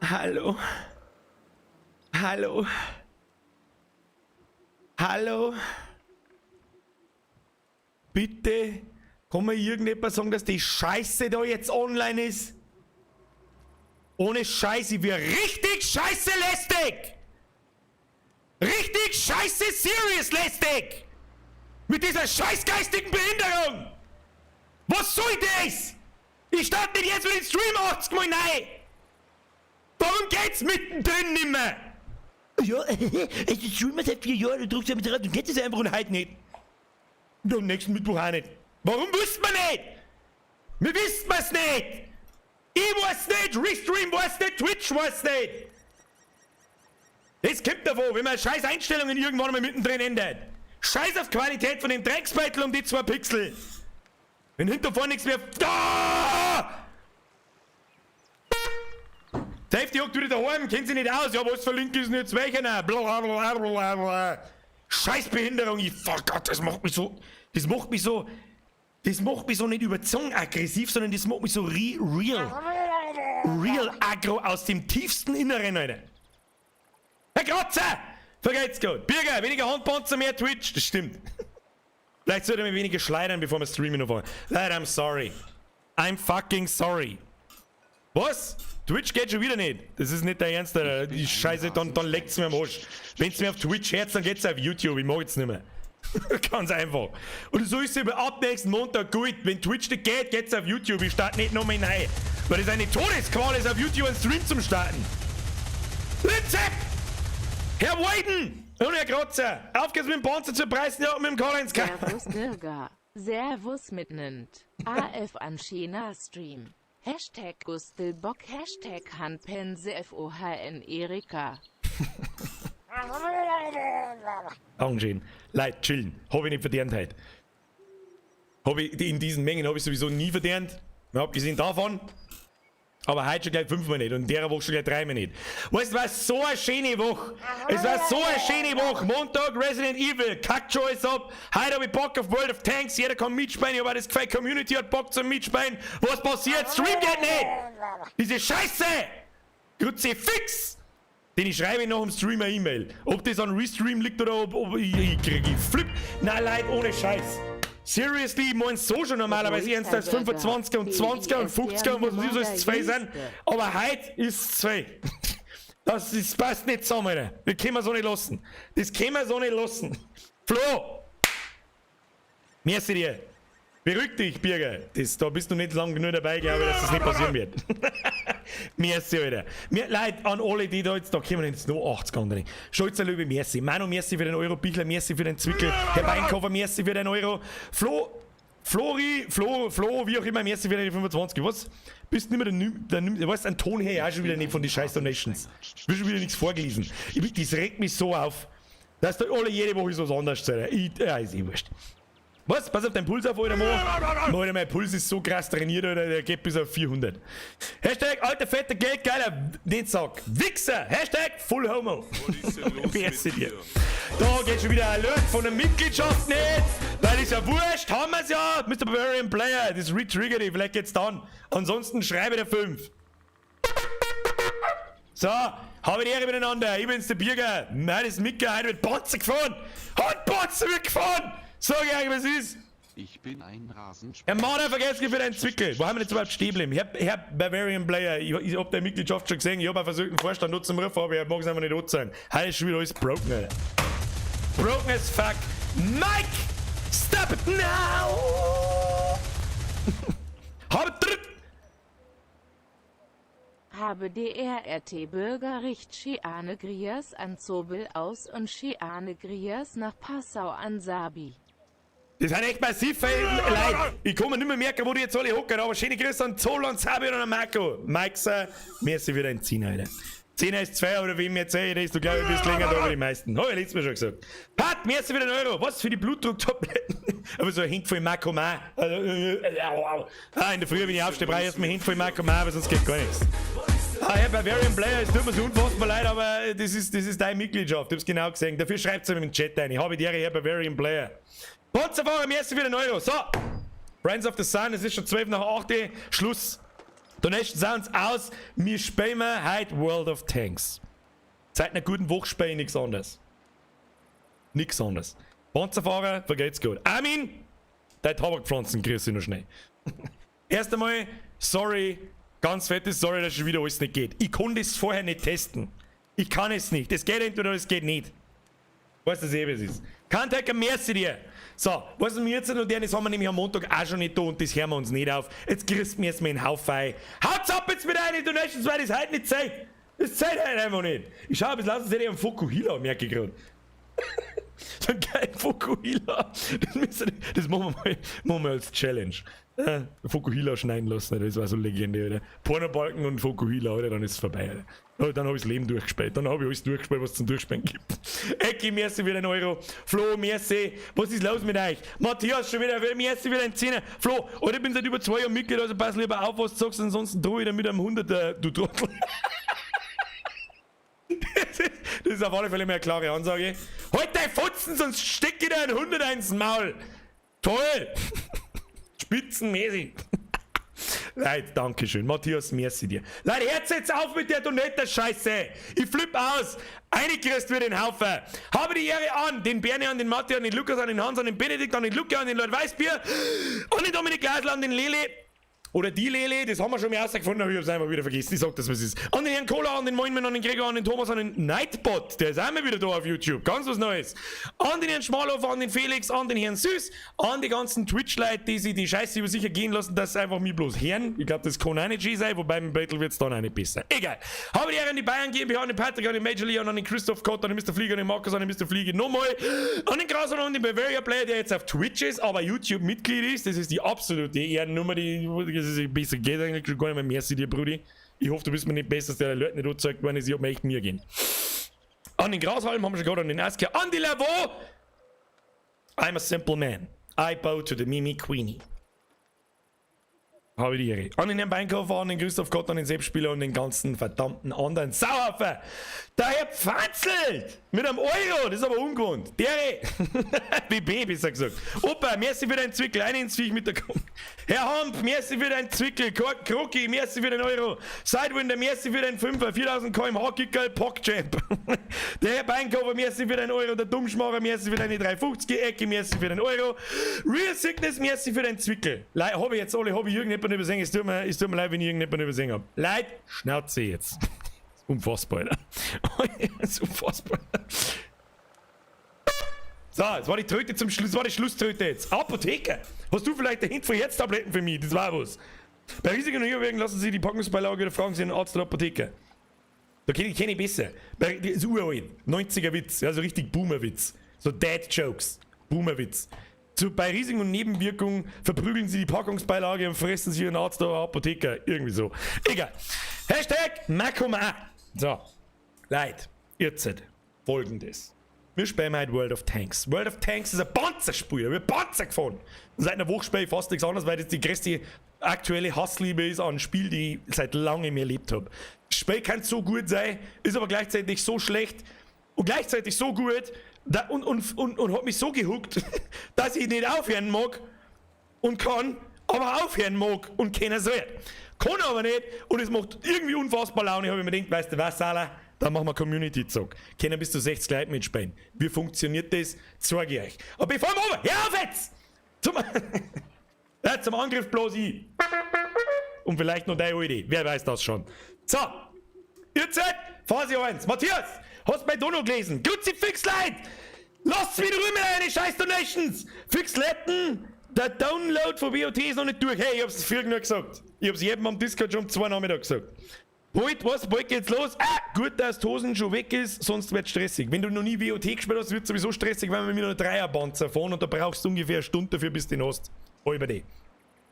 Hallo? Hallo? Hallo? Bitte, kann mir irgendjemand sagen, dass die Scheiße da jetzt online ist? Ohne Scheiße, ich wär richtig scheiße lästig! Richtig scheiße serious lästig! Mit dieser scheißgeistigen Behinderung! Was soll das? Ich starte nicht jetzt mit dem Stream 80 Mal rein! Warum geht's mittendrin nimmer? Ja, es ist schon mal seit 4 Jahren, du drückst ja mit drauf, du kennst es einfach und heute nicht. Und am nächsten Mittwoch auch nicht. Warum wussten wir nicht? Wir wissen es nicht! Ich weiß nicht, Restream weiß nicht, Twitch weiß nicht! Das kommt davon, wenn man scheiß Einstellungen irgendwann mal mittendrin ändert. Scheiß auf Qualität von dem Drecksbeutel um die 2 Pixel. Wenn hinter vorne nichts mehr... Da! Safety hockt wieder daheim, kennt sie nicht aus. Ja, was für Link ist denn jetzt welcher? Blablabla. Scheiß Behinderung, fuck Gott, das macht mich so nicht überzogen aggressiv, sondern das macht mich so real aggro aus dem tiefsten Inneren, Alter. Herr Kratzer! Vergeht's gut. Birger, weniger Handpanzer, mehr Twitch. Das stimmt. Vielleicht sollte man weniger schleudern, bevor wir streamen noch wollen. Leute, I'm sorry. I'm fucking sorry. Was? Twitch geht schon wieder nicht. Das ist nicht der Ernst, Alter. Die Scheiße, dann leckt's mir am Arsch. Wenn's mir auf Twitch hört, dann geht's auf YouTube. Ich mag jetzt nicht mehr. Ganz einfach. Und so ist es aber ab nächsten Montag gut. Wenn Twitch nicht geht, geht's auf YouTube. Ich starte nicht nochmal rein. Weil das eine Todesqual ist, auf YouTube einen Stream zum Starten. Linzep! Herr Weiden! Und Herr Kratzer! Auf geht's mit dem Panzer zu preisen, ja, mit dem Karl-Heinz K. Servus Dirga. Servus mitnimmt. AF an China Stream. Hashtag Gustelbock. Hashtag Handpense FOHN Erika. Augenschön. Leute, chillen. Hab ich nicht verdient heute. In diesen Mengen habe ich sowieso nie verdient. Abgesehen davon. Aber heute schon gleich 5-mal nicht und in der Woche schon gleich 3-mal nicht. Weißt du, es war so eine schöne Woche. Es war so eine schöne Woche. Montag Resident Evil, kackt schon alles ab. Heute habe ich Bock auf World of Tanks. Jeder kann mitspielen. Ich habe das Gefühl, Community hat Bock zum Mitspielen. Was passiert? Stream geht nicht. Diese Scheiße. Kruzifix. Den ich schreibe nach dem Stream eine E-Mail. Ob das an Restream liegt oder ob ich kriege Flip. Nein, Leute, ohne Scheiß. Seriously, ich mein so schon normalerweise ernst als 25er und 20er und 50er und was weiß ich, so ist 2 sind. Aber heute ist 2. Das passt nicht zusammen, Alter. Das können wir so nicht lassen. Das können wir so nicht lassen. Flo! Merci dir. Beruhig dich, Birger. Da bist du nicht lang genug dabei, glaube ich, dass das nicht passieren wird. Merci, Alter. Leute, an alle, die da jetzt, da kommen jetzt noch 80 andere. Scholzer Löwe, merci. Manu, merci für den Euro. Bichler, merci für den Zwickel. Herr Beinkoffer, merci für den Euro. Flo, wie auch immer, merci für den 25. Was? Bist nicht mehr der weißt, ein Ton her, ja, schon wieder nicht von den scheiß Donations. Ich will schon wieder nichts vorgelesen. Das regt mich so auf, dass da alle jede Woche so was anderes sein. Ist eh wurscht. Was? Pass auf deinen Puls auf, Alter, Alter, mein Puls ist so krass trainiert, Alter, der geht bis auf 400. Hashtag alter, fetter, geldgeiler, den Sack. Wichser. Hashtag full homo. Merci dir. Da geht schon wieder ein Alert von der Mitgliedschaft nicht, weil ist ja wurscht, haben wir's ja. Mr. Bavarian Player, das retriggert dich, vielleicht geht's dann. Ansonsten schreibe der 5. So, habe die Ehre miteinander. Ich bin's, der Birger. Nein, das ist Mika, heute wird Panzer gefahren. Panzer wird gefahren. Sag ich euch, was ist? Ich bin ein Rasenspieler. Herr Marder, vergesst mich für deinen Zwickel. Wo haben wir jetzt überhaupt stehen bleiben? Herr Bavarian Player, ich hab deine Mitgliedschaft schon gesehen. Ich hab auch versucht, einen Vorstand nutzen zum Riff, aber ich mag es einfach nicht anzeigen. Heute ist schon wieder alles broken, Alter. Broken as fuck. Mike! Stop it now! Habe DRRT Bürgerrecht Chiane Grias an Zobel aus und Chiane Grias nach Passau an Sabi. Das sind echt massiv viele Leute. Ich kann mir nicht mehr merken, wo die jetzt alle hocken, aber schöne Grüße an Zoll und Sabi und an Marco. Mike, merci für deinen 10er, Alter. 10er ist 2, aber wem jetzt sehe ich, du glaube ich bist länger da wie die meisten. Habe ich letztes Mal schon gesagt. Pat, merci für den Euro. Was für die Blutdrucktabletten? Aber so ein Hint voll Makoma. In der Früh, wenn ich aufstehe, brauche ich erstmal ein Hint voll Makoma, aber sonst geht gar nichts. Herr Bavarian Player, es tut mir so unfassbar leid, aber das ist deine Mitgliedschaft. Ich hab's genau gesehen. Dafür schreibt es mir im Chat ein. Ich habe die Ehre, Herr Bavarian Player. Panzerfahrer, merci für den Euro. So. Friends of the Sun, es ist schon 12 nach 8. Schluss. Donations sounds aus. Wir spielen heute World of Tanks. Seit einer guten Woche spiele ich nichts anderes. Nichts anderes. Panzerfahrer, vergeht's gut. Armin, dein Tabakpflanzen kriegst du noch schnell. Erst einmal, sorry, ganz fettes Sorry, dass schon wieder alles nicht geht. Ich konnte es vorher nicht testen. Ich kann es nicht. Es geht entweder oder es geht nicht. Weißt du, wie es ist? Can't take a mercy dir. So, was wir jetzt noch das haben wir nämlich am Montag auch schon nicht da und das hören wir uns nicht auf. Jetzt kriegst du mir jetzt mal einen Haufen ein. Haut's ab jetzt mit einer Donations, weil das heute nicht Zeit. Das Zeit halt einfach nicht. Ich schau ein bisschen aus, als hätte ich einen Fokuhila, merke ich gerade. So ein geiler Fokuhila. Das machen wir mal als Challenge. Fokuhila schneiden lassen, das war so legendär, Alter. Pornobalken und Fokuhila, Alter, dann ist es vorbei, Alter. Oh, dann habe ich das Leben durchgespielt. Dann habe ich alles durchgespielt, was es zum Durchspielen gibt. Ecki, merci wieder 1 Euro. Flo, merci. Was ist los mit euch? Matthias, schon wieder, merci wieder ein 10er. Flo, Alter, ich bin seit über 2 Jahren Mitglied, also pass lieber auf, was du sagst, ansonsten drohe ich dann mit einem 100er, du Trottel. Das ist auf alle Fälle mehr eine klare Ansage. Halt dein Fotzen, sonst steck ich dir ein 100 ins Maul. Toll. Spitzenmäßig. Leute, dankeschön. Matthias, merci dir. Leute, hört jetzt auf mit der Donate-Scheiße. Ich flipp aus. Eingekriegt wird den Haufen. Habe die Ehre an. Den Bernie, an den Matti, an den Lukas, an den Hans, an den Benedikt, an den Luca, an den Lord Weißbier, an den Dominik Gleisler, an den Lele. Oder die Lele, das haben wir schon mal rausgefunden, aber ich hab's einfach wieder vergessen. Ich sag das, was es ist. An den Herrn Kohler, an den Moinmann, an den Gregor, an den Thomas, an den Nightbot, der ist auch mal wieder da auf YouTube. Ganz was Neues. An den Herrn Schmalhofer, an den Felix, an den Herrn Süß, an die ganzen Twitch-Leute, die sich die Scheiße über sich ergehen lassen, dass sie einfach mich bloß hören. Ich glaube, das kann auch nicht sein, wobei im Battle wird's dann auch nicht besser. Egal. Habe die Ehre an die Bayern GmbH, an den Patrick, an den Major Leon, an den Christoph Kott, an den Mr. Flieger, an den Markus, an den Mr. Flieger, nochmal. An den Kraus und an den Bavaria Player, der jetzt auf Twitch ist, aber YouTube-Mitglied ist. Das ist die absolute Ehrennummer, das ist besser geht eigentlich schon gar nicht mehr. Merci dir, Brudi. Ich hoffe, du bist mir nicht besser, dass der Leute nicht anzeigt, wenn ich habe mir echt mir gehen. An den Grashalm haben wir schon gerade, an den Asker, an die Lavo. I'm a simple man. I bow to the Mimi Queenie. Habe ich die Ehre. An den Herrn Beinkauf, an den Christoph Gott, an den Selbstspieler und den ganzen verdammten anderen Sauhaufen. Der Herr Pfanzelt mit einem Euro, das ist aber ungewohnt. Der BB, besser gesagt. Opa, merci für deinen Zwickel, einen ins Viech mit der Kuh. Herr Hamp, merci für deinen Zwickel. Kroki, merci für den Euro. Sidewinder, merci für den 5er. 4000 km/h Kickerl, Pockchamp. Der Herr Beinkauf, merci für den Euro. Der Dummschmacher, merci für deine 350 Ecke, merci für den Euro. Real Sickness, merci für deinen Zwickel. Habe ich jetzt alle, habe ich irgendjemanden übersehen? Es tut mir leid, wenn ich irgendjemanden übersehen habe. Leid, Schnauze jetzt. Unfassbar, Alter. Das ist unfassbar. So, das war die Tröte zum Schluss, das war die Schlusströte jetzt. Apotheke! Hast du vielleicht dahinter für Herztabletten für mich? Das war was. Bei Risiken und Überwegen lassen Sie die Packungsbeilage oder fragen Sie den Arzt oder Apotheker. Da kenne ich besser. Das ist uralt. 90er Witz, also richtig Boomer-Witz. So Dad-Jokes. Boomer-Witz. Bei Risiken und Nebenwirkungen verprügeln Sie die Packungsbeilage und fressen Sie Ihren Arzt oder Apotheker. Irgendwie so. Egal. Hashtag Makoma. So. Leute, jetzt folgendes. Wir spielen heute World of Tanks. World of Tanks ist ein Panzerspiel. Wir haben Panzer gefahren. Und seit einer Woche spiele ich fast nichts anderes, weil das die größte aktuelle Hassliebe ist an einem Spiel, die ich seit langem erlebt habe. Das Spiel kann so gut sein, ist aber gleichzeitig so schlecht und gleichzeitig so gut und hat mich so gehuckt, dass ich nicht aufhören mag und kann, aber aufhören mag und keiner soll. Kann aber nicht und es macht irgendwie unfassbar Laune. Habe ich mir gedacht, weißt du was, Sala? Dann machen wir Community-Zug. Können bis zu 60 Leute mitspielen. Wie funktioniert das? Zeige ich euch. Aber bevor wir oben, hör auf jetzt! Zum Angriff bloß ich. Und vielleicht noch deine Idee. Wer weiß das schon. So. Jetzt Phase 1. Matthias, hast bei Dono gelesen? Crucifix Light! Lasst wieder rüber, eine scheiß Donations! Fixletten! Der Download von WOT ist noch nicht durch. Hey, ich hab's früher genug gesagt. Ich hab's jedem am Discord schon um 2 Nachmittag gesagt. Bald geht's los. Gut, dass die Hosen schon weg ist, sonst wird's stressig. Wenn du noch nie WOT gespielt hast, wird's sowieso stressig, weil wir mit einer Dreierpanzer fahren und da brauchst du ungefähr eine Stunde dafür, bis du den hast. Halber die.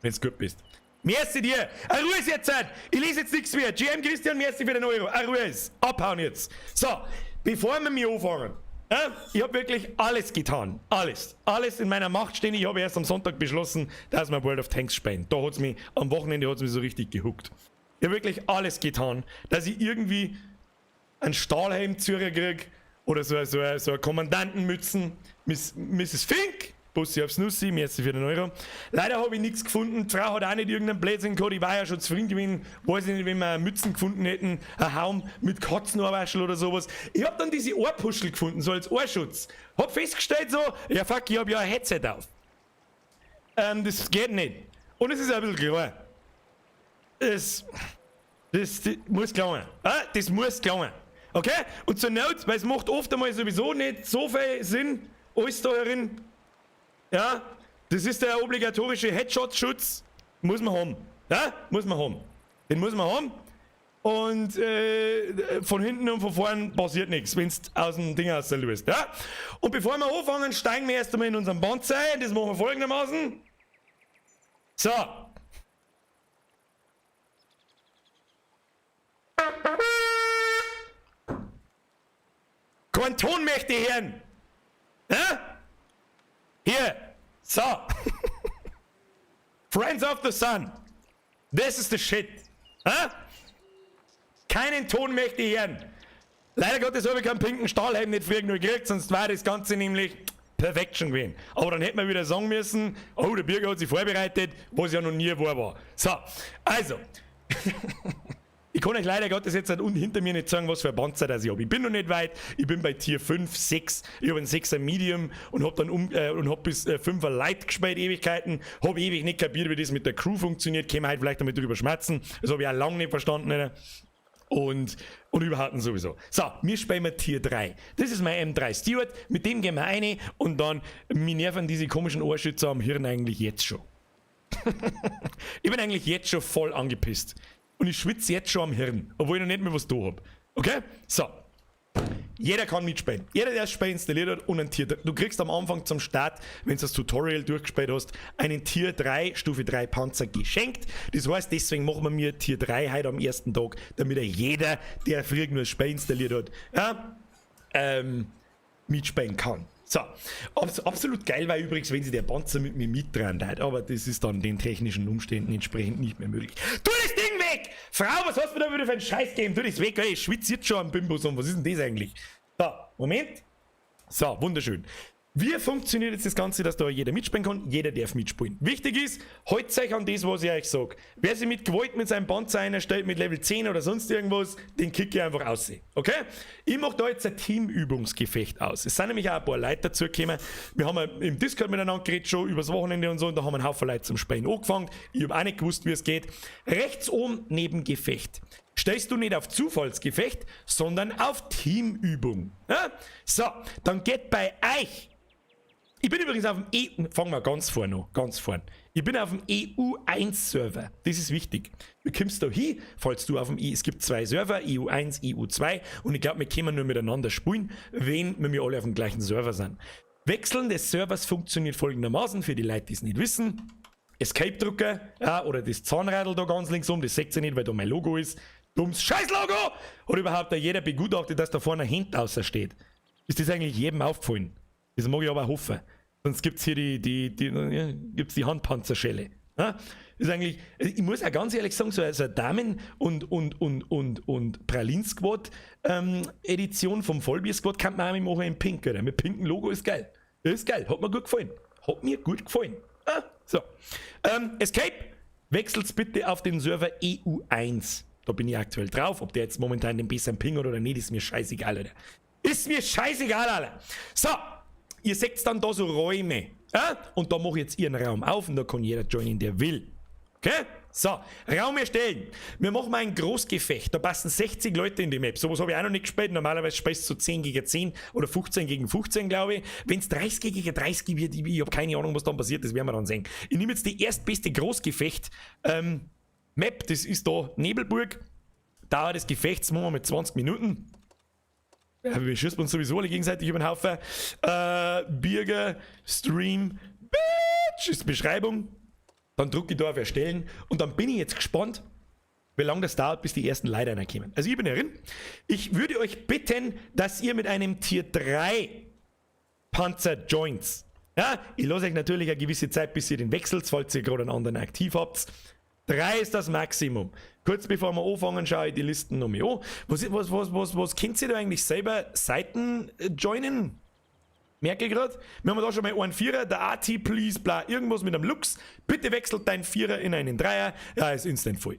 Wenn's gut bist. Merci dir. Ruhe ist jetzt. Ich lese jetzt nichts mehr. GM Christian, merci für den Euro. Ruhe ist. Abhauen jetzt. So, bevor wir mich anfangen. Ich habe wirklich alles getan. Alles. Alles in meiner Macht stehen. Ich habe erst am Sonntag beschlossen, dass wir World of Tanks spielen. Da hat's mich, am Wochenende hat's mich so richtig gehuckt. Ich habe wirklich alles getan, dass ich irgendwie einen Stahlhelm krieg oder so eine Kommandantenmützen. Mrs. Fink, Bussi aufs Nussi, merci für den Euro. Leider habe ich nichts gefunden. Die Frau hat auch nicht irgendeinen Blödsinn gehabt. Ich war ja schon zufrieden gewesen. Weiß ich nicht, wenn wir Mützen gefunden hätten, ein Haum mit Katzenohrwaschel oder sowas. Ich habe dann diese Ohrpuschel gefunden, so als Ohrschutz. Hab festgestellt so, ja fuck, ich habe ja ein Headset auf. Das geht nicht. Und es ist ein bisschen klar. Das muss klauen. Das muss klauen. Okay? Und zur Not, weil es macht oft einmal sowieso nicht so viel Sinn, alles da herin. Ja? Das ist der obligatorische Headshot-Schutz. Muss man haben. Ja? Muss man haben. Den muss man haben. Und von hinten und von vorn passiert nichts, wenn du aus dem Ding auslöst. Ja? Und bevor wir anfangen, steigen wir erst einmal in unseren Panzer ein. Das machen wir folgendermaßen. So. Kein Ton möchte ich hören. Ja? Hier. So. Friends of the Sun. This is the shit. Ja? Keinen Ton möchte ich hören. Leider Gottes habe ich keinen pinken Stahlhelm nicht früher nur gekriegt, sonst war das Ganze nämlich Perfection gewesen. Aber dann hätten wir wieder sagen müssen, oh, der Bürger hat sich vorbereitet, was ja noch nie war. So, also. Ich kann euch leider Gottes jetzt hinter mir nicht sagen, was für ein Panzer das ich habe. Ich bin noch nicht weit, ich bin bei Tier 5, 6, ich habe einen 6er Medium und habe dann hab bis 5er Light gespielt, Ewigkeiten. Habe ewig nicht kapiert, wie das mit der Crew funktioniert, können wir halt vielleicht damit drüber schmerzen. Das habe ich auch lange nicht verstanden. Nicht? Und überhaupt sowieso. So, wir spielen mit Tier 3. Das ist mein M3 Stewart, mit dem gehen wir rein und dann, mir nerven diese komischen Ohrschützer am Hirn eigentlich jetzt schon. Ich bin eigentlich jetzt schon voll angepisst. Und ich schwitze jetzt schon am Hirn, obwohl ich noch nicht mehr was da habe. Okay? So. Jeder kann mitspielen. Jeder, der das Spiel installiert hat und ein Tier 3. Du kriegst am Anfang zum Start, wenn du das Tutorial durchgespielt hast, einen Tier 3, Stufe 3 Panzer geschenkt. Das heißt, deswegen machen wir mir Tier 3 heute am ersten Tag, damit jeder, der früher nur das Spiel installiert hat, ja, mitspielen kann. So, absolut geil war übrigens, wenn sie der Panzer mit mir mitdrehen hat, aber das ist dann den technischen Umständen entsprechend nicht mehr möglich. Tu das Ding weg! Frau, was hast du da wieder für einen Scheiß gegeben? Tu das weg, ey, ich schwitze jetzt schon am Bimbus und was ist denn das eigentlich? So, Moment. So, wunderschön. Wie funktioniert jetzt das Ganze, dass da jeder mitspielen kann? Jeder darf mitspielen. Wichtig ist, haltet euch an das, was ich euch sage. Wer sich mit Gewalt mit seinem Panzer einstellt, mit Level 10 oder sonst irgendwas, den kick ich einfach aus. Okay? Ich mache da jetzt ein Teamübungsgefecht aus. Es sind nämlich auch ein paar Leute dazugekommen. Wir haben im Discord miteinander geredet, schon übers Wochenende und so, und da haben wir einen Haufen Leute zum Spielen angefangen. Ich habe auch nicht gewusst, wie es geht. Rechts oben neben Gefecht stellst du nicht auf Zufallsgefecht, sondern auf Teamübung. Ja? So, dann geht bei euch. Ich bin übrigens auf dem fangen wir ganz vorne an, ganz vorne. Ich bin auf dem EU1-Server, das ist wichtig. Du kommst da hin, falls du auf dem es gibt 2 Server, EU1, EU2, und ich glaube, wir können nur miteinander spielen, wenn wir alle auf dem gleichen Server sind. Wechseln des Servers funktioniert folgendermaßen, für die Leute, die es nicht wissen. Escape-Drucker, ja, oder das Zahnradl da ganz links um, das seht ihr nicht, weil da mein Logo ist. Dummes Scheiß-Logo! Oder überhaupt jeder begutachtet, dass da vorne ein Hint außer steht. Ist das eigentlich jedem aufgefallen? Das mag ich aber hoffen. Sonst gibt es hier die Handpanzerschelle. Ja? Ist eigentlich, ich muss auch ganz ehrlich sagen, so eine Damen- und Pralin-Squad Edition vom Vollbier-Squad kann man auch machen in Pink, oder? Mit pinken Logo ist geil. Das ist geil, hat mir gut gefallen. Hat mir gut gefallen. Ah, so. Escape, wechselt bitte auf den Server EU1. Da bin ich aktuell drauf. Ob der jetzt momentan den besseren Ping hat oder nicht, ist mir scheißegal, Alter. Ist mir scheißegal, Alter. So, ihr seht dann da so Räume. Ja? Und da mache ich jetzt ihren Raum auf und da kann jeder joinen, der will. Okay? So, Raum erstellen. Wir machen mal ein Großgefecht. Da passen 60 Leute in die Map. Sowas habe ich auch noch nicht gespielt. Normalerweise spielst du so 10 gegen 10 oder 15 gegen 15, glaube ich. Wenn es 30 gegen 30 wird, ich habe keine Ahnung, was dann passiert, das werden wir dann sehen. Ich nehme jetzt die erstbeste Großgefecht Map, das ist da Nebelburg. Dauer des Gefechts machen wir mit 20 Minuten. Ja, wir schießen uns sowieso alle gegenseitig über den Haufen. Bürger, Stream, Bitch, ist Beschreibung. Dann drücke ich da auf Erstellen und dann bin ich jetzt gespannt, wie lange das dauert, bis die ersten Leute reinkommen. Also ich bin drin. Ich würde euch bitten, dass ihr mit einem Tier 3 Panzer joint. Ja, ich lasse euch natürlich eine gewisse Zeit, bis ihr den wechselt, falls ihr gerade einen anderen aktiv habt. 3 ist das Maximum. Kurz bevor wir anfangen, schaue ich die Listen noch mal an. Was könnt ihr da eigentlich selber Seiten joinen? Merke ich gerade. Wir haben da schon mal einen Vierer, der AT, please, bla, irgendwas mit einem Lux. Bitte wechselt dein Vierer in einen Dreier. Ja, ist instant voll.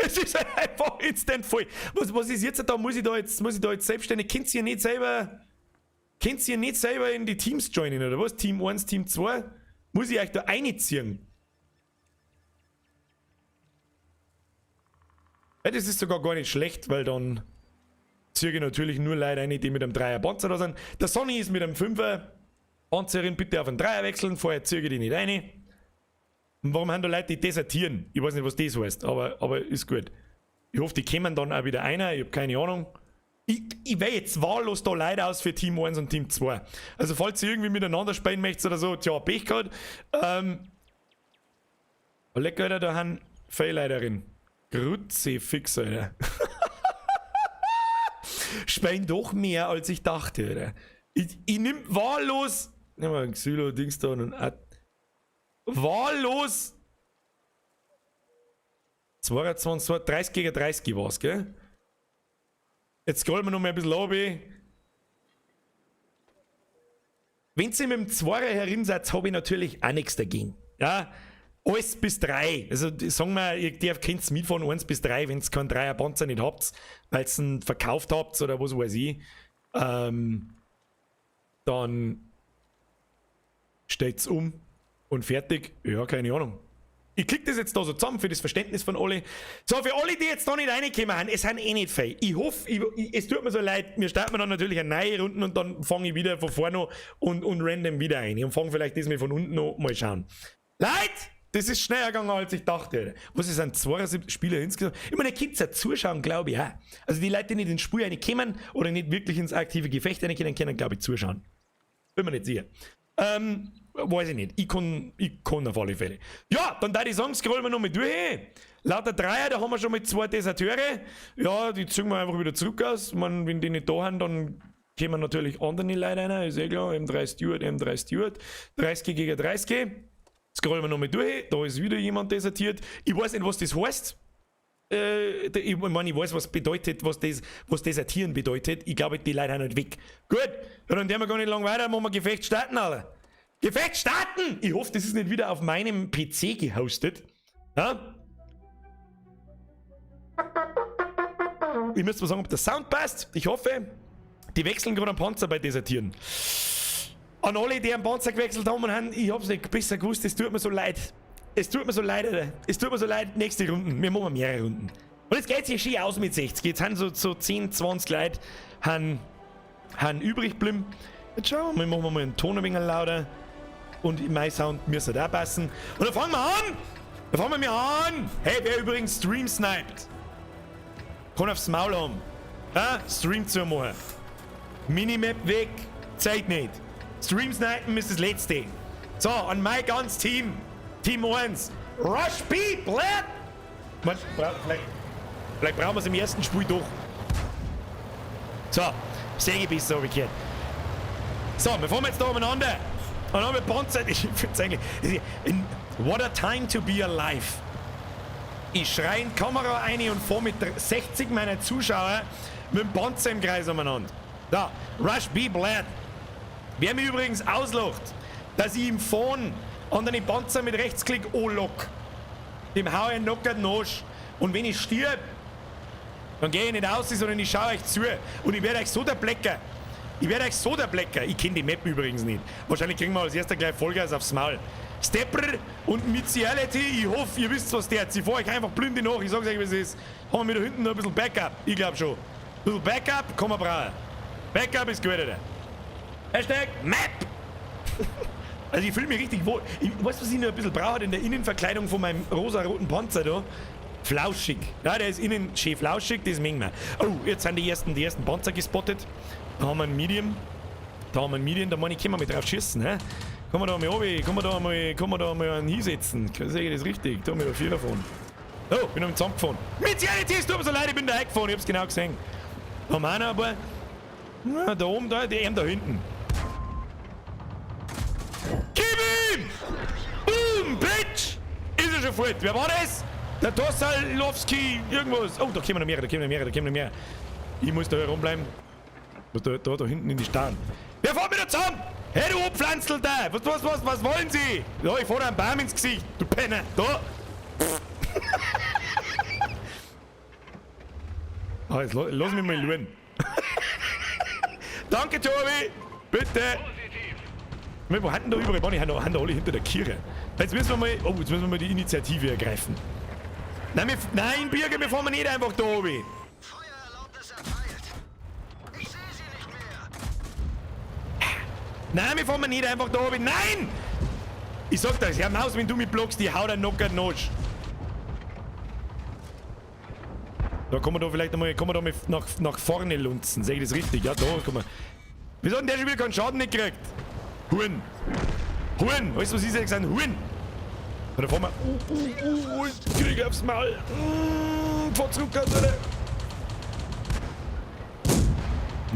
Es ist einfach instant voll. Was ist jetzt da? Muss ich da jetzt selbstständig? Könnt ihr nicht selber in die Teams joinen, oder was? Team 1, Team 2? Muss ich euch da einziehen? Ja, das ist sogar gar nicht schlecht, weil dann ziehe ich natürlich nur Leute ein, die mit einem Dreier Panzer da sind. Der Sonny ist mit einem 5er Panzerin, bitte auf einen Dreier wechseln, vorher ziehe ich die nicht ein. Und warum haben da Leute, die desertieren? Ich weiß nicht, was das heißt, aber ist gut. Ich hoffe, die kommen dann auch wieder einer, ich habe keine Ahnung. Ich wähle jetzt wahllos da Leute aus für Team 1 und Team 2. Also falls ihr irgendwie miteinander spielen möchtet oder so, tja, Pech gehabt. Leck, Alter, da haben viele Leute drin. Kruzifix, Alter. Spielen doch mehr, als ich dachte, Alter. Ich nehm wahllos. Nimm mal ein Xylo-Dings da und wahllos 22, 30 gegen 30 war's, gell? Jetzt scrollen wir noch mal ein bisschen runter. Wenn ihr mit dem 2er herin seid, habe ich natürlich auch nichts dagegen. Ja, alles bis 3. Also sagen wir, ihr könnt mitfahren 1 bis 3, wenn ihr keinen 3er Panzer nicht habt, weil ihr ihn verkauft habt oder was weiß ich. Dann steht's um und fertig. Ja, keine Ahnung. Ich klicke das jetzt da so zusammen für das Verständnis von alle. So, für alle, die jetzt da nicht reingekommen haben, es sind eh nicht viel. Ich hoffe, es tut mir so leid, wir starten dann natürlich eine neue Runde und dann fange ich wieder von vorne und random wieder ein. Und fange vielleicht diesmal von unten an, mal schauen. Leute, das ist schneller gegangen, als ich dachte. Was ist ein 72 Spieler insgesamt? Ich meine, Kids ja zuschauen, glaube ich auch. Also die Leute, die nicht ins Spiel reinkommen oder nicht wirklich ins aktive Gefecht reinkommen, können, glaube ich, zuschauen. Bin mir nicht sicher. Weiß ich nicht. Ich kann auf alle Fälle. Ja, dann da die sagen, scrollen wir noch mal durch. Lauter Dreier, da haben wir schon mal 2 Deserteure. Ja, die ziehen wir einfach wieder zurück aus. Ich meine, wenn die nicht da haben, dann kommen natürlich andere Leute rein. Ist eh klar. M3 Steward. 30 gegen 30. Scrollen wir noch mal durch. Da ist wieder jemand desertiert. Ich weiß nicht, was das heißt. Ich meine, ich weiß, was bedeutet, was Desertieren bedeutet. Ich glaube, die Leute haben nicht weg. Gut, dann werden wir gar nicht lang weiter, machen wir Gefecht starten, Alter. Gefecht starten! Ich hoffe, das ist nicht wieder auf meinem PC gehostet. Ja? Ich müsste mal sagen, ob der Sound passt. Ich hoffe, die wechseln gerade am Panzer bei Desertieren. An alle, die am Panzer gewechselt haben, ich hab's nicht besser gewusst, es tut mir so leid. Es tut mir so leid, Alter. Es tut mir so leid, nächste Runden. Wir machen mehrere Runden. Und jetzt geht's hier schön aus mit 60. Jetzt haben so 10, 20 Leute haben übrig geblieben. Jetzt schauen wir machen wir mal einen Ton ein wenig lauter. Und mein Sound müsste da passen. Und dann fangen wir an! Hey, wer übrigens Stream sniped, kann aufs Maul haben. Ja? Stream zu machen. Minimap weg. Zeit nicht. Stream snipen ist das Letzte. So, an mein ganzes Team. Team 1. Rush B, Blatt! Vielleicht brauchen wir es im ersten Spiel doch. So, Sägebisse habe ich gehört. So, wir fahren jetzt da umeinander. Und dann haben wir Panzer. Ich finde es eigentlich. What a time to be alive. Ich schreie in die Kamera ein und fahre mit 60 meiner Zuschauer mit dem Panzer im Kreis umeinander. Da, Rush B, Blatt. Wer mich übrigens auslacht, dass ich im Fahren an den Panzer mit Rechtsklick anlock. Dem hau ich einen knockerten Arsch. Und wenn ich stirb, dann gehe ich nicht aus, sondern ich schaue euch zu. Und ich werde euch so der Blecker. Ich kenne die Map übrigens nicht. Wahrscheinlich kriegen wir als erster gleich Vollgas aufs Maul. Stepper und Miziality, ich hoffe, ihr wisst, was der hat. Ich fahre euch einfach blinde nach. Ich sag's euch, wie es ist. Haben wir da hinten noch ein bisschen Backup. Ich glaube schon. Ein bisschen Backup kann man brauchen. Backup ist gut, Alter. Hashtag Map! Also ich fühle mich richtig wohl. Ich weiß, was ich noch ein bisschen brauche in der Innenverkleidung von meinem rosa-roten Panzer da. Flauschig. Ja, der ist innen schön flauschig, das mengen wir. Oh, jetzt sind die ersten Panzer gespottet. Da haben wir einen Medium. Da meine ich, können wir mit drauf schießen, ne? Kann man da mal runter, kann man da mal einen hinsetzen. Sehe ich das richtig? Da haben wir da 4 davon. Oh, bin noch mit zusammengefahren. Mit Reality, es tut mir so leid, ich bin da eingefahren, ich hab's genau gesehen. Da haben wir auch noch aber. Na, da oben, da hinten. Gib ihm! Boom, Bitch! Ist er schon fort. Wer war das? Der Tosalowski, irgendwas. Oh, da kommen noch mehrere. Ich muss da herumbleiben. Da hinten in die Stahlen. Wer fährt wieder zusammen? Hey, du Pflanzel da! Was wollen Sie? Ja, ich fahr dir einen Baum ins Gesicht, du Penner. Da! Ah, jetzt lass mich mal schauen. Danke, Tobi! Bitte! Wo hatten da überall? Mann, haben da alle hinter der Kirche. Jetzt müssen wir mal die Initiative ergreifen. Nein, Birger, wir fahren nicht einfach da oben. Feuererlaubnis erteilt. Ich sehe sie nicht mehr. Nein, wir fahren nicht einfach da oben. Nein! Ich sag das, Herr Maus, wenn du mich blockst, die haut einen Knocker Notch. Da kann man da vielleicht einmal nach vorne lunzen. Sehe ich das richtig? Ja, da kann man. Wieso hat denn der schon wieder keinen Schaden nicht gekriegt? Huren! Huren! Weißt du, was ich gesagt habe? Huren! Und da fahren wir. Krieg aufs Maul! Fahr zurück, Alter!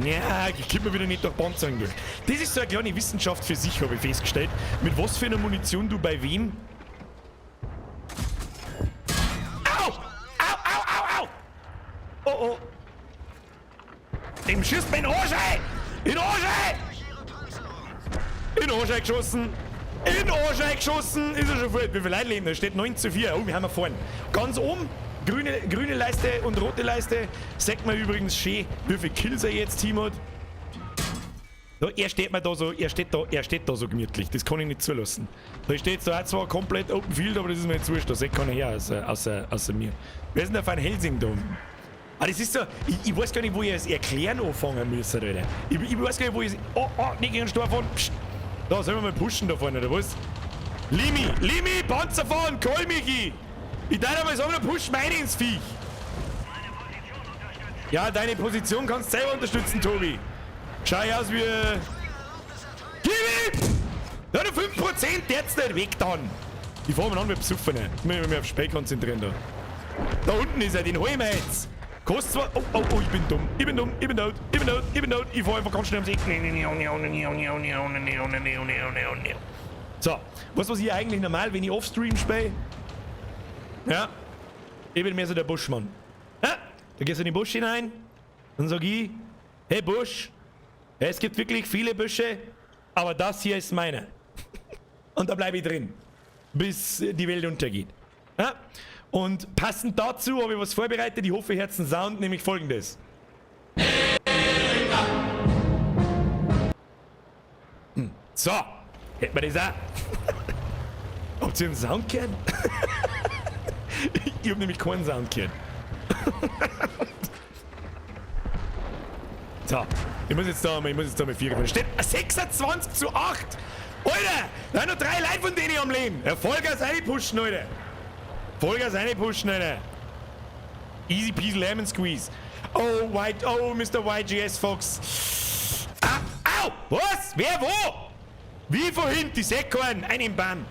Ja, ich komm mir wieder nicht durch Panzern durch. Das ist so eine kleine Wissenschaft für sich, habe ich festgestellt. Mit was für einer Munition du bei wem. Au! Au, au, au, au! Oh, oh! Dem schießt mir in den Arsch ein! In den Arsch ein! In den Arsch eingeschossen! In den Arsch eingeschossen! Ist er schon voll. Wie viele Leute leben? Da steht 9:4. Oh, wir haben vorne. Ganz oben, grüne Leiste und rote Leiste. Sagt man übrigens schön, wie viele Kills er jetzt Team hat. Ja, er steht da so gemütlich. Das kann ich nicht zulassen. Da steht so zwar komplett Open Field, aber das ist mir jetzt wurscht. Da sagt keiner her, außer mir. Wer ist denn der Van Helsing da? Ah, das ist so, ich weiß gar nicht, wo ich es erklären anfangen müsste, Alter. Ich weiß gar nicht, wo ich es. Oh, nicht gegen den Stor fahren. Psst. Da, sollen wir mal pushen da vorne, oder was? Limi, Panzer fahren, call Michi! Ich darf mal sagen, push meine ins Viech! Ja, deine Position kannst du selber unterstützen, Tobi. Schau aus wie. Gib ihm! Da hat er 5%, der jetzt nicht weg dann! Ich fahr mal an mit Besoffenen. Ich muss mich auf Speck konzentrieren da. Da unten ist er, den hol ich mir jetzt! Kostet zwar. Oh, ich bin dumm. Ich bin tot. Ich fahr einfach ganz schnell ums Eck. So, was ich eigentlich normal, wenn ich Offstream spiele? Ja, ich bin mehr so der Buschmann. Ja, da gehst du in den Busch hinein, dann sag ich, hey Busch, es gibt wirklich viele Büsche, aber das hier ist meiner. Und da bleibe ich drin, bis die Welt untergeht. Ja? Und passend dazu habe ich was vorbereitet, ich hoffe, ihr hört den Sound, nämlich folgendes. So, hätten wir das auch. Habt ihr einen Sound gehört? Ich hab nämlich keinen Sound gehört. So, ich muss jetzt da mal 4 gewinnen. Steht 26:8! Alter! Da haben noch 3 Leute von denen am Leben! Ja, Vollgas reinpushen, Alter! Vollgas reinpushen, Alter! Easy peasy lemon squeeze. Oh, Mr. YGS Fox. Ah, au! Was? Wer wo? Wie vorhin? Die Säckhorn! Einen Bam!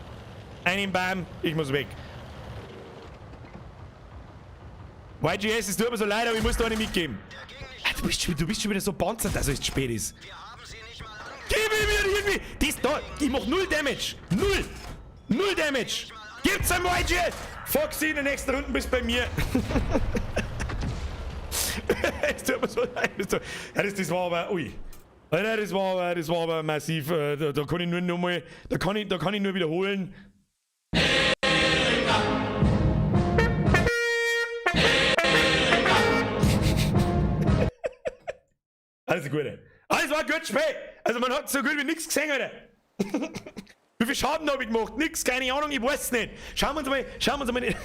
Ich muss weg. YGS, es tut mir so leid, aber ich muss da nicht mitgeben. Ah, du bist schon wieder so panzert, dass es spät ist. Wir haben sie nicht mal an. Gib mir wieder irgendwie! Das da, ich mach 0 Damage! 0 Damage! Gibt's am YGS! Foxy, in der nächsten Runde bist bei mir! Es tut mir so leid. Ja, das war aber, ui. Alter, das war aber massiv. Da kann ich nur mal, da kann ich nur wiederholen. Alles Gute. Alles war gut Spiel. Also man hat so gut wie nichts gesehen, Alter. Wie viel Schaden habe ich gemacht? Nix, keine Ahnung, ich weiß es nicht. Schauen wir uns mal nicht.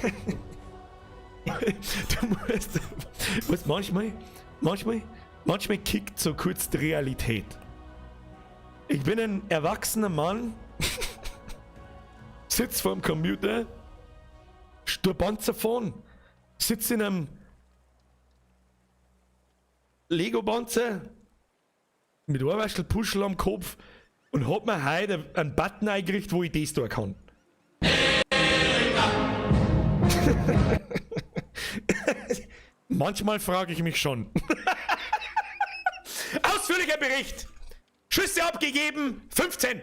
Du musst manchmal kickt so kurz die Realität. Ich bin ein erwachsener Mann, sitz vorm Computer, Panzer fahren, sitz in einem Lego-Panzer mit Ohrwaschel-Puschel am Kopf und hab mir heute einen Button eingerichtet, wo ich das tun kann. Manchmal frage ich mich schon. Ausführlicher Bericht. Schüsse abgegeben, 15.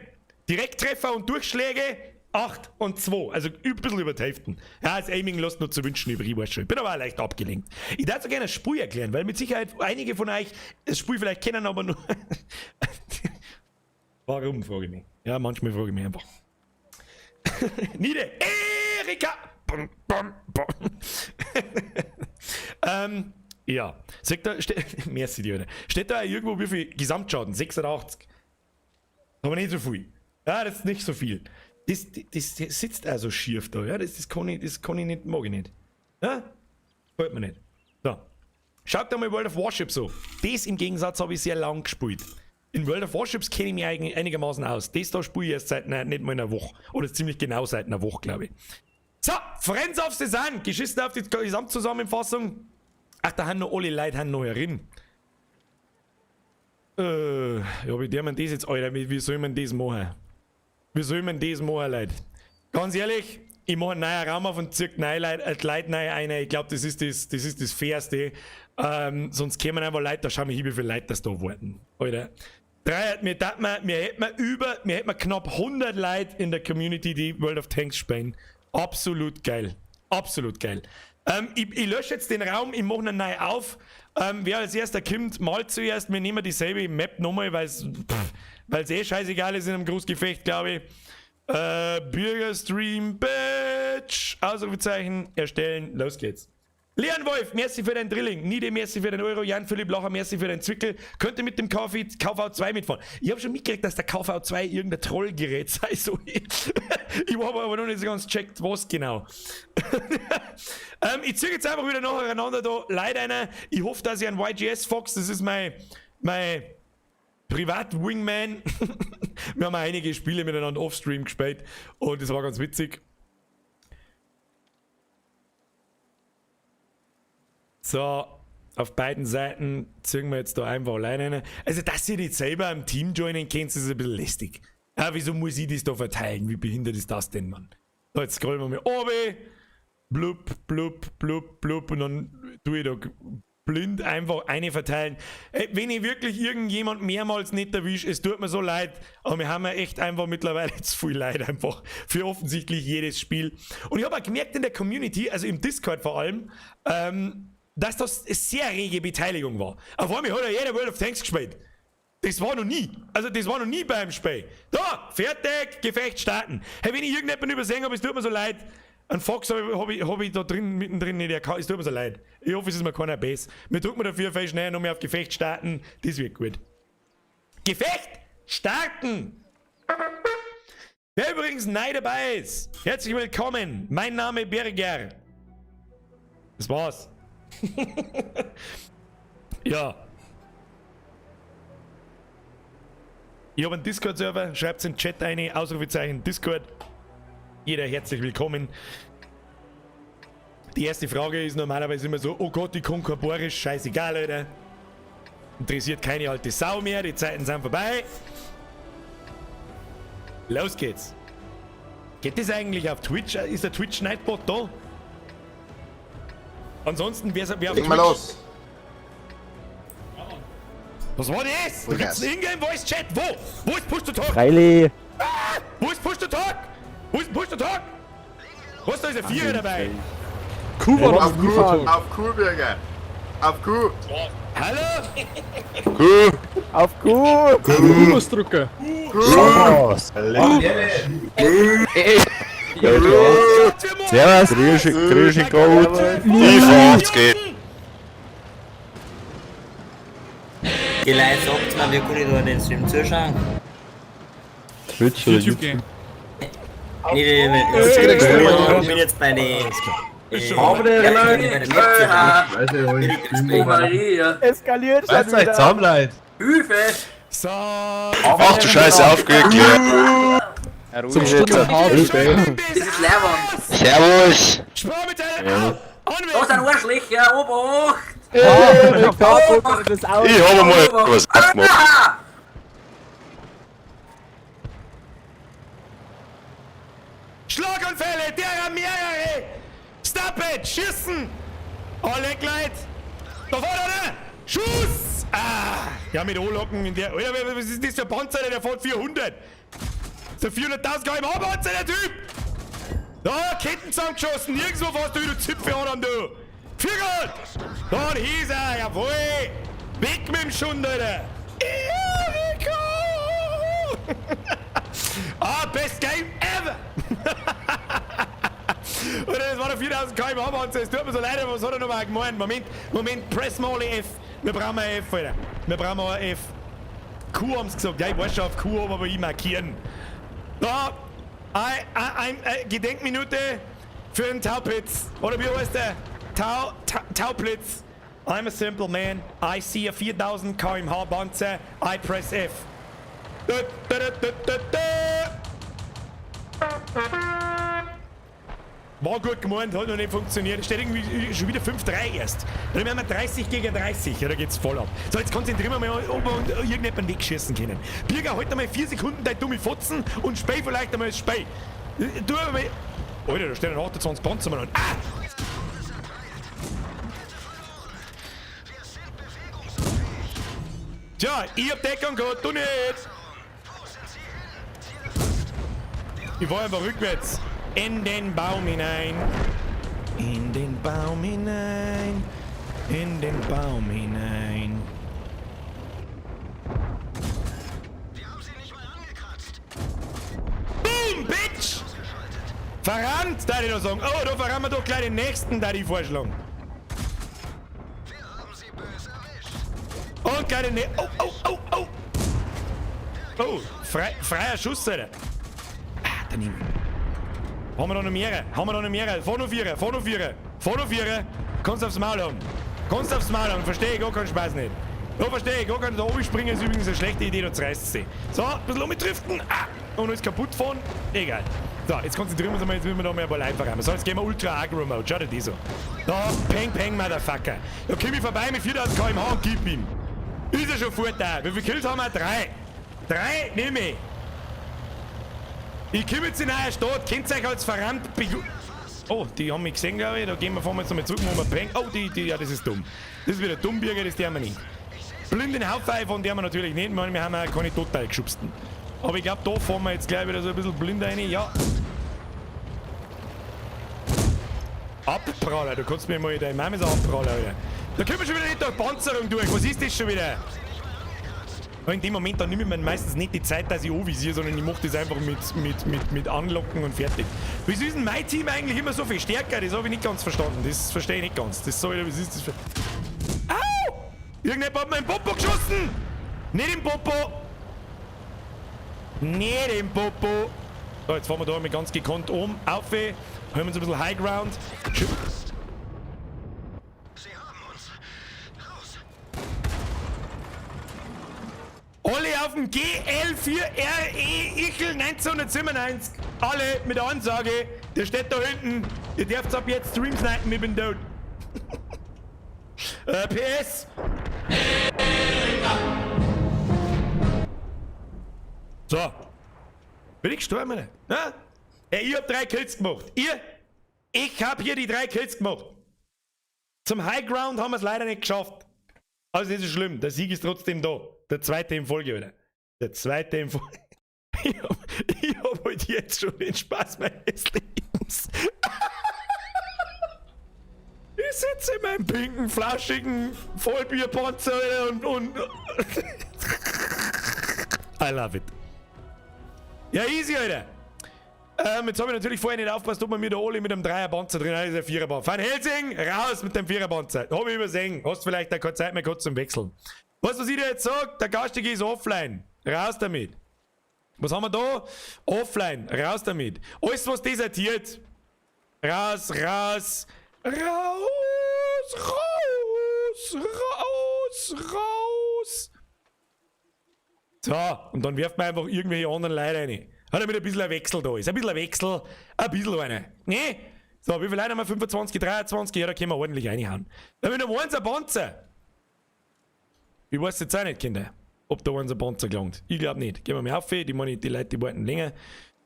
Direkttreffer und Durchschläge, 8 und 2. Also ein bisschen über die Hälfte. Ja, das Aiming lässt nur zu wünschen über, ich weiß schon. Ich bin aber auch leicht abgelenkt. Ich darf so gerne das Spiel erklären, weil mit Sicherheit einige von euch das Spiel vielleicht kennen, aber nur... Warum, frage ich mich. Ja, manchmal frage ich mich einfach. Niede! Erika! Ja. Sagt da, merci dir, steht da irgendwo wie viel Gesamtschaden? 86. Aber nicht so viel. Ja, das ist nicht so viel. Das sitzt also schief da, ja. Das kann ich nicht, mag ich nicht. Ja? Gefällt mir nicht. So. Schaut da mal World of Warships so. Das im Gegensatz habe ich sehr lang gespielt. In World of Warships kenne ich mich einigermaßen aus. Das da spiele ich erst seit nicht mal einer Woche. Oder ziemlich genau seit einer Woche, glaube ich. So, Friends of Cezanne. Geschissen auf die Gesamtzusammenfassung. Ach, da haben noch alle Leute noch herin. Ja, wie der man das jetzt, Alter, wie soll man das machen? Wie soll man das machen, Leute? Ganz ehrlich, ich mache einen neuen Raum auf und ziehe die Leute neu ein. Ich glaube, das ist das Fairste. Sonst kämen einfach Leute, da schauen wir hin, wie viele Leute das da warten. Alter. Wir hätten knapp 100 Leute in der Community, die World of Tanks spielen. Absolut geil. Absolut geil. Ich lösche jetzt den Raum, ich mache ihn neu auf. Wer als erster kommt, malt zuerst. Wir nehmen dieselbe Map nochmal, weil es eh scheißegal ist in einem Großgefecht, glaube ich. Bürgerstream, Bitch! Ausrufezeichen, erstellen, los geht's. Leon Wolf, merci für dein Drilling. Nide, merci für den Euro. Jan-Philipp Lacher, merci für den Zwickel. Könnte mit dem KV2 mitfahren. Ich habe schon mitgekriegt, dass der KV2 irgendein Trollgerät sei. So. Ich habe aber noch nicht so ganz gecheckt, was genau. Ich ziehe jetzt einfach wieder nacheinander da. Leider einer. Ich hoffe, dass ich einen YGS Fox, das ist mein Privat-Wingman. Wir haben einige Spiele miteinander off-stream gespielt und das war ganz witzig. So, auf beiden Seiten ziehen wir jetzt da einfach alleine rein. Also, dass ihr nicht selber am Team joinen könnt, ist ein bisschen lästig. Ja, wieso muss ich das da verteilen? Wie behindert ist das denn, Mann? So, jetzt scrollen wir mal oben. Blub, blub, blub, blub. Und dann tue ich da blind einfach eine verteilen. Wenn ich wirklich irgendjemand mehrmals nicht erwische, es tut mir so leid, aber wir haben ja echt einfach mittlerweile zu viel Leid einfach für offensichtlich jedes Spiel. Und ich habe auch gemerkt in der Community, also im Discord vor allem, dass das sehr rege Beteiligung war. Auf einmal hat ja jeder World of Tanks gespielt. Das war noch nie. Also das war noch nie beim Spiel. Da, fertig, Gefecht starten. Hey, wenn ich irgendjemanden übersehen habe, es tut mir so leid. Ein Fox hab ich da drin, mittendrin nicht erkannt. Es tut mir so leid. Ich hoffe, es ist mir keiner Bass. Wir drücken dafür viel schnell noch mehr auf Gefecht starten. Das wird gut. Gefecht starten! Wer übrigens neu dabei ist, herzlich willkommen. Mein Name Berger. Das war's. Ja. Ich habe einen Discord-Server, schreibt in den Chat eine, Ausrufezeichen Discord. Jeder herzlich willkommen. Die erste Frage ist normalerweise immer so, oh Gott, ich kann kein Borisch, scheißegal, Alter. Interessiert keine alte Sau mehr, die Zeiten sind vorbei. Los geht's. Geht das eigentlich auf Twitch? Ist der Twitch Nightbot da? Ansonsten, wer auf Twitch... Mal los. Was war das? Da gibt's einen Ingame-Voice-Chat. Wo? Wo ist Push-to-Talk? Riley! Ah! Wo ist Push-to-Talk? Wo ist Push-to-Talk? Was, da ist ein Vierer dabei? Auf Kuh, Bürger. Auf Kuh. Hallo? Auf Kuh! Kuh drücken. Servus! Servus! Grüße gut! Die Fahrt geht. Die Leute sagt mir, wie gut ich da den Stream zuschauen. Twitch oder YouTube YouTube? gehen. Ich bin jetzt bei den... Eskaliert schon Seid wieder! zusammen, Leute. So. Ach du Scheiße, aufgeklärt. Zum Schutz Servus. Spar mit deiner Was ein Arschlöcher, Obacht! Ich hab mal was abgemacht. Schlaganfälle, derer mehrere! Stop it! Schießen! Alle Gleit! Da vorne! Schuss! Ah! Ja, mit O-Locken in der... Alter, was ist das für ein Panzer, der fährt 400? So 400.000 km/h Panzer, der Typ! Da, Ketten zusammengeschossen, nirgendwo fährst du wieder Zipfe an, du! 400! Da hieß er, jawohl! Weg mit dem Schund, Alter! Erika! Best Game ever! Oder das war der 4000 km/h Panzer, es tut mir so leid, aber was hat er nochmal gemeint? Moment, press mal F. Wir brauchen ein F, Alter. Wir brauchen ein F. Q haben sie gesagt, ja, ich weiß schon auf Q, aber ich markieren. Da, eine Gedenkminute für den Taublitz. Oder wie heißt der? Taublitz. I'm a simple man. I see a 4000 km/h Panzer. I press F. War gut gemeint, hat noch nicht funktioniert. Steht irgendwie schon wieder 5-3 erst. Dann werden wir 30 gegen 30. Ja, da geht's voll ab. So, jetzt konzentrieren wir mal, ob wir irgendjemanden wegschießen können. Birger, halt einmal 4 Sekunden dein dumme Fotzen und Spey vielleicht einmal das Spey. Du einmal. Alter, da steht ein 28 Panzer an. Ah! Tja, ich hab Deckung gehabt, du nicht! Ich war einfach rückwärts. In den Baum hinein. In den Baum hinein. In den Baum hinein. Wir haben sie nicht mal angekratzt. Boom, Bitch! Verrannt, da ich noch sagen. Oh, da verrannen wir doch gleich den nächsten, da ich vorschlagen. Wir haben sie böse erwischt. Und gleich den nächsten. Oh. Oh, freier Schuss, Alter. Ah, daneben. Haben wir noch mehr? Fahr noch Vierer. Kannst aufs Maul haben. Verstehe ich gar keinen Spaß nicht. Ja, verstehe ich gar keinen. Da oben springen ist übrigens eine schlechte Idee, da zerreißt sie. So, ein bisschen umdriften. Und jetzt kaputt fahren. Egal. So, jetzt konzentrieren wir uns mal, jetzt müssen wir da mal ein paar Leute verraten. So, jetzt gehen wir Ultra Agro Mode. Schau dir die so. Da, Peng, Motherfucker. Da komm ich vorbei mit 4000 km/h und gib ihm. Ist er schon fort da. Wie viele Kills haben wir? 3. 3 nehme ich. Ich komme jetzt in eine Stadt, kennt euch als verrannt. Oh, die haben mich gesehen, glaube ich. Da gehen wir vorne jetzt nochmal zurück, wo wir bringen. Oh, ja, das ist dumm. Das ist wieder dumm, Birger, das dürfen wir nicht. Blinden Haufen von der wir natürlich nicht. Wir haben auch keine total geschubsten. Aber ich glaube, da fahren wir jetzt gleich wieder so ein bisschen blind rein. Ja. Abpraller, du kannst mir mal deine Mama so abprallen, Alter. Da können wir schon wieder nicht durch Panzerung durch. Was ist das schon wieder? In dem Moment dann nehme ich mir meistens nicht die Zeit, dass ich anvisiere, sondern ich mache das einfach mit Anlocken und fertig. Wieso ist denn mein Team eigentlich immer so viel stärker? Das habe ich nicht ganz verstanden. Das verstehe ich nicht ganz. Das soll was ist das für... Au! Irgendjemand hat mir im Popo geschossen! Nicht im Popo! Nicht im Popo! So, jetzt fahren wir da mal ganz gekonnt auf. Hören wir uns ein bisschen High Ground. Sie haben uns. Raus. Alle auf dem GL4RE Ichel 1997. Alle mit der Ansage, der steht da hinten. Ihr dürft ab jetzt Stream snipen, ich bin tot. PS. So. Bin ich gestorben, oder? Ja? Ich hab 3 Kills gemacht. Ich hab hier die 3 Kills gemacht. Zum High Ground haben wir es leider nicht geschafft. Also nicht so schlimm, der Sieg ist trotzdem da. Der zweite in Folge, oder? Der zweite in Folge. Ich hab heute jetzt schon den Spaß meines Lebens. Ich sitze in meinem pinken, flauschigen Vollbierpanzer und I love it. Ja, easy, Alter. Jetzt habe ich natürlich vorher nicht aufgepasst, ob man mir da alle mit einem 3er-Panzer drin hat. Das ist ein 4er-Panzer. Van Helsing, raus mit dem 4er-Panzer. Habe ich übersehen. Hast vielleicht keine Zeit mehr gehabt zum Wechseln. Weißt du, was ich dir jetzt sage? Der Gastige ist offline. Raus damit. Was haben wir da? Offline. Raus damit. Alles, was desertiert. Raus. So, und dann wirft man einfach irgendwelche anderen Leute rein. Hat damit ein bisschen ein Wechsel da ist. Ein bisschen einer. Ne? So, wie viele Leute haben wir? 25, 23? Ja, da können wir ordentlich reinhauen. Dann haben wir noch eins ein Panzer. Ich weiß jetzt auch nicht, Kinder, ob da eins ein Panzer gelangt. Ich glaube nicht. Gehen wir mal auf, die Leute, die warten länger.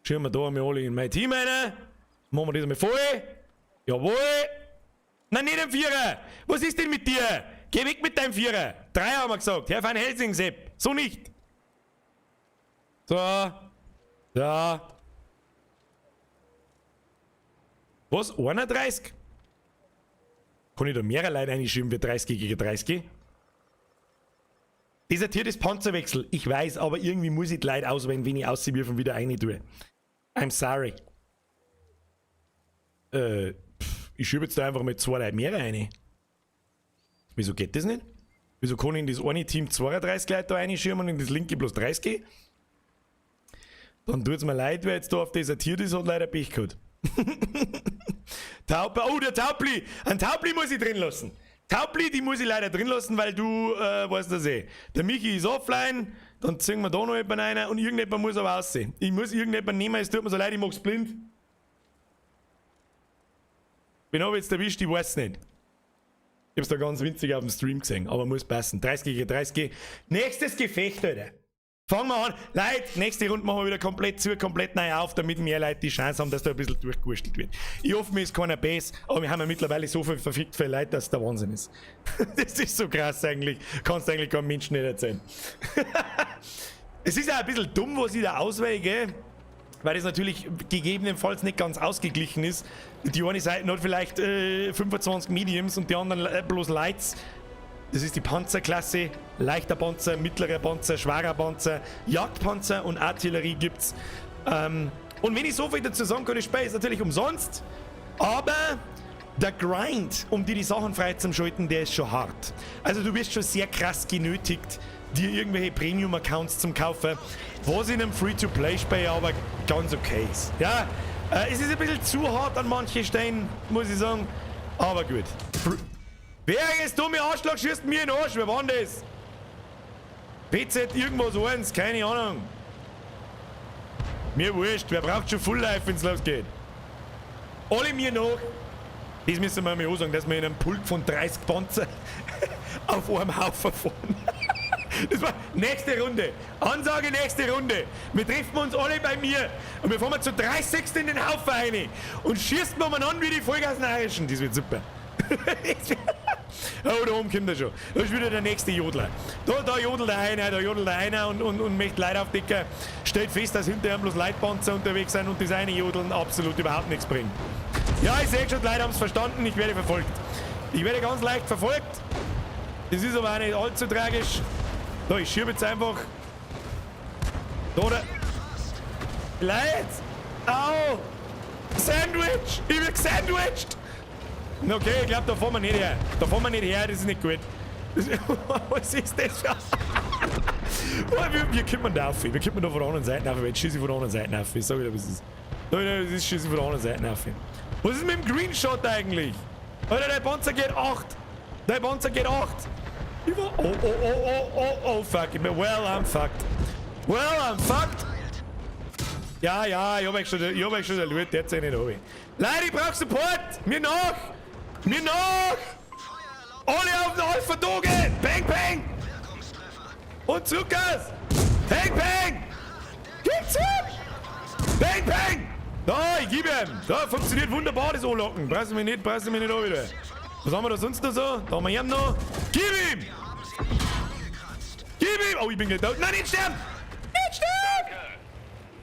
Schauen wir da einmal alle in mein Team rein. Machen wir das einmal voll. Jawohl. Nein, nicht ein Vierer. Was ist denn mit dir? Geh weg mit deinem Vierer. 3 haben wir gesagt. Herr Van Helsing, Sepp. So nicht. So. Ja. Was? 31? Kann ich da mehrere Leute einschieben für 30 gegen 30? Desertiert ist Panzerwechsel. Ich weiß, aber irgendwie muss ich die Leute auswählen, wenn ich auswürfen wieder rein tue. I'm sorry. Ich schiebe jetzt da einfach mit 2 Leuten mehr rein. Wieso geht das nicht? Wieso kann ich in das eine Team 32 Leute da reinschieben und in das linke bloß 30? Dann tut es mir leid, wer jetzt da auf desertiert ist, hat leider Pech gehabt. Taubli, oh, der Taubli! Ein Taubli muss ich drin lassen. Taubli, die muss ich leider drin lassen, weil du, weißt das eh. Der Michi ist offline, dann ziehen wir da noch jemanden rein und irgendjemand muss aber aussehen. Ich muss irgendjemanden nehmen, es tut mir so leid, ich mach's blind. Wen hab ich jetzt erwischt, ich weiß nicht. Ich hab's da ganz winzig auf dem Stream gesehen, aber muss passen. 30 gegen 30. Nächstes Gefecht, Alter. Fangen wir an. Leute, nächste Runde machen wir wieder komplett zu, komplett neu auf, damit mehr Leute die Chance haben, dass da ein bisschen durchgewurstelt wird. Ich hoffe, mir ist keiner Bass, aber wir haben ja mittlerweile so viel verfickt viele Leute, dass es der Wahnsinn ist. Das ist so krass eigentlich. Kannst du eigentlich keinem Menschen nicht erzählen. Es ist ja ein bisschen dumm, was ich da auswähle, gell? Weil das natürlich gegebenenfalls nicht ganz ausgeglichen ist. Die eine Seite hat vielleicht 25 Mediums und die anderen bloß Lights. Das ist die Panzerklasse, leichter Panzer, mittlerer Panzer, schwerer Panzer, Jagdpanzer und Artillerie gibt's. Und wenn ich so viel dazu sagen kann, das Spiel ist natürlich umsonst, aber der Grind, um dir die Sachen freizuschalten, der ist schon hart. Also du wirst schon sehr krass genötigt, dir irgendwelche Premium-Accounts zum Kaufen, was in einem Free-to-Play-Spiel aber ganz okay ist. Ja, es ist ein bisschen zu hart an manchen Stellen, muss ich sagen, aber gut. Wer ist dumme Arschloch, schießt mir in den Arsch, wer war denn das? PZ irgendwas eins, keine Ahnung. Mir wurscht, wer braucht schon Full Life, wenn's losgeht? Alle mir nach. Das müssen wir mal auch sagen, dass wir in einem Pulk von 30 Panzer auf einem Haufen fahren. Das war nächste Runde. Ansage nächste Runde. Wir treffen uns alle bei mir und wir fahren zu 30 in den Haufen rein und schießen wir an wie die Vollgasnarischen. Das wird super. Oh, da oben kommt er schon. Da ist wieder der nächste Jodler. Da jodelt der eine und möchte Leute aufdecken. Stellt fest, dass hinterher bloß Leitpanzer unterwegs sind und das eine Jodeln absolut überhaupt nichts bringt. Ja, ich sehe schon, die Leute haben es verstanden, ich werde verfolgt. Ich werde ganz leicht verfolgt. Das ist aber auch nicht allzu tragisch. Da, ich schiebe jetzt einfach. Da, Leute! Au! Sandwich! Ich bin gesandwiched! Okay, ich glaube, da fahren wir nicht her. Da fahren wir nicht her, das ist nicht gut. Was ist das? Wie kommt man da auf? Wie kommt man da von der anderen Seite auf? Jetzt schieße ich von der anderen Seite auf. Ich sag wieder, was ist das? Das ist schieße ich von der anderen Seite auf. Was ist mit dem Green Shot eigentlich? Alter, der Panzer geht 8. Der Panzer geht 8. Oh, fuck. Well, I'm fucked. Well, I'm fucked. Ja, ich hab euch schon erlaubt, der zählt nicht runter. Leute, ich brauch Support! Mir nach! Mir nach! Alle auf den Alpha Doge! Bang, bang! Und Zuckers! Bang, bang! Gib's ihm! Bang, bang! Da, ich gebe ihm! Da, funktioniert wunderbar, das Anlocken. Brauchst du mich nicht an wieder. Was haben wir da sonst noch so? Da haben wir ihn noch. Gib ihm! Gib ihm! Oh, ich bin gleich tot. Nein, nicht sterben! Nicht sterben!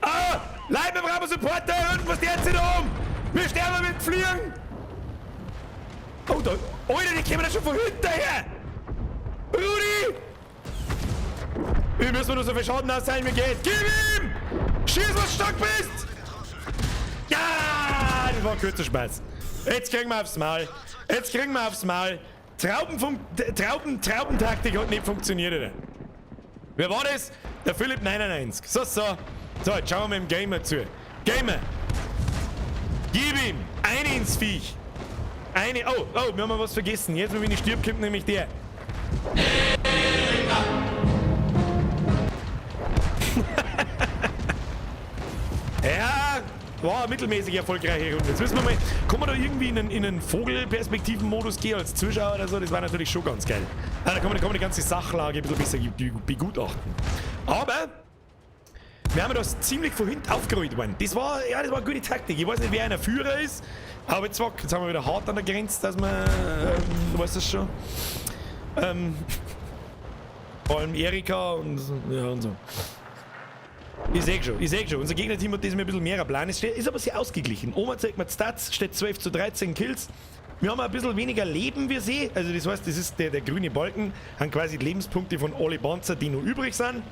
Ah! Leute, wir brauchen Support da unten! Was steht da oben? Wir sterben mit Fliegen! Oh, da! Alter, die kommen da schon von hinten her! Rudi! Wir müssen nur so viel Schaden auszahlen, wie geht! Gib ihm! Schieß, was stark bist! Ja! Das war ein kurzer Spaß. Jetzt kriegen wir aufs Maul. Traubentaktik hat nicht funktioniert, oder? Wer war das? Der Philipp 99. So. So, jetzt schauen wir mit dem Gamer zu. Gamer! Gib ihm! Eine ins Viech! Oh, wir haben was vergessen. Jetzt, wenn ich stirb, kommt nämlich der. Ja, war eine mittelmäßig erfolgreiche Runde. Jetzt müssen wir mal, kann man da irgendwie in einen Vogelperspektiven-Modus gehen als Zuschauer oder so? Das war natürlich schon ganz geil. Da kann man die ganze Sachlage ein bisschen besser begutachten. Aber wir haben das ziemlich von hinten aufgerollt worden. Das war eine gute Taktik. Ich weiß nicht, wer einer Führer ist, aber jetzt haben wir wieder hart an der Grenze, dass man, du weißt das schon, vor allem Erika und so. Ich seh schon. Unser Gegnerteam hat diesmal ein bisschen mehr Plan. Es ist aber sehr ausgeglichen. Oma zeigt mir Stats, steht 12 zu 13 Kills. Wir haben ein bisschen weniger Leben, wir sehen. Also das heißt, das ist der grüne Balken, haben quasi die Lebenspunkte von alle Panzer, die noch übrig sind.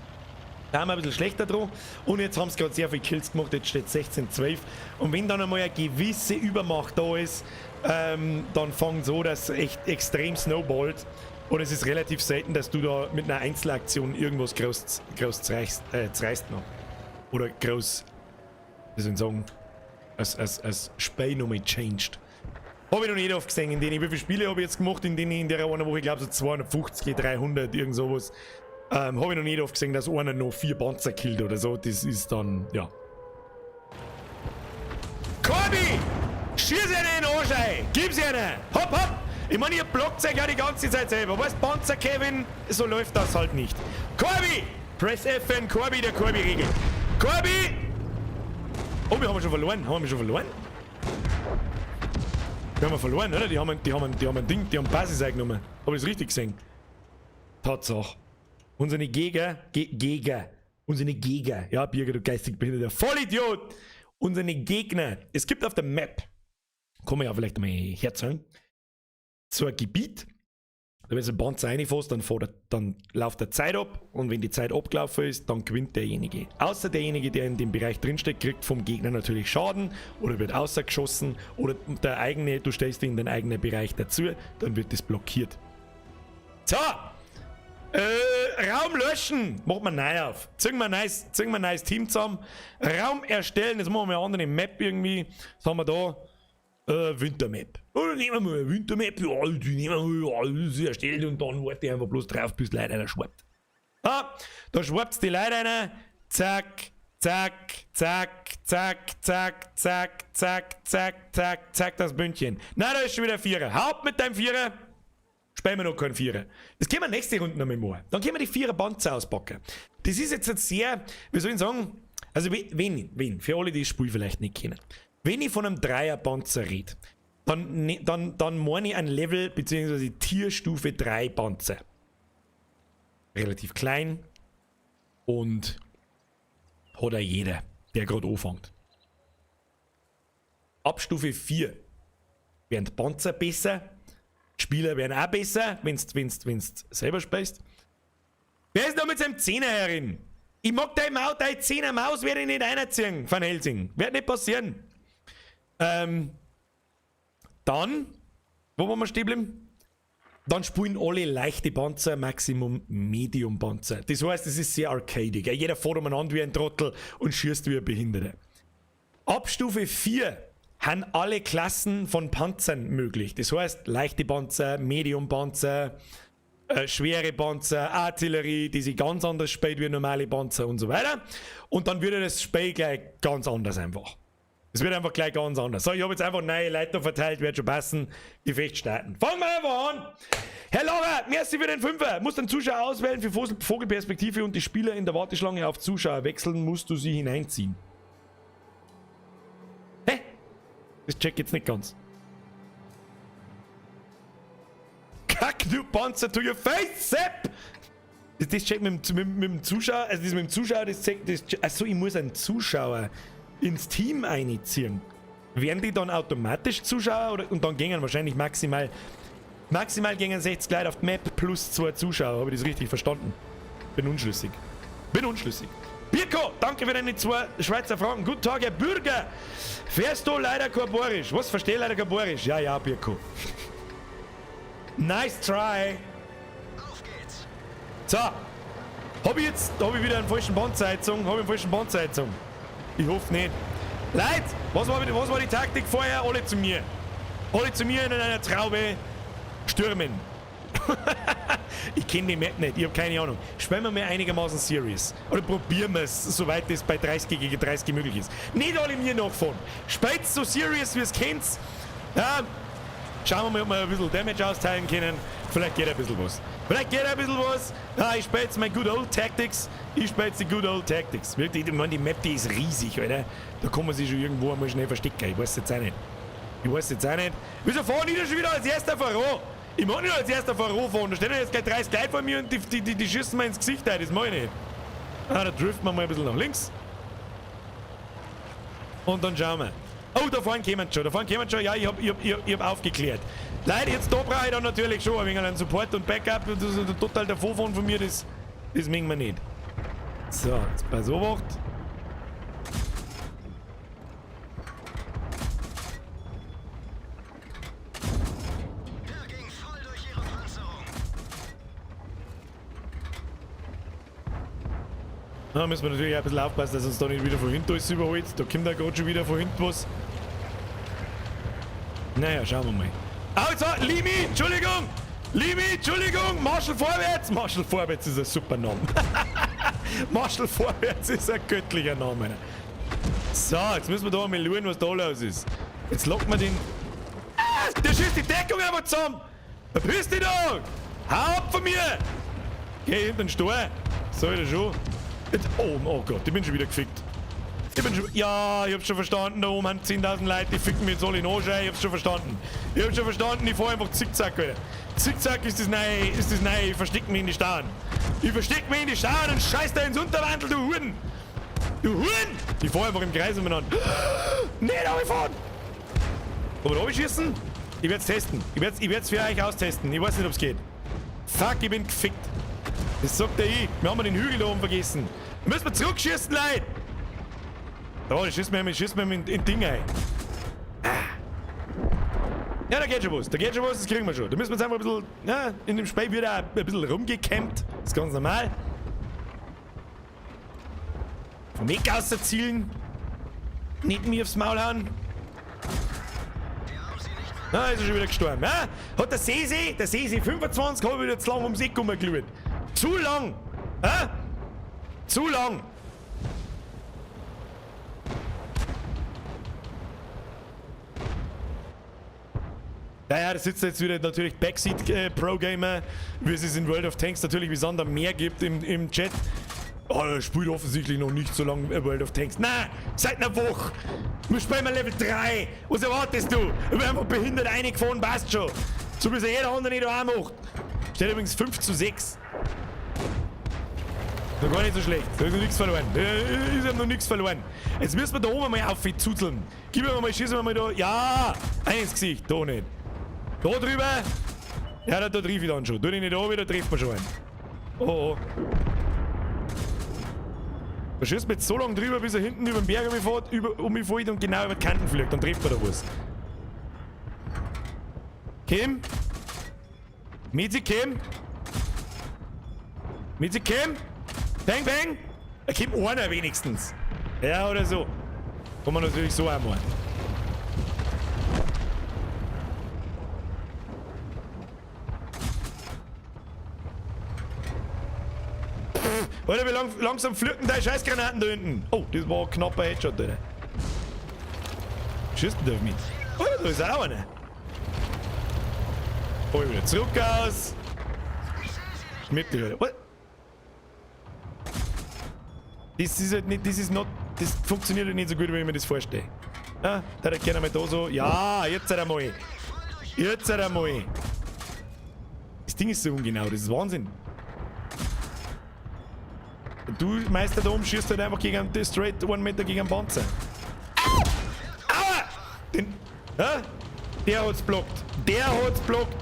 Da haben wir ein bisschen schlechter dran. Und jetzt haben sie gerade sehr viele Kills gemacht, jetzt steht 16-12. Und wenn dann einmal eine gewisse Übermacht da ist, dann fängt es an, dass es echt extrem snowballt. Und es ist relativ selten, dass du da mit einer Einzelaktion irgendwas groß zerreißt noch. Oder groß, wie soll ich sagen, als Spiel nochmal changed. Habe ich noch nicht oft gesehen, in denen, wie viele Spiele habe ich jetzt gemacht, in denen in der eine Woche, ich glaube so 250, 300, irgend sowas. Habe ich noch nicht oft gesehen, dass einer noch 4 Panzer killt oder so. Das ist dann, ja. Corby! Schieß einen in den Arsch ein! Gib's einen! Hopp, hopp! Ich meine, ihr blockt euch ja die ganze Zeit selber. Weißt Panzer, Kevin? So läuft das halt nicht. Corby! Press F für den Corby, der Corby regelt. Corby! Oh, wir haben schon verloren. Haben wir schon verloren? Wir haben verloren, oder? Die haben ein Ding, die haben Basis eingenommen. Habe ich es richtig gesehen? Tatsache. Unsere Gegner, unsere Gegner, ja, Birger, du geistig behinderter Vollidiot! Unsere Gegner, es gibt auf der Map, kann man ja vielleicht mal herzählen, so ein Gebiet, wenn du einen Panzer reinfährst, dann läuft der Zeit ab und wenn die Zeit abgelaufen ist, dann gewinnt derjenige. Außer derjenige, der in dem Bereich drinsteckt, kriegt vom Gegner natürlich Schaden oder wird außergeschossen oder du stellst ihn in den eigenen Bereich dazu, dann wird das blockiert. So! Raum löschen! Machen wir neu auf. Ziehen wir ein neues Team zusammen. Raum erstellen, jetzt machen wir eine andere Map irgendwie. Was haben wir da? Wintermap. Oder nehmen wir mal eine Wintermap. Ja, die nehmen wir mal, alles erstellt und dann warte ich einfach bloß drauf, bis Leute einer schwappt. Ah, da schwappt's die Leute einer. Zack, zack, zack, zack, zack, zack, zack, zack, zack, zack, das Bündchen. Na, da ist schon wieder ein Vierer. Haupt mit deinem Vierer. Spielen wir noch keinen Vierer. Das können wir nächste Runde noch mal machen. Dann können wir die 4er Panzer auspacken. Das ist jetzt sehr, wie soll ich sagen, also wenn, für alle, die das Spiel vielleicht nicht kennen, wenn ich von einem 3er Panzer rede, dann meine ich ein Level bzw. Tierstufe 3 Panzer. Relativ klein und hat auch jeder, der gerade anfängt. Ab Stufe 4 werden die Panzer besser. Die Spieler werden auch besser, wenn du selber spielst. Wer ist da mit seinem 10er herin? Ich mag dein 10er Maus, werde ich nicht reinziehen, Van Helsing. Wird nicht passieren. Dann, wo waren wir stehen geblieben? Dann spielen alle leichte Panzer, Maximum Medium Panzer. Das heißt, es ist sehr arcadig. Jeder fährt umeinander wie ein Trottel und schießt wie ein Behinderter. Ab Stufe 4 haben alle Klassen von Panzern möglich. Das heißt, leichte Panzer, Medium Panzer, schwere Panzer, Artillerie, die sich ganz anders spielt wie normale Panzer und so weiter. Und dann würde das Spiel gleich ganz anders einfach. Es wird einfach gleich ganz anders. So, ich habe jetzt einfach neue Leiter verteilt, wird schon passen. Gefecht starten. Fangen wir einfach an! Herr Laura, merci für den Fünfer. Musst den Zuschauer auswählen für Vogelperspektive und die Spieler in der Warteschlange auf Zuschauer wechseln, musst du sie hineinziehen. Hä? Das check jetzt nicht ganz. Kack, du Panzer to your face, Sepp! Das checkt mit dem Zuschauer, also das mit dem Zuschauer, das checkt, achso, ich muss einen Zuschauer ins Team einziehen. Werden die dann automatisch Zuschauer oder, und dann gingen wahrscheinlich maximal gingen 60 Leute auf die Map plus 2 Zuschauer. Habe ich das richtig verstanden? Bin unschlüssig. Birko, danke für deine 2 Schweizer Franken. Guten Tag, Herr Bürger. Fährst du leider kein Borisch? Was, verstehe leider kein Borisch? Ja, Birko. Nice try. Auf geht's. So. Habe ich wieder einen falschen Bandsetzung? Ich hoffe nicht. Leute, was war die Taktik vorher? Alle zu mir in einer Traube stürmen. Ich kenne die Map nicht, ich habe keine Ahnung. Spielen wir mal einigermaßen serious. Oder probieren wir es, soweit es bei 30 gegen 30 möglich ist. Nicht alle mir nachfahren. Spielt so serious, wie es kennt. Ja, schauen wir mal, ob wir ein bisschen Damage austeilen können. Vielleicht geht ein bisschen was. Ah, ich spiele jetzt meine Good Old Tactics. Wirklich, ich meine, die Map, die ist riesig, Alter. Da kann man sich schon irgendwo einmal schnell verstecken. Ich weiß jetzt auch nicht. Wieso fahren die da schon wieder als erster voran? Ich mag nicht als erster voran fahren. Da stehen jetzt gleich 30 Leute vor mir und die schießen mir ins Gesicht ein. Das mag ich nicht. Ah, da driften wir mal ein bisschen nach links. Und dann schauen wir. Oh, da vorne kommen schon. Ja, ich hab aufgeklärt. Leute, jetzt da brauche ich dann natürlich schon ein wenig einen Support und Backup. Das ist total der Vorfahren von mir, das mögen wir nicht. So, jetzt pass auf. Der ging voll durch ihre Panzerung. Da müssen wir natürlich auch ein bisschen aufpassen, dass uns da nicht wieder von hinten alles überholt. Da kommt da gerade schon wieder von hinten was. Naja, schauen wir mal. Also, Limi, Entschuldigung! Limi, Entschuldigung! Marshall vorwärts! Marshall vorwärts ist ein super Name. Marshall vorwärts ist ein göttlicher Name. So, jetzt müssen wir da mal schauen, was da los ist. Jetzt locken wir den... Ah, der schießt die Deckung einfach zusammen! Verpiss dich da! Hau ab von mir! Geh hinten den Stor. Soll ich schon? Jetzt, oh Gott, ich bin schon wieder gefickt. Ja, ich hab's schon verstanden, da oben haben 10.000 Leute, die ficken mich jetzt alle in den Arsch ein, ich hab's schon verstanden. Ich fahr einfach Zickzack, Alter. Zickzack ist das neue, ich versteck mich in die Stauen. Ich versteck mich in die Stauen und scheiß da ins Unterwandel, du Huren! Du Huren! Ich fahr einfach im Kreis umeinander. Nicht runterfahren! Aber da schießen? Ich werd's testen. Ich werd's für euch austesten. Ich weiß nicht, ob's geht. Fuck, ich bin gefickt. Das sagt ich. Wir haben den Hügel da oben vergessen. Da müssen wir zurückschießen, Leute! Da, das schießt mir in Ding ein. Ah. Ja, da geht schon was, das kriegen wir schon. Da müssen wir jetzt einfach ein bisschen, ja, in dem Spiel wird auch ein bisschen rumgecampt. Das ist ganz normal. Vom Weg aus erzielen. Nicht mir aufs Maul hauen. Ah, ist er schon wieder gestorben, ja? Hat der Sesi 25 hat wieder zu lang ums Eck rumgeschaut. Zu lang! Ja? Zu lang! Naja, da sitzt jetzt wieder natürlich Backseat Pro-Gamer, wie es in World of Tanks natürlich wie Sander mehr gibt im Chat. Oh, er spielt offensichtlich noch nicht so lange World of Tanks. Nein, seit einer Woche. Wir spielen mal Level 3. Was erwartest du? Ich bin einfach behindert reingefahren, passt schon. So wie es jeder andere nicht auch macht. Steht übrigens 5:6. Noch gar nicht so schlecht. Da ist noch nichts verloren. Ich hab noch nichts verloren. Jetzt müssen wir da oben mal auf zuzeln. Gib mir mal, schießen wir mal da. Ja, ein ins Gesicht. Da nicht. Da drüber. Ja, da triff ich dann schon. Tu dich nicht an, da trifft man schon einen. Oh. Da schießt man jetzt so lange drüber, bis er hinten über den Berg um mich fährt und genau über die Kanten fliegt. Dann trifft man da was. Kim? Miezi Kim? Miezi Kim? Bang, bang! Er kommt einer wenigstens. Ja, oder so. Kann man natürlich so einmal. Alter, wie langsam flirten deine Scheißgranaten da hinten. Oh, das war ein knapper Headshot, Alter. Schießt denn da auf mich? Oh, da ist auch einer. Hol ich wieder zurück aus. Schmeckt dich, Alter. What? Das ist halt nicht, das funktioniert halt nicht so gut, wie ich mir das vorstelle. Ah, da können wir da so. Ja, jetzt einmal. Jetzt einmal. Das Ding ist so ungenau, das ist Wahnsinn. Du, Meister, da oben schießt halt einfach gegen einen straight 1 Meter gegen einen Panzer. Au! Aua! Den, ja? Der hat's blockt. Der hat's blockt.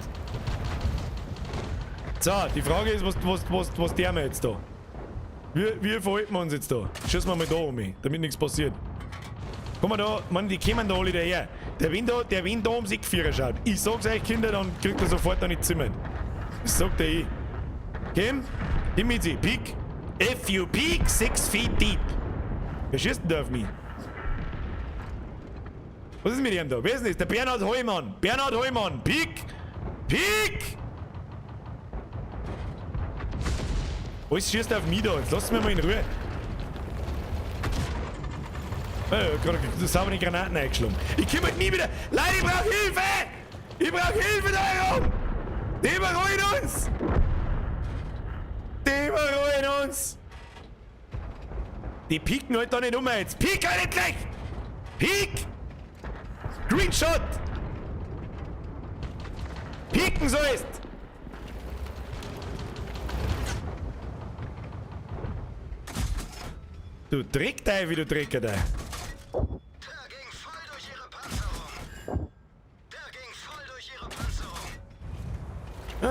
So, die Frage ist, was der wir jetzt da? Wie verhalten wir uns jetzt da? Schießen wir mal da um, damit nichts passiert. Guck mal da, Mann, die kommen da alle daher. Der wenn da ums Eckvierer schaut. Ich sag's euch, Kinder, dann kriegt er sofort an die Zimmer. Das sagt er eh. Kim? Kim mit sie. Peek. If you peek, 6 feet deep. Wer schießt denn da auf mich? Was ist mit ihm da? Wer ist das? Der Bernhard Heumann. Bernhard Heumann. Peek. Peek. Alles schießt auf mich da. Jetzt lasst mich mal in Ruhe. Gerade saubere Granaten eingeschlagen. Ich komm halt nie wieder. Leute, ich brauch Hilfe! Ich brauch Hilfe da herum! Die überrollen uns! Die überrollen uns! Die pieken halt da nicht um jetzt. Peek halt gleich! Peek! Screenshot! Pieken so ist! Du Dreckteufel, du Drecker da!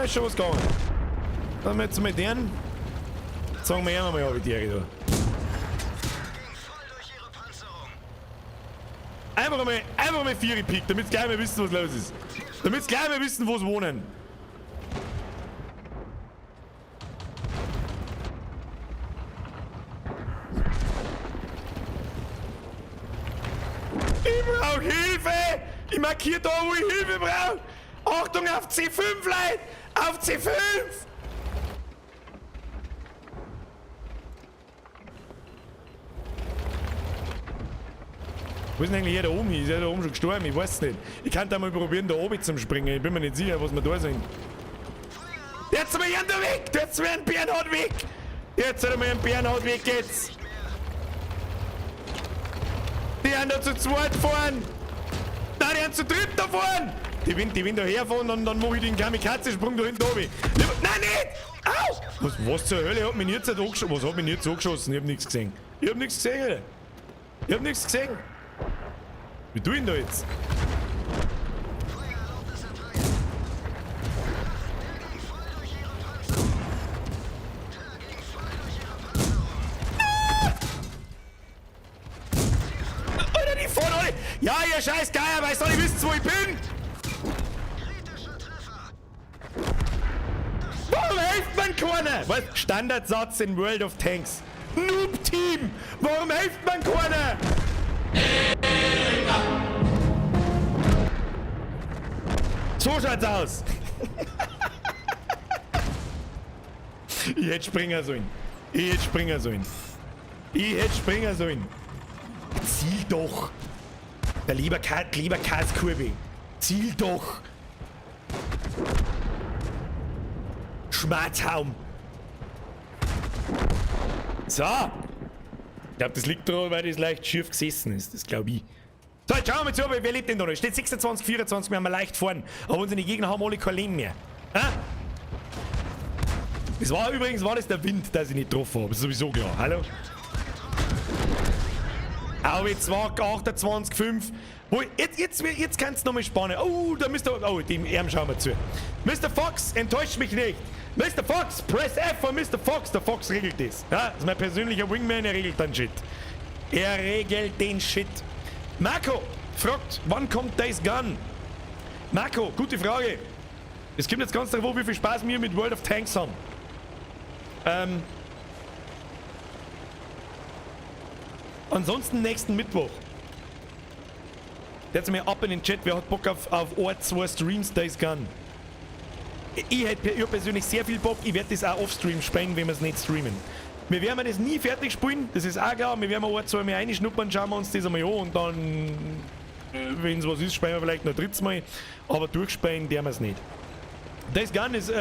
ist schon was gegangen. Dann jetzt mit denen. Sagen wir ja mal, wie die da. Voll durch ihre Panzerung. Einfach mal 4 Pick, damit sie gleich mal wissen, was los ist. Damit sie gleich mal wissen, wo sie wohnen. Ich brauch Hilfe! Ich markiere da, wo ich Hilfe brauche! Achtung auf C5, Leute! Auf C5! Wo ist denn eigentlich hier da oben hin? Ist ja da oben schon gestorben? Ich weiß es nicht. Ich kann da mal probieren, da oben zu springen. Ich bin mir nicht sicher, was wir da sind. Jetzt mal einen weg! Jetzt mal einen Bernhard weg! Jetzt mal einen Bernhard weg jetzt! Die haben da zu zweit fahren! Nein, die haben zu dritt da fahren! Die wollen da herfahren und dann mache ich den Kamikaze-Sprung da hinten oben. Nein, nicht! Au! Was zur Hölle hat mich jetzt angeschossen? Was hat mich jetzt angeschossen? Ich hab nichts gesehen. Ich hab nichts gesehen, Alter. Ich hab nichts gesehen. Wie tue ich denn da jetzt? Alter, die fahren alle! Ja, ihr scheiß Geier, weißt du, ihr wisst, wo ich bin! Kritischer Treffer. Warum hilft man keiner? Was? Standardsatz in World of Tanks. Noob-Team! Warum hilft man keiner? So schaut's aus. Ich hätte springen sollen. Ich hätte springen sollen. Ich hätte springen sollen. Ziel doch. Der lieber Kaskurve. Ziel doch. Schmerzhaum. So. Ich glaube, das liegt daran, weil das leicht schief gesessen ist. Das glaube ich. So, jetzt schauen wir mal zu, wer lebt denn da noch? Steht 26, 24, wir haben leicht vorn. Aber unsere Gegner haben alle kein Leben mehr. Ha? Das war übrigens der Wind, der ich nicht getroffen habe. Ist sowieso klar. Hallo? Aber jetzt war 28, 5. Jetzt kann es nochmal spannen. Oh, da müsst ihr. Oh, dem Arm schauen wir zu. Mr. Fox, enttäuscht mich nicht. Mr. Fox, press F for Mr. Fox. Der Fox regelt das. Ja, das ist mein persönlicher Wingman, er regelt den Shit. Er regelt den Shit. Marco fragt, wann kommt Days Gone? Marco, gute Frage. Es kommt jetzt ganz darauf, wie viel Spaß wir mit World of Tanks haben. Ansonsten nächsten Mittwoch. Jetzt mir ab in den Chat, wer hat Bock auf 1, 2 Streams Days Gone? Ich persönlich sehr viel Bock, ich werde das auch off-stream spielen, wenn wir es nicht streamen. Wir werden das nie fertig spielen, das ist auch klar. Wir werden mal 1, 2 Mal reinschnuppern, schauen wir uns das einmal an und dann, wenn es was ist, spielen wir vielleicht noch ein drittes Mal. Aber durchspielen werden wir es nicht. Days Gone ist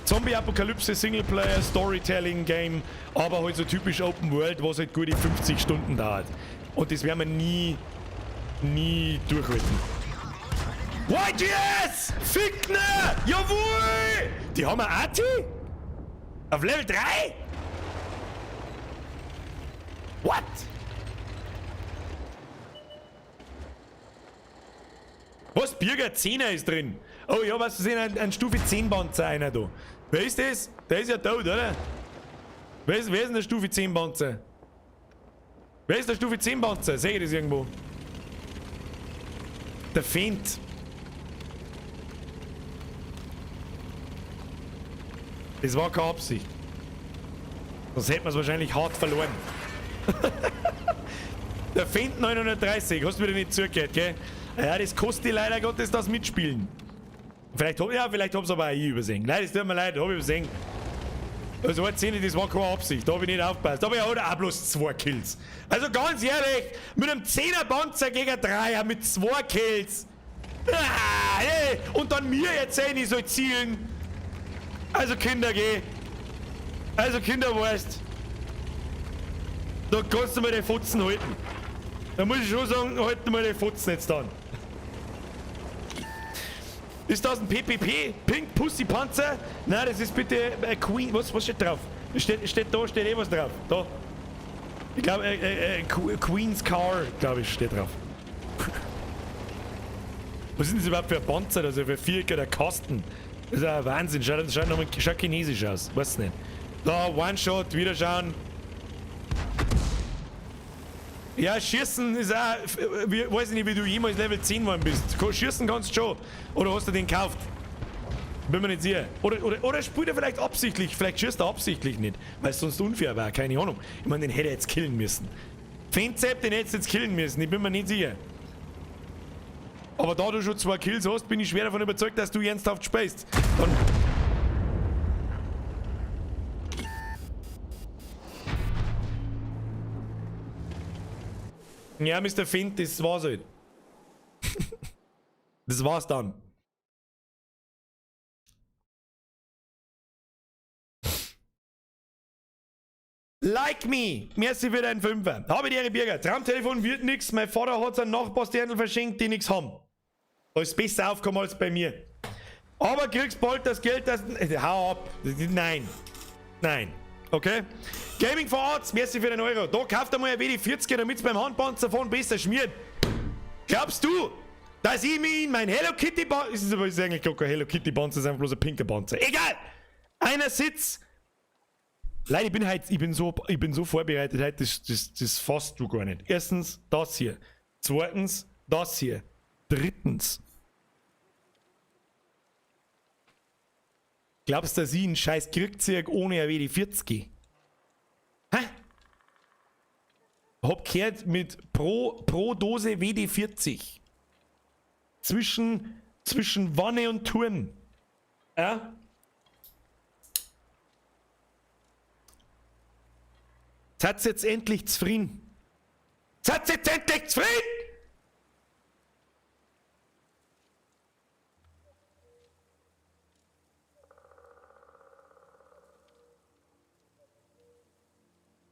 Zombie-Apokalypse, Singleplayer, Storytelling-Game, aber halt so typisch Open World, was halt gute 50 Stunden dauert. Und das werden wir nie durchhalten. YGS! Fickner! Jawohl! Die haben eine AT? Auf Level 3? What? Was? Bürger 10er ist drin. Oh ja, was ist denn ein Stufe 10 Panzer einer da? Wer ist das? Der ist ja tot, oder? Wer ist denn der Stufe 10 Panzer? Wer ist der Stufe 10 Panzer? Sehe ich das irgendwo? Der Feind. Das war keine Absicht. Sonst hätten wir es wahrscheinlich hart verloren. Der Feind 930, hast du wieder nicht zugehört, gell? Ja, das kostet leider Gottes das Mitspielen. Vielleicht hab's aber auch ich übersehen. Nein, das tut mir leid, hab ich übersehen. Also erzähl ich, das war keine Absicht, da hab ich nicht aufgepasst. Aber er hat auch bloß 2 Kills. Also ganz ehrlich, mit einem 10er Panzer gegen 3er mit 2 Kills. Ah, hey. Und dann mir erzählen, ich soll zielen. Also Kinder, geh. Also Kinderwurst. Da kannst du mal den Futzen halten. Da muss ich schon sagen, halt mal den Futzen jetzt dann. Ist das ein PPP? Pink Pussy Panzer? Nein, das ist bitte Queen. Was steht drauf? Steht eh was drauf. Da. Ich glaube, Queen's Car, glaube ich, steht drauf. Was ist denn das überhaupt für ein Panzer? Also für Vierecker der Kasten. Das ist ein Wahnsinn. Schaut chinesisch aus. Weiß nicht. Da, One-Shot, wieder schauen. Ja, Schießen ist auch. Weiß ich nicht, wie du jemals Level 10 geworden bist. Schießen kannst du schon. Oder hast du den gekauft? Bin mir nicht sicher. Oder spielt er vielleicht absichtlich. Vielleicht schießt er absichtlich nicht. Weil es sonst unfair war. Keine Ahnung. Ich meine, den hätte er jetzt killen müssen. Feindzap, den hättest du jetzt killen müssen. Ich bin mir nicht sicher. Aber da du schon 2 Kills hast, bin ich schwer davon überzeugt, dass du ernsthaft spielst. Dann ja, Mr. Fint, das war's halt. Das war's dann. Like me! Merci für deinen Fünfer. Habe die Ehre, Bürger. Traumtelefon wird nix. Mein Vater hat's an Nachbarsternl verschenkt, die nix haben. Da ist besser aufgekommen als bei mir. Aber kriegst bald das Geld, das... Hau ab. Nein. Nein. Okay? Gaming for Arts, merci für den Euro. Da kauft einmal ein WD-40, damit es beim Handpanzer von besser schmiert. Glaubst du, dass ich mir in mein Hello Kitty Panzer... Ist aber eigentlich gar kein Hello Kitty Panzer, ist einfach bloß ein pinker Panzer. Egal! Einer Sitz... Leute, ich bin so vorbereitet heute, das fasst du gar nicht. Erstens, das hier. Zweitens, das hier. Drittens. Glaubst du, dass ich einen scheiß Krieg ziehe ohne ein WD-40? Hä? Hab gehört mit pro Dose WD-40. Zwischen Wanne und Turn. Ja? Seid jetzt endlich zufrieden? Seid jetzt endlich zufrieden?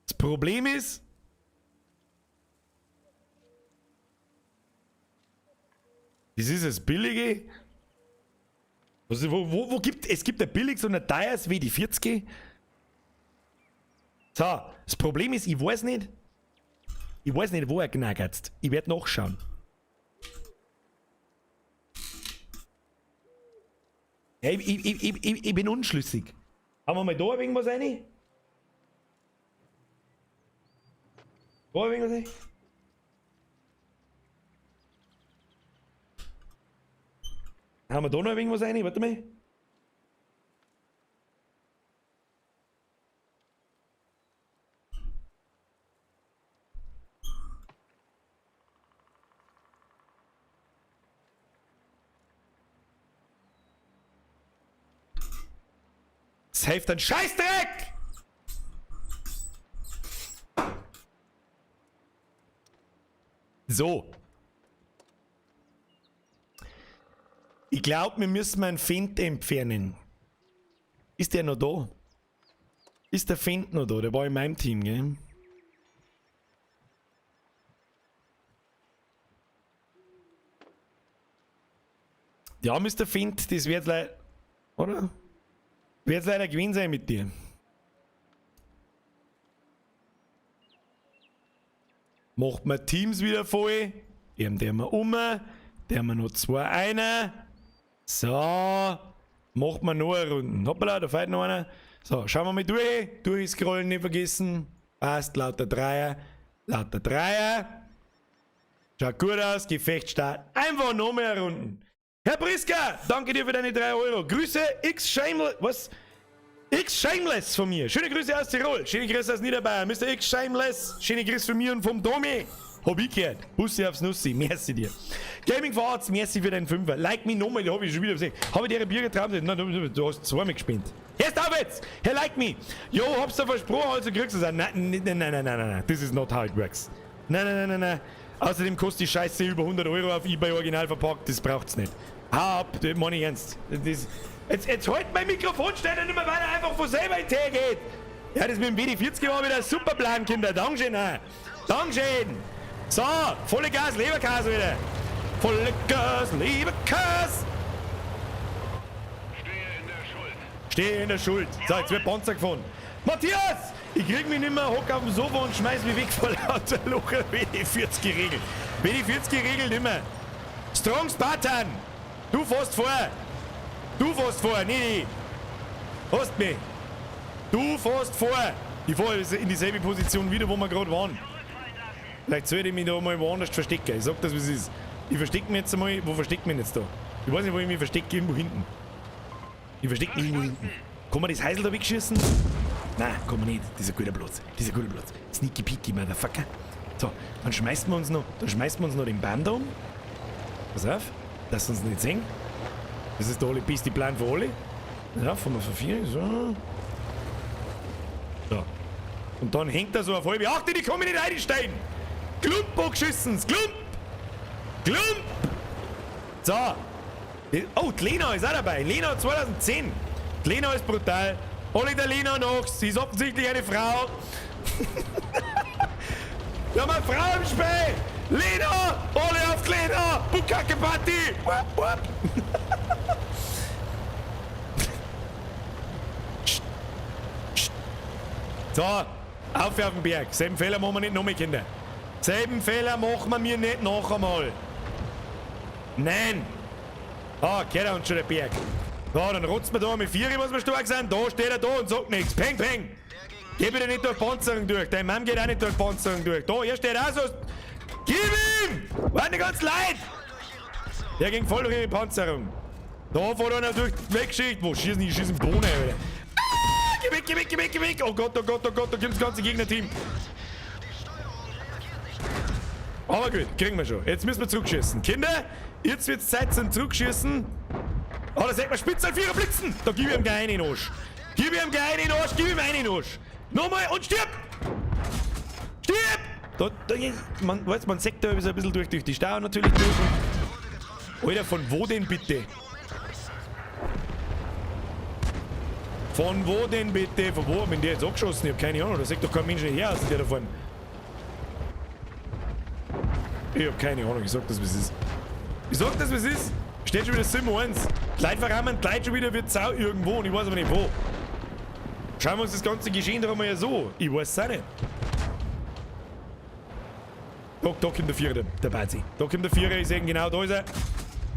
Das Problem ist, das ist das Billige. Also wo gibt es gibt ein billiges und ein teures WD-40? So, das Problem ist, ich weiß nicht, wo er knackt. Ich werde nachschauen. Ja, ich bin unschlüssig. Haben wir mal da irgendwas rein? Da irgendwas rein? Haben wir da noch irgendwas rein? Warte mal. Das hilft ein Scheißdreck! So. Ich glaube, wir müssen einen Feind entfernen. Ist der noch da? Ist der Feind noch da? Der war in meinem Team, gell? Ja, Mr. Feind, das wird leider... Oder? Wird leider gewinn sein mit dir. Macht man Teams wieder voll. Der wir der wir noch 2 einer. So. Macht man noch eine Runde. Hoppala, da fällt noch einer. So, schauen wir mal durch. Durchscrollen nicht vergessen. Passt, lauter Dreier. Lauter Dreier. Schaut gut aus. Gefechtsstart. Einfach noch mehr Runden. Herr Priska, danke dir für deine 3 Euro. Grüße X-Shameless. Was? X-Shameless von mir. Schöne Grüße aus Tirol. Schöne Grüße aus Niederbayern. Mr. X-Shameless. Schöne Grüße von mir und vom Domi. Hab ich gehört. Bussi aufs Nussi. Merci dir. Gaming for Arts. Merci für deinen Fünfer. Like me nochmal. Hab ich schon wieder gesehen. Habe ich dir ein Bier getraut? Nein, du hast 2 gespielt. Jetzt auf jetzt. Herr Like me. Jo, hab's dir versprochen, also kriegst du es. Nein. This is not how it works. Nein. Außerdem kostet die Scheiße über 100 Euro auf eBay original verpackt. Das braucht's nicht. Hau ab, das meine ich ernst. Jetzt halt mein Mikrofon, steht nicht mehr weiter, einfach von selber in den Tee geht. Ja, das mit dem WD-40 war wieder ein super Plan, Kinder. Dankeschön. Dankeschön. So, volle Gas, Leberkäse wieder. Volle Gas, Leberkäse. Stehe in der Schuld. So, jetzt wird Panzer gefahren. Matthias! Ich krieg mich nicht mehr, hock auf dem Sofa und schmeiß mich weg vor lauter Loch. WD-40-Regel. WD-40-Regel nicht mehr. Strong Spartan. Du fährst vor. Du fährst vor, nee. Hast mich. Du fährst vor. Ich fahre in dieselbe Position wieder, wo wir gerade waren. Vielleicht sollte ich mich da mal woanders verstecken. Ich sag das, wie es ist. Ich verstecke mich jetzt einmal. Wo versteckt mich jetzt da? Ich weiß nicht, wo ich mich verstecke. Irgendwo hinten. Ich verstecke mich irgendwo hinten. Kann man das Heisel da wegschießen? Nein, kann man nicht. Dieser guter Platz. Dieser guter Platz. Sneaky peaky, Motherfucker. So, dann schmeißen wir uns noch den Baum da um. Pass auf, dass sie uns nicht sehen. Das ist der alle beste Plan für alle. Ja, von der 4. So. So. Und dann hängt er so auf halbe. Achte, die kommen nicht reinsteigen! Klump geschissen! Klump! Klump! So. Oh, die Lena ist auch dabei. Lena 2010. Die Lena ist brutal. Alle der Lena noch. Sie ist offensichtlich eine Frau. Wir haben eine Frau im Spiel. Lena! Alle auf die Lena! Bukake Party! Wupp, wupp. So, auf den Berg. Selben Fehler machen wir nicht noch mehr, Kinder. Selben Fehler machen wir mir nicht noch einmal. Nein. Ah, geht er uns schon der Berg. Ja, dann rotzt man da mit 4, was wir stark sind. Da steht er da und sagt nichts. Peng, peng. Geh bitte nicht durch Panzerung durch. Dein Mann geht auch nicht durch Panzerung durch. Da, er steht auch so. Gib ihm! Waren die ganz leid! Der ging voll durch ihre Panzerung. Da fährt einer durch weggeschickt. Wo schießen die? Schießen Bohnen, Alter. Ah, geh weg, geh weg, geh weg, geh weg! Oh Gott, oh Gott, oh Gott, da gibt das ganze Gegnerteam. Aber gut, kriegen wir schon. Jetzt müssen wir zurückschießen. Kinder, jetzt wird's Zeit zum Zurückschießen. Oh, da sieht man Spitzenvierer blitzen. Da gib ich ihm gleich einen Arsch. Gib ihm gleich einen Arsch, gib ihm einen Arsch. Nochmal und stirb! Stirb! Man sieht da ein bisschen durch die Stau natürlich durch. Alter, von wo denn bitte? Von wo denn bitte? Von wo? Wenn der jetzt angeschossen? Ich hab keine Ahnung. Da sagt doch kein Mensch nicht her aus der da vorne. Ich hab keine Ahnung. Ich sag das, wie es ist. Ich sag das, wie es ist. Steht schon wieder Sim 1. Die Leute verrammen, die Leute schon wieder wird Sau irgendwo und ich weiß aber nicht wo. Schauen wir uns das ganze Geschehen doch einmal ja so. Ich weiß es auch nicht. Da kommt der Vierer, der Bazi. Da kommt der Vierer, ich sehe ihn genau, da ist er.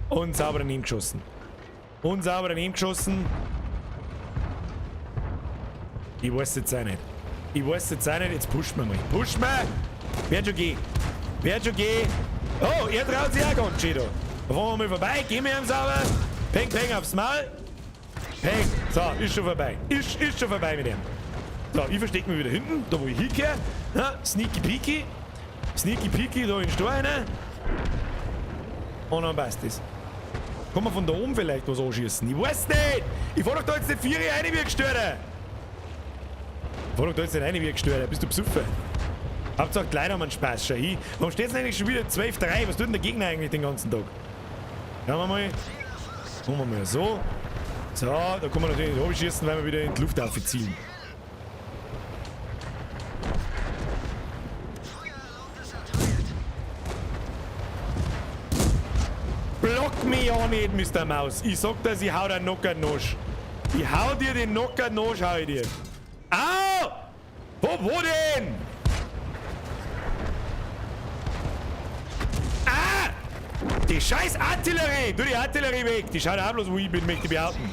Und sauber daneben geschossen. Und sauber daneben geschossen. Ich weiß jetzt auch nicht. Ich weiß jetzt auch nicht, jetzt pusht man mal. Pusht man! Wird schon gehen. Wird schon gehen. Oh, er traut sich auch ganz schön da. Da fahren wir mal vorbei, gehen wir ihm sauber. Peng, peng aufs Maul. Peng. So, ist schon vorbei. Ist schon vorbei mit ihm. So, ich verstecke mich wieder hinten, da wo ich hingehe. Sneaky peaky. Sneaky peaky, da in den Stor rein. Und dann passt das. Kann man von da oben vielleicht was anschießen? Ich weiß nicht! Ich fahr doch da jetzt nicht 4 rein wie gestört! Ich fahr doch da jetzt nicht rein wie gestört, bist du besoffen? Hauptsache die Leute haben einen Spaß, schau hin. Warum steht es eigentlich schon wieder 12:3? Was tut denn der Gegner eigentlich den ganzen Tag? Schauen wir mal. Machen wir mal so. So, da kann man natürlich nicht abschießen, weil wir wieder in die Luft aufziehen. Block mich ja nicht, Mr. Maus. Ich sag das, ich hau dir einen Knockernosch. Ich hau dir den Knockernosch, hau ich dir. Au! Wo denn? Ah! Die scheiß Artillerie! Du, die Artillerie weg! Die schaut auch bloß, wo ich bin, möchte ich behaupten.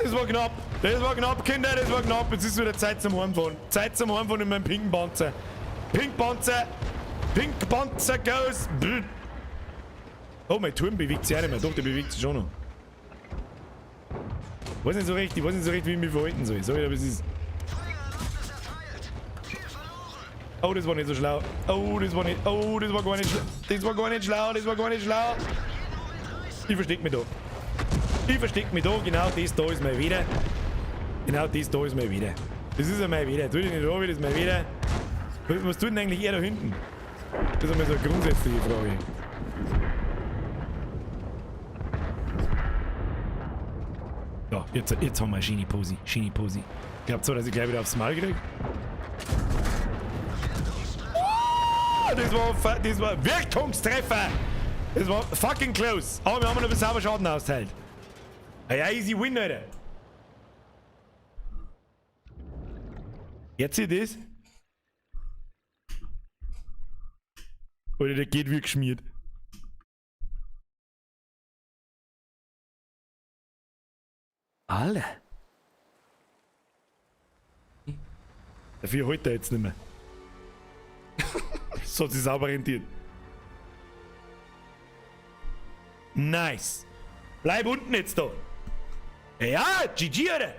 Das war knapp. Das war knapp, Kinder, das war knapp. Jetzt ist wieder Zeit zum Heimfahren. Zeit zum Heimfahren in meinem pinken Panzer. Pink Panzer. Pink Panzer goes. Brr. Oh, mein Turm bewegt sich auch nicht mehr. Doch, der bewegt sich schon noch. Ich weiß nicht so recht, wie ich mich verhalten soll. Sag ich, aber es ist. Oh, das war nicht so schlau. Oh, das war nicht. Oh, das war gar nicht schlau. Das war gar nicht schlau. Das war gar nicht schlau. Ich versteck mich da. Ich versteck mich da. Genau das da ist mal wieder. Genau das da ist mal wieder. Das ist ja mal wieder. Tu dich nicht an, das ist mal wieder. Was tut denn eigentlich er da hinten? Das ist einmal so eine grundsätzliche Frage. Ja, jetzt haben wir eine schöne Pose. Schöne Pose. Ich glaube so, dass ich gleich wieder aufs Maul kriege. Das war Wirkungstreffer. Das war fucking close. Aber wir haben noch ein bisschen Schaden austeilt. Ja, easy win, Alter. Jetzt ihr das? Oder der geht wie geschmiert. Alle. Dafür holt er jetzt nicht mehr. So hat sich sauber rentiert. Nice. Bleib unten jetzt da. Ja, GG, oder?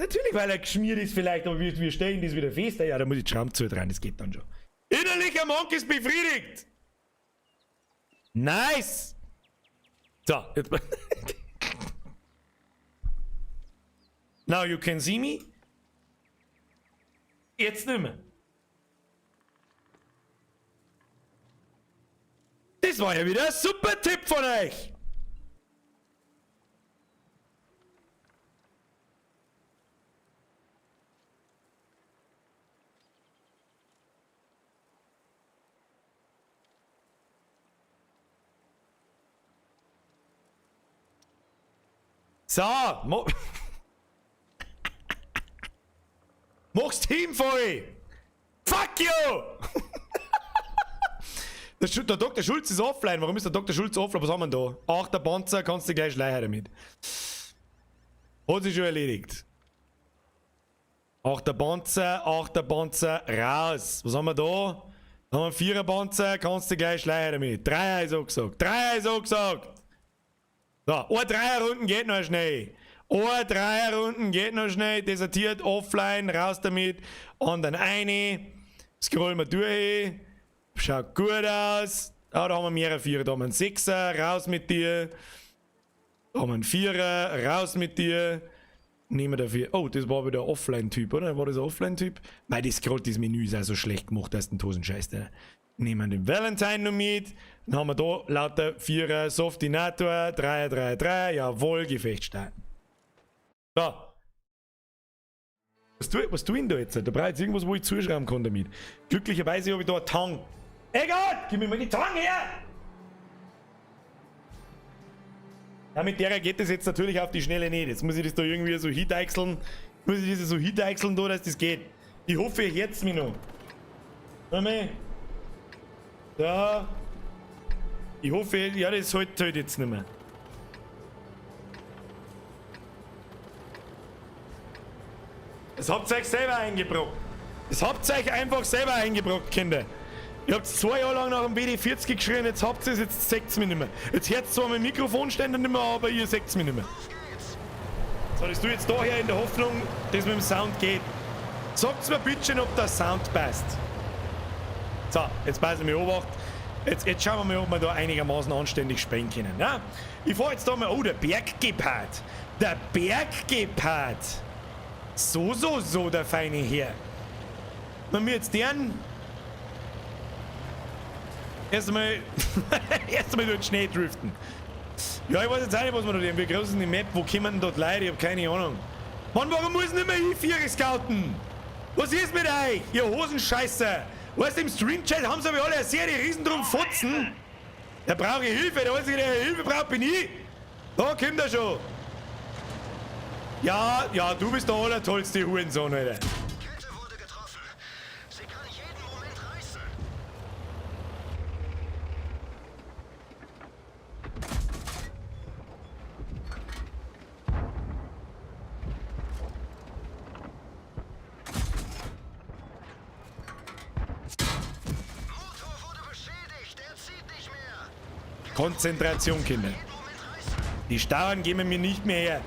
Natürlich, weil er geschmiert ist vielleicht, aber wir stellen das wieder fest. Ja, da muss ich die Schramm zu rein, das geht dann schon. Innerlicher Monk ist befriedigt. Nice. So, jetzt mal. Now you can see me. Jetzt nicht mehr. Das war ja wieder ein super Tipp von euch. So, mach's Team voll! Fuck you! Der Dr. Schulz ist offline. Warum ist der Dr. Schulz offline? Was haben wir da? 8er Panzer, kannst du gleich schleichen damit. Hat sich schon erledigt. 8er Panzer, raus. Was haben wir da? Da haben wir 4er Panzer, kannst du gleich schleichen damit. 3er ist auch gesagt. 3er ist auch gesagt. So, eine 3er-Runden geht noch schnell. Eine 3er-Runden geht noch schnell. Desertiert, offline, raus damit. Und dann eine. Scrollen wir durch. Schaut gut aus. Ah, da haben wir mehrere 4er. Da haben wir einen 6er, raus mit dir. Da haben wir einen 4er, raus mit dir. Nehmen wir dafür. Oh, das war wieder ein Offline-Typ, oder? War das ein Offline-Typ? Nein, das scrollt das Menü ist auch so schlecht gemacht, dass den Tosenscheiß. Nehmen wir den Valentine noch mit. Dann haben wir da lauter 4er Softinator, 3er, 3er, 3er. Jawohl, Gefecht starten. So. Was tue ich denn da jetzt? Da brauche ich jetzt irgendwas, wo ich zuschrauben kann damit. Glücklicherweise habe ich da eine Tang. Egal! Gib mir mal die Tang her! Ja, mit der geht das jetzt natürlich auf die Schnelle nicht. Jetzt muss ich das da irgendwie so hiteichseln. Muss ich das so hiteichseln da, dass das geht. Ich hoffe, ich jetzt mich noch. Schau mal. Da. Ich hoffe, ja, das hält jetzt nicht mehr. Das habt ihr euch selber eingebrockt. Das habt ihr euch einfach selber eingebrockt, Kinder. Ihr habt 2 Jahre lang nach dem WD-40 geschrien, jetzt habt ihr es, jetzt seht ihr mich nicht mehr. Jetzt hört zwar mein Mikrofonständer nicht mehr, aber ihr seht mich nicht mehr. So, das tue ich jetzt daher in der Hoffnung, dass mit dem Sound geht. Sagt mir bitte, ob der Sound passt. So, jetzt passen wir Obacht. Jetzt schauen wir mal, ob wir da einigermaßen anständig springen können. Ja? Ich fahr jetzt da mal. Oh, der Berggepard. Der Berggepard. So, der feine Herr. Wenn wir jetzt deren. Erstmal durch den Schnee driften. Ja, ich weiß jetzt auch nicht, was wir da tun. Wie groß ist die Map? Wo kommen denn dort Leute? Ich hab keine Ahnung. Mann, warum muss ich nicht mehr I4 scouten? Was ist mit euch? Ihr Hosenscheißer. Weißt du, im Stream-Chat haben sie aber alle eine Serie riesen drum fotzen. Da brauche ich Hilfe. Der Einzige, der Hilfe braucht, bin ich. Da kommt er schon. Ja, du bist der allertollste Hurensohn, Alter. Kette wurde getroffen. Sie kann jeden Moment reißen. Motor wurde beschädigt. Er zieht nicht mehr. Konzentration, Kinder. Die Stauern geben mir nicht mehr her.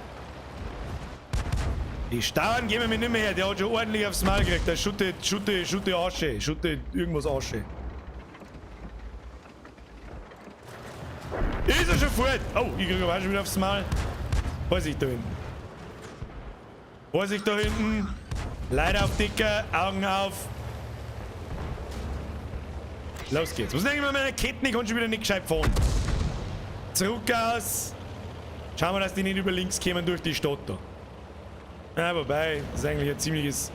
Die Stauern geben mir nicht mehr her. Der hat schon ordentlich aufs Maul gekriegt. Der Schutte Asche. Schutte irgendwas Asche. Ist er schon fort? Oh, ich krieg aber auch schon wieder aufs Maul. Vorsicht da hinten. Vorsicht da hinten. Leute auf Dicker. Augen auf. Los geht's. Was denke ich mit meiner Ketten? Ich kann schon wieder nicht gescheit fahren. Zurück aus. Schauen wir, dass die nicht über links kommen durch die Stadt da. Ja, wobei, das ist eigentlich ein ziemliches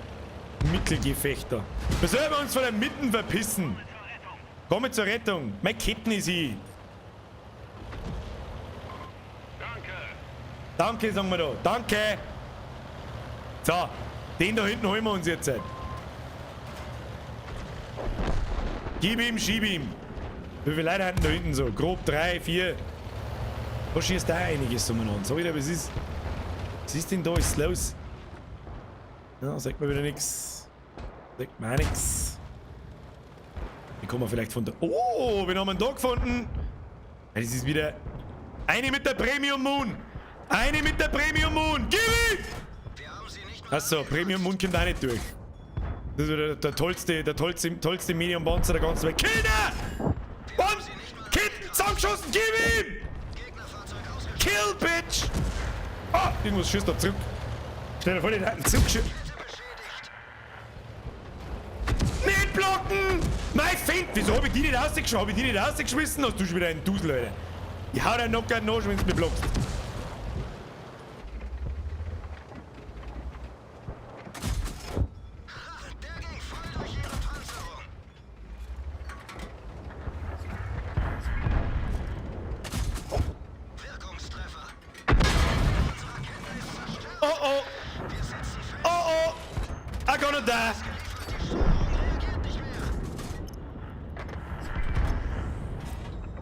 Mittelgefecht da. Wir sollen uns von der Mitte verpissen. Komme zur Rettung. Meine Ketten ist hier. Danke, sagen wir da. Danke. So, Den da hinten holen wir uns jetzt. Gib ihm, schieb ihm. Wie viele Leute hatten da hinten so? Grob 3, 4. Da schießt da einiges umeinander. Sag ich dir, was ist? Was ist denn da? Ist los? Ja, sagt mir wieder nix. Sagt mir auch nix. Wie kommen wir vielleicht von da? Oh, wen haben wir denn da gefunden? Ja, das ist wieder eine mit der Premium Moon. Eine mit der Premium Moon. Gib ihm! Achso, Premium Moon kommt auch nicht durch. Das ist wieder der tollste Medium Bonzer der ganzen Welt. Kill der! Und! Kid! Zusammengeschossen! Gib ihm! Kill, Bitch! Ah! Irgendwas schießt da zurück. Stell dir vor, den hat einen zurückgeschossen. Nicht blocken! Mein Feind! Wieso hab ich die nicht rausgeschmissen? Hab ich die nicht rausgeschmissen? Hast du schon wieder einen Dusel, Alter? Ich hau dir noch gerne nach, wenn du mich blockst. Oh oh! Oh oh! I gonna die!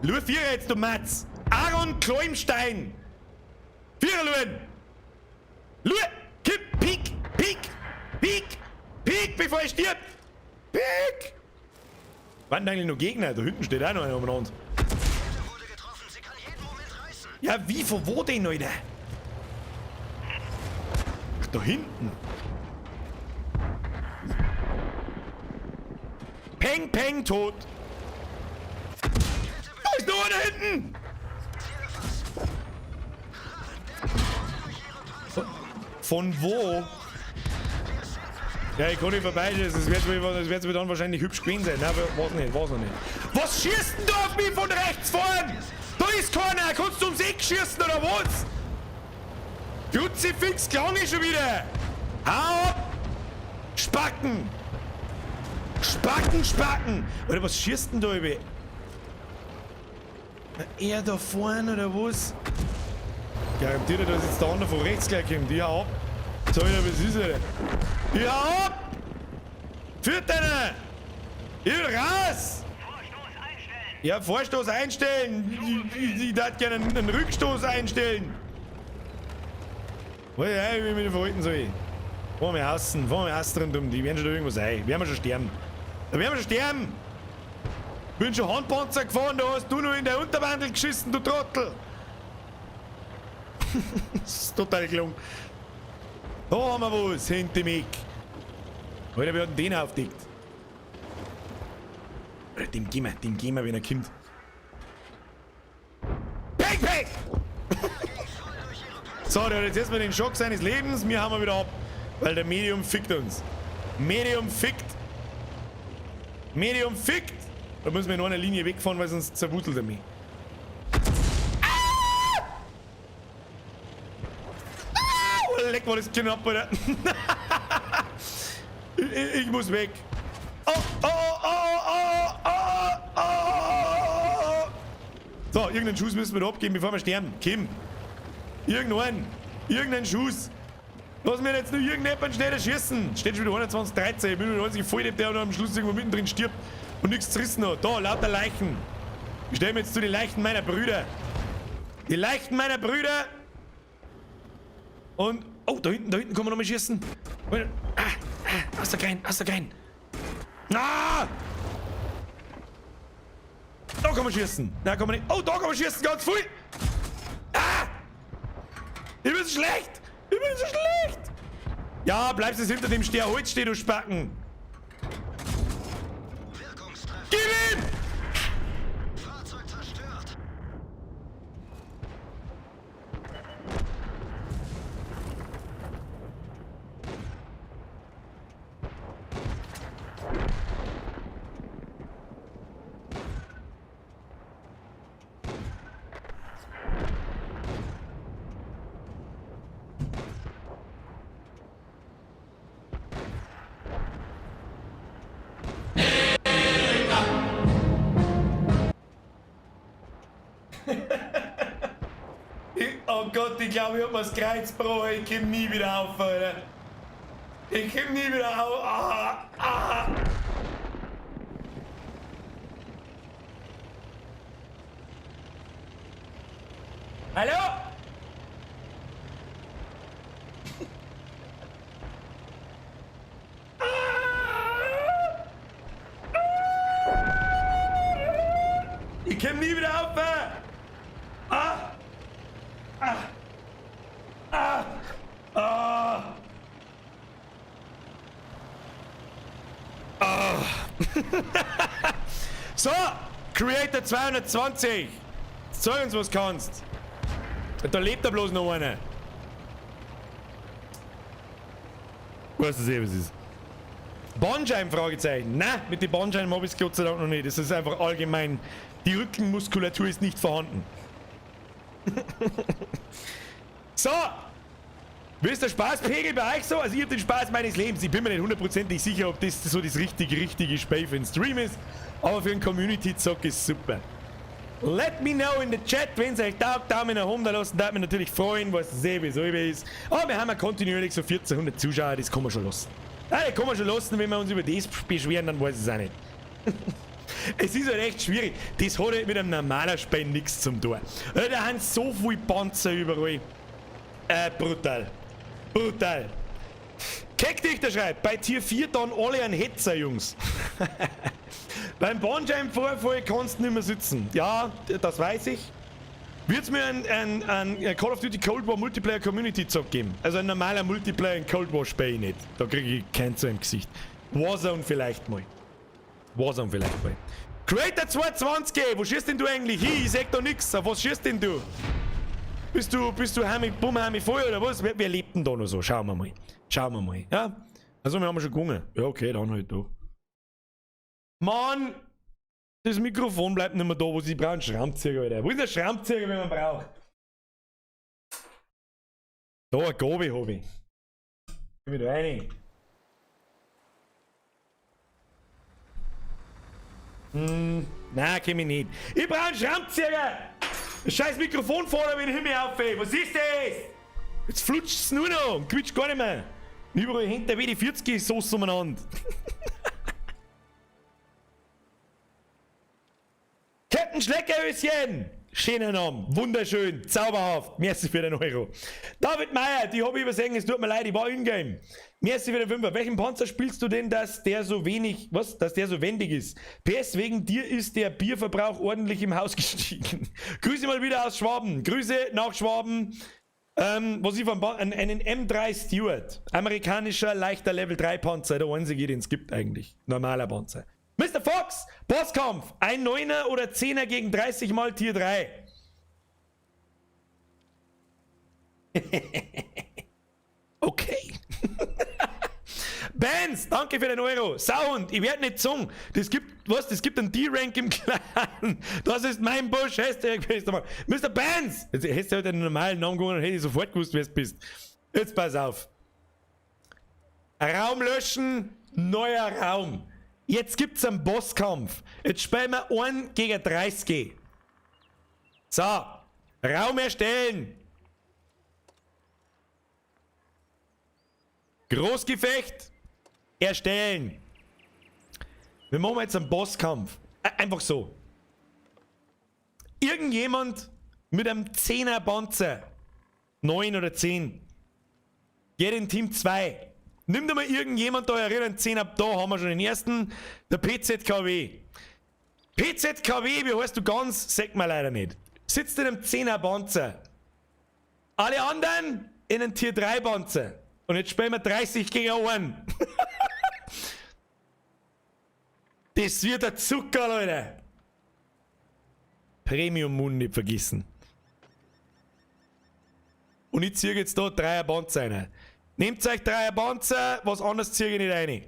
Lue Vierer jetzt, du Matz! Aaron Kleumstein! Vierer Luen! Lue! Kipp! Piek! Piek! Piek! Piek, bevor er stirbt! Piek! Wann eigentlich noch Gegner? Da hinten steht auch noch einer um uns. Ja, wie? Von wo denn, Alter? Ach, da hinten. Peng, peng, tot. Da ist noch einer hinten. Von wo? Ja, ich kann nicht vorbeischießen. Das wird mir dann wahrscheinlich hübsch gewesen sein. Nein, was nicht, was noch nicht. Was schießt denn da auf mich von rechts vorn? Da ist keiner. Kannst du ums Eck schießen oder was? Kruzifix klang ich schon wieder. Hau ab! Spacken! Spacken, Spacken! Oder was schießt denn da über? Er da vorne oder was? Garantiert, dass jetzt der andere von rechts gleich kommt. Ja, ab! Sag ich dir, was ist er? Ja, ab! Führt einer! Ich will raus! Ja, Vorstoß einstellen! Ich darf gerne einen Rückstoß einstellen! Ja, ich will mich nicht verhalten, soll ich. Fahren wir hassen rundum, die werden schon da irgendwas ein. Werden wir schon sterben. Da werden wir schon sterben! Bin schon Handpanzer gefahren, da hast du nur in der Unterwandel geschissen, du Trottel! Das ist total gelungen. Da haben wir was, hinter mich. Alter, wir hatten den aufgedeckt. Alter, dem gehen wir, wenn er kommt. Peng, peng! So, der hat jetzt erstmal den Schock seines Lebens, wir haben wieder ab. Weil der Medium fickt uns. Medium fickt. Medium fickt! Da müssen wir in einer Linie wegfahren, weil sonst zerwuselt er mich. Leck, war das knapp, Alter. ich muss weg. Oh, oh, oh, oh, oh, oh. So, irgendeinen Schuss müssen wir da abgeben, bevor wir sterben. Kim. Irgendeinen Schuss. Lass mir jetzt nur irgendjemanden schneller schießen. Steht schon wieder 21, 13. Ich bin nur 90 voll, der am Schluss irgendwo mittendrin stirbt und nichts zerrissen hat. Da, lauter Leichen. Ich stelle mir jetzt zu den Leichen meiner Brüder. Die Leichen meiner Brüder. Und, oh, da hinten kann man nochmal schießen. Hast du keinen? Ah! Da kann man schießen. Da kann man nicht. Oh, da kann man schießen, ganz viel. Ah! Ich bin so schlecht. Ja, bleibst jetzt hinter dem Holz stehen, du Spacken. Gib ihm! Fahrzeug zerstört. Oh Gott, ich glaube, ich hab mir das Kreuz gebrochen. Ich komm nie wieder auf, Alter. Ich komm nie wieder auf. Hallo? Ich komm nie wieder auf. So, Creator 220. Zeig uns, was du kannst. Da lebt da bloß noch einer. Weißt du, was es ist? Bandscheiben, Fragezeichen. Nein, mit den Bandscheiben habe ich es Gott sei Dank noch nicht. Das ist einfach allgemein. Die Rückenmuskulatur ist nicht vorhanden. So. Wie ist der Spaßpegel bei euch so? Also ich habe den Spaß meines Lebens. Ich bin mir nicht hundertprozentig sicher, ob das so das richtige Spiel für den Stream ist. Aber für einen Community-Zock ist super. Let me know in the chat, wenn es euch taugt. Daumen nach oben da lassen, da mich natürlich freuen, was sehe, wie so ist. Aber wir haben ja kontinuierlich so 1400 Zuschauer, das kann man schon lassen. Ja, das kann man schon lassen, wenn wir uns über das beschweren, dann weiß ich es auch nicht. Es ist halt echt schwierig. Das hat halt mit einem normalen Spiel nichts zu tun. Da haben so viele Panzer überall. Brutal. Brutal. Keckdichter schreibt, bei Tier 4 dann alle ein Hetzer, Jungs. Beim Bandscheibenvorfall kannst du nicht mehr sitzen. Ja, das weiß ich. Wird es mir ein Call of Duty Cold War Multiplayer Community Zock geben? Also ein normaler Multiplayer in Cold War spiele ich nicht. Da kriege ich kein zu im Gesicht. Warzone vielleicht mal. Creator 220, wo schießt denn du eigentlich hin? Ich sag da nix. Auf was schießt denn du? Bist du Bummheimi voll oder was? Wer lebt denn da noch so? Schauen wir mal. Ja? Also wir haben schon gegangen. Ja, okay, dann halt da. Mann! Das Mikrofon bleibt nicht mehr da, wo sie brauchen. Schrammzieher, Alter. Wo ist der Schrammzieher, wenn man braucht? Da, eine Gabe habe ich. Komm wieder rein. Nein, komm ich nicht. Ich brauche einen Schrammzieher! Das scheiß Mikrofon vorne, wenn ich Himmel aufhebe. Was ist das? Jetzt flutscht es nur noch und quietscht gar nicht mehr. Überall hinter wie die 40 Sauce umeinander. Captain Schleckerhöschen! Schöner Name, wunderschön, zauberhaft. Merci für den Euro. David Meyer, die habe ich übersehen, es tut mir leid, ich war in-game. Merci für den Fünfer. Welchen Panzer spielst du denn, dass der so wendig ist? PS, wegen dir ist der Bierverbrauch ordentlich im Haus gestiegen. Grüße mal wieder aus Schwaben. Grüße nach Schwaben. Was ich von einen M3 Stewart. Amerikanischer, leichter Level 3 Panzer. Der einzige, den es gibt eigentlich. Normaler Panzer. Mr. Fox, Bosskampf, ein 9er oder 10er gegen 30 mal Tier 3. Okay. Bands, danke für den Euro. Sound, ich werde nicht gesungen. Das gibt einen D-Rank im Clan. Das ist mein Busch. Mr. Bands, jetzt hättest du halt einen normalen Namen gewonnen, dann hätte ich sofort gewusst, wer es bist. Jetzt pass auf. Raum löschen, neuer Raum. Jetzt gibt's einen Bosskampf. Jetzt spielen wir 1 gegen 30. So, Raum erstellen. Großgefecht erstellen. Wir machen jetzt einen Bosskampf. Einfach so. Irgendjemand mit einem 10er Panzer, 9 oder 10, geht in Team 2. Nimm dir mal irgendjemand da einen 10er, da haben wir schon den ersten, der PZKW. PZKW, wie heißt du ganz, sagt man leider nicht. Sitzt in einem 10er Panzer. Alle anderen in einem Tier 3 Panzer. Und jetzt spielen wir 30 gegen 1. Das wird der Zucker, Leute. Premium-Mund nicht vergessen. Und ich ziehe jetzt da 3er Panzer rein. Nehmt euch 3er Panzer, was anderes ziehe ich nicht rein.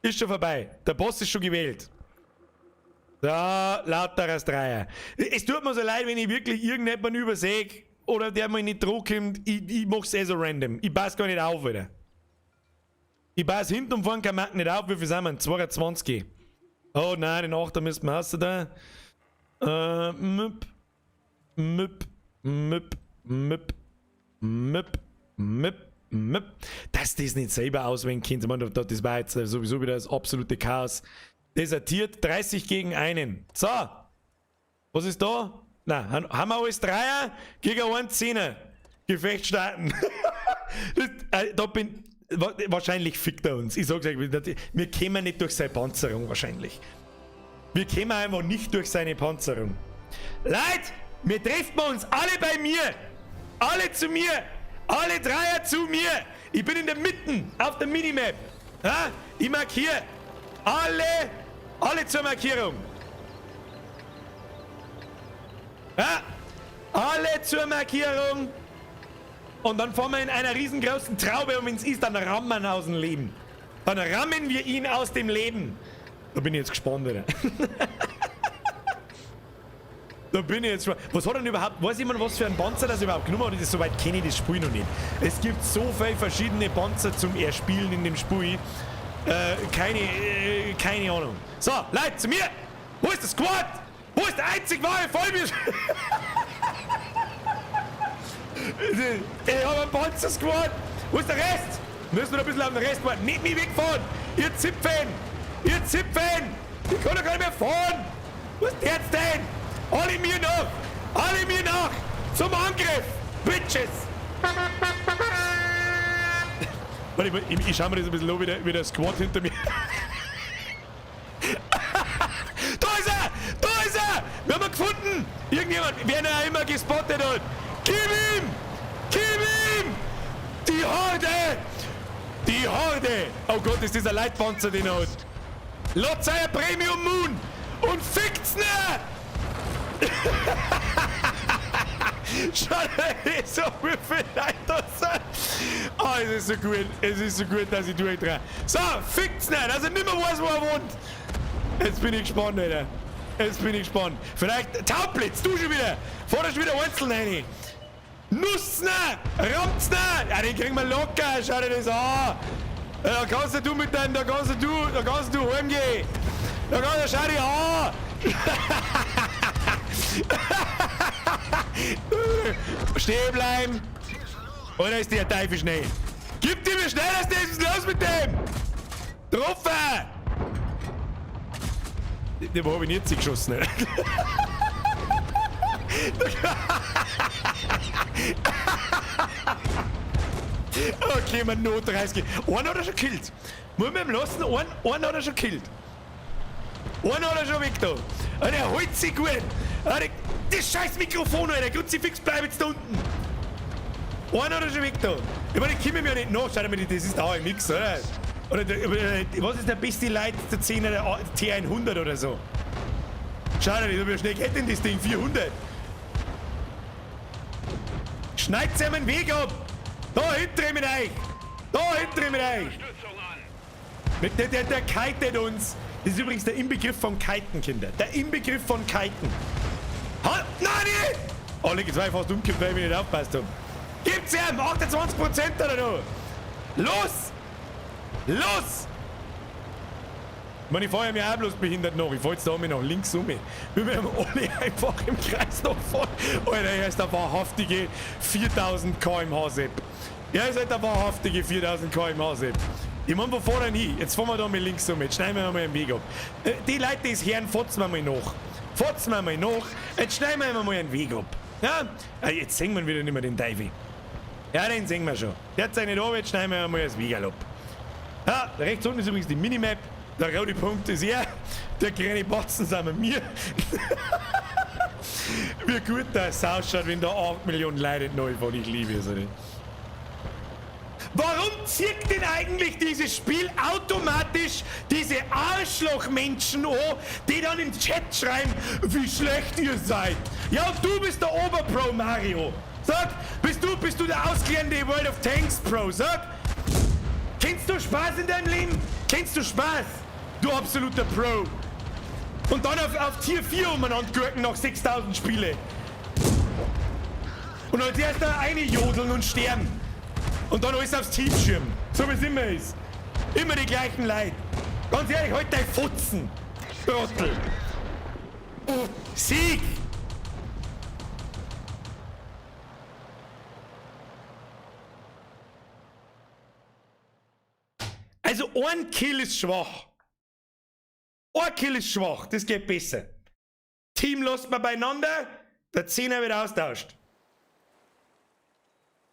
Ist schon vorbei. Der Boss ist schon gewählt. Da, lauter als 3er. Es tut mir so leid, wenn ich wirklich irgendjemanden übersehe oder der mir nicht drauf kommt. Ich mach's so random. Ich passe gar nicht auf, Alter. Ich passe hinten und vorne kein Markt nicht auf. Wie viel sind wir? 22. Oh nein, den 8er müssen wir außer da. Dass das nicht selber auswählen könnt, ich meine, das war jetzt sowieso wieder das absolute Chaos. Desertiert, 30 gegen einen. So, was ist da? Na, haben wir alles Dreier gegen einen Zehner. Gefecht starten. Da bin... Wahrscheinlich fickt er uns. Ich sag's euch, wir kämen nicht durch seine Panzerung wahrscheinlich. Wir kämen einfach nicht durch seine Panzerung. Leute, wir treffen uns alle bei mir. Alle zu mir. Alle Dreier zu mir. Ich bin in der Mitte auf der Minimap. Ja? Ich markiere. Alle zur Markierung. Ja? Alle zur Markierung. Und dann fahren wir in einer riesengroßen Traube und wenn es ist, dann rammen wir ihn aus dem Leben. Dann rammen wir ihn aus dem Leben. Da bin ich jetzt gespannt, oder? Da bin ich jetzt gespannt. Was hat er denn überhaupt, weiß jemand, was für ein Panzer das überhaupt genommen hat? Soweit kenne ich das Spiel noch nicht. Es gibt so viele verschiedene Panzer zum Erspielen in dem Spiel. Keine Ahnung. So, Leute, zu mir! Wo ist der Squad? Wo ist der einzig wahre Vollbier? Ich hab einen Panzer-Squad! Wo ist der Rest? Müssen wir ein bisschen auf den Rest warten. Nicht mich wegfahren! Ihr Zipfen! Ihr Zipfen! Ich kann doch gar nicht mehr fahren! Was ist jetzt denn? Alle mir nach! Alle mir nach! Zum Angriff! Bitches! Warte, ich schau mir das ein bisschen an, wie der Squad hinter mir. Da ist er! Da ist er! Wir haben ihn gefunden! Irgendjemand, wer ihn auch immer gespottet hat! Gib ihm! Gib ihm! Die Horde! Die Horde! Oh Gott, ist dieser Leitpanzer, den er hat. Lotz euer Premium Moon! Und fickt's nicht! Schaut euch so wie viel Leute das sind! Oh, es ist so gut. Es ist so gut, dass ich durchdrehe. So, fickt's nicht! Also nicht mehr weiß, wo er wohnt! Jetzt bin ich gespannt, Alter. Jetzt bin ich gespannt. Vielleicht Taubblitz, du schon wieder! Fahr da schon wieder einzeln rein! Nussner! Rammt's nicht! Ja, den kriegen wir locker, schau dir das an! Da kannst du mit deinem, da kannst du heimgehen! Da kannst du, schau dir an! Stehen bleiben! Oder ist der Teufel schnell? Gib dir mir schnell, was ist los mit dem? Truffe! Den habe ich nicht geschossen. Okay, man Notreis. Einen hat er schon gekillt. Muss man ihm lassen, einen hat er schon gekillt. Einen hat er schon weg da. Und er holt sich gut. Das scheiß Mikrofon, Alter. Kruzifix, bleib jetzt da unten. Einen hat er schon weg da. Ich meine, ich komme mir ja nicht nach. Schau dir, das ist auch nix, oder? Oder was ist der beste Light, der 10er, der T100 oder so? Schau dir, wie schnell geht denn das Ding? 400. Schneidet sie einen Weg ab! Da hinten mit euch! Da hinten mit euch! Der kitet uns! Das ist übrigens der Inbegriff von Kiten, Kinder. Der Inbegriff von Kiten. Halt! Nein! Oh, jetzt war ich fast umgekippt, weil ich mich nicht aufpasst habe. Gibt's ihm! 28% oder noch! Los! Los! Ich meine, ich fahre ja mir auch bloß behindert nach. Ich fahre jetzt da nach links um. Wir werden alle einfach im Kreis noch fahren. Alter, er ist der wahrhaftige 4000 km/h Sepp. Er ist halt der wahrhaftige 4000 km/h Sepp. Ich meine, wo fahren wir denn hin? Jetzt fahren wir da mal links um. Jetzt schneiden wir mal einen Weg ab. Die Leute, die es hören, fotzen wir mal nach. Fotzen wir mal nach. Jetzt schneiden wir mal einen Weg ab. Ja? Jetzt sehen wir wieder nicht mehr den Teufel. Ja, den sehen wir schon. Der hat seine Arbeit, jetzt schneiden wir mal das Weg ab. Ja, rechts unten ist übrigens die Minimap. Der rote Punkt ist er. Der kleine Batzen sind wir. Wie gut das ausschaut, wenn da 8 Millionen Leute neu von ich liebe es nicht. Warum zieht denn eigentlich dieses Spiel automatisch diese Arschlochmenschen an, die dann im Chat schreiben, wie schlecht ihr seid? Ja, und du bist der Oberpro, Mario. Sag, bist du der ausklärende World of Tanks Pro? Sag, kennst du Spaß in deinem Leben? Kennst du Spaß? Du absoluter Pro. Und dann auf Tier 4 umeinander gurken nach 6000 Spiele. Und als erst da eine jodeln und sterben. Und dann alles aufs Team schirmen. So wie es immer ist. Immer die gleichen Leute. Ganz ehrlich, halt dein Futzen. Trottel. Sieg! Also ein Kill ist schwach. Ein Kill ist schwach, das geht besser. Team lässt man beieinander, der 10er wird austauscht.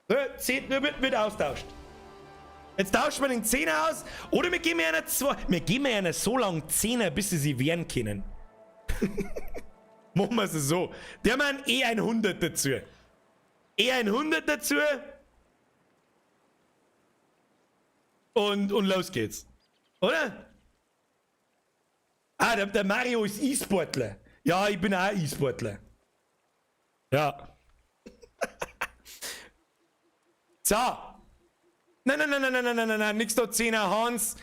So, 10 wird austauscht. Jetzt tauscht man den 10er aus, oder wir geben einer so lange 10er, bis sie sich wehren können. Machen wir es so. Die haben einen E100 dazu. E100 dazu. Und los geht's. Oder? Ah, der Mario ist E-Sportler. Ja, ich bin auch E-Sportler. Ja. So. Nein, nix da 10er,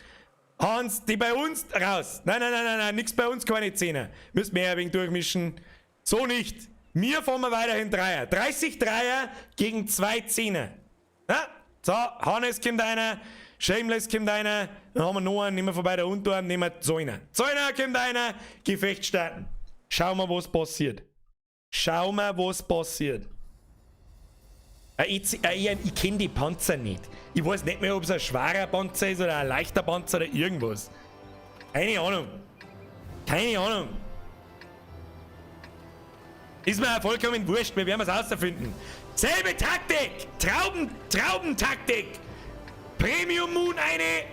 Hans, die bei uns, raus. Nein, nix bei uns, keine 10er. Müsst mehr ein wenig durchmischen. So nicht. Wir fahren wir weiterhin Dreier. 30 Dreier gegen 2 10er. Ja? So, Hannes kommt einer, Shameless kommt einer, dann haben wir noch einen, nehmen wir vorbei der Unterarm, nehmen wir Zäuner. Zäuner kommt einer, Gefecht starten. Schauen wir, was passiert. Ich kenne die Panzer nicht. Ich weiß nicht mehr, ob es ein schwerer Panzer ist oder ein leichter Panzer oder irgendwas. Keine Ahnung. Ist mir auch vollkommen wurscht, wir werden es herausfinden. Selbe Taktik! Traubentaktik! Premium Moon eine!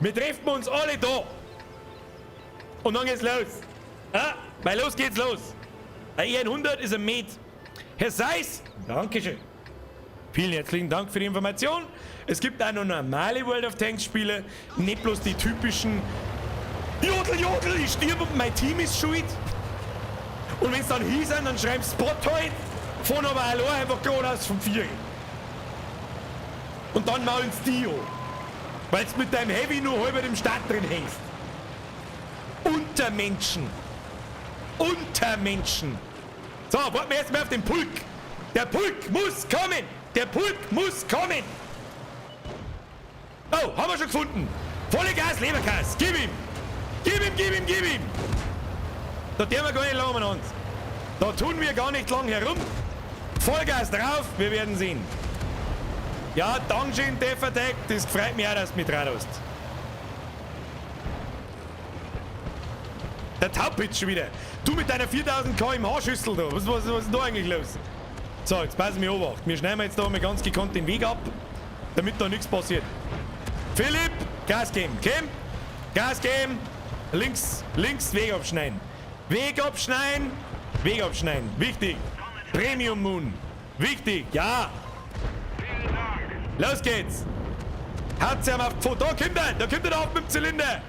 Wir treffen uns alle da! Und dann geht's los! Ja, weil los geht's los! Ein E100 ist ein Med. Herr Seiss, Dankeschön. Vielen herzlichen Dank für die Information. Es gibt auch noch normale World of Tanks Spiele, nicht bloß die typischen Jodel, ich stirb und mein Team ist schuld. Und wenn es dann hieß, dann schreibt Spot halt, von aber allein einfach geradeaus vom Vier. Und dann maulen's Dio. Weil du mit deinem Heavy nur halber im Start drin hängst. Untermenschen. So, warten wir erstmal auf den Pulk. Der Pulk muss kommen. Oh, haben wir schon gefunden. Volle Gas, Leberkas. Gib ihm. Da tun wir gar nicht lang an uns. Da tun wir gar nicht lang herum. Vollgas drauf, wir werden sehen. Ja, Dankeschön, Death Attack. Das freut mich auch, dass du mit dran hast. Der Taubitz schon wieder. Du mit deiner 4000 km/h Schüssel da. Was ist denn da eigentlich los? So, jetzt passen wir auf. Wir schneiden jetzt da mal ganz gekonnt den Weg ab, damit da nichts passiert. Philipp, Gas geben. Kim, Gas geben. Links, Weg abschneiden. Wichtig. Premium Moon. Wichtig, ja. Los geht's. Haut's ja mal auf die Pfote. Da kommt er da auf mit dem Zylinder.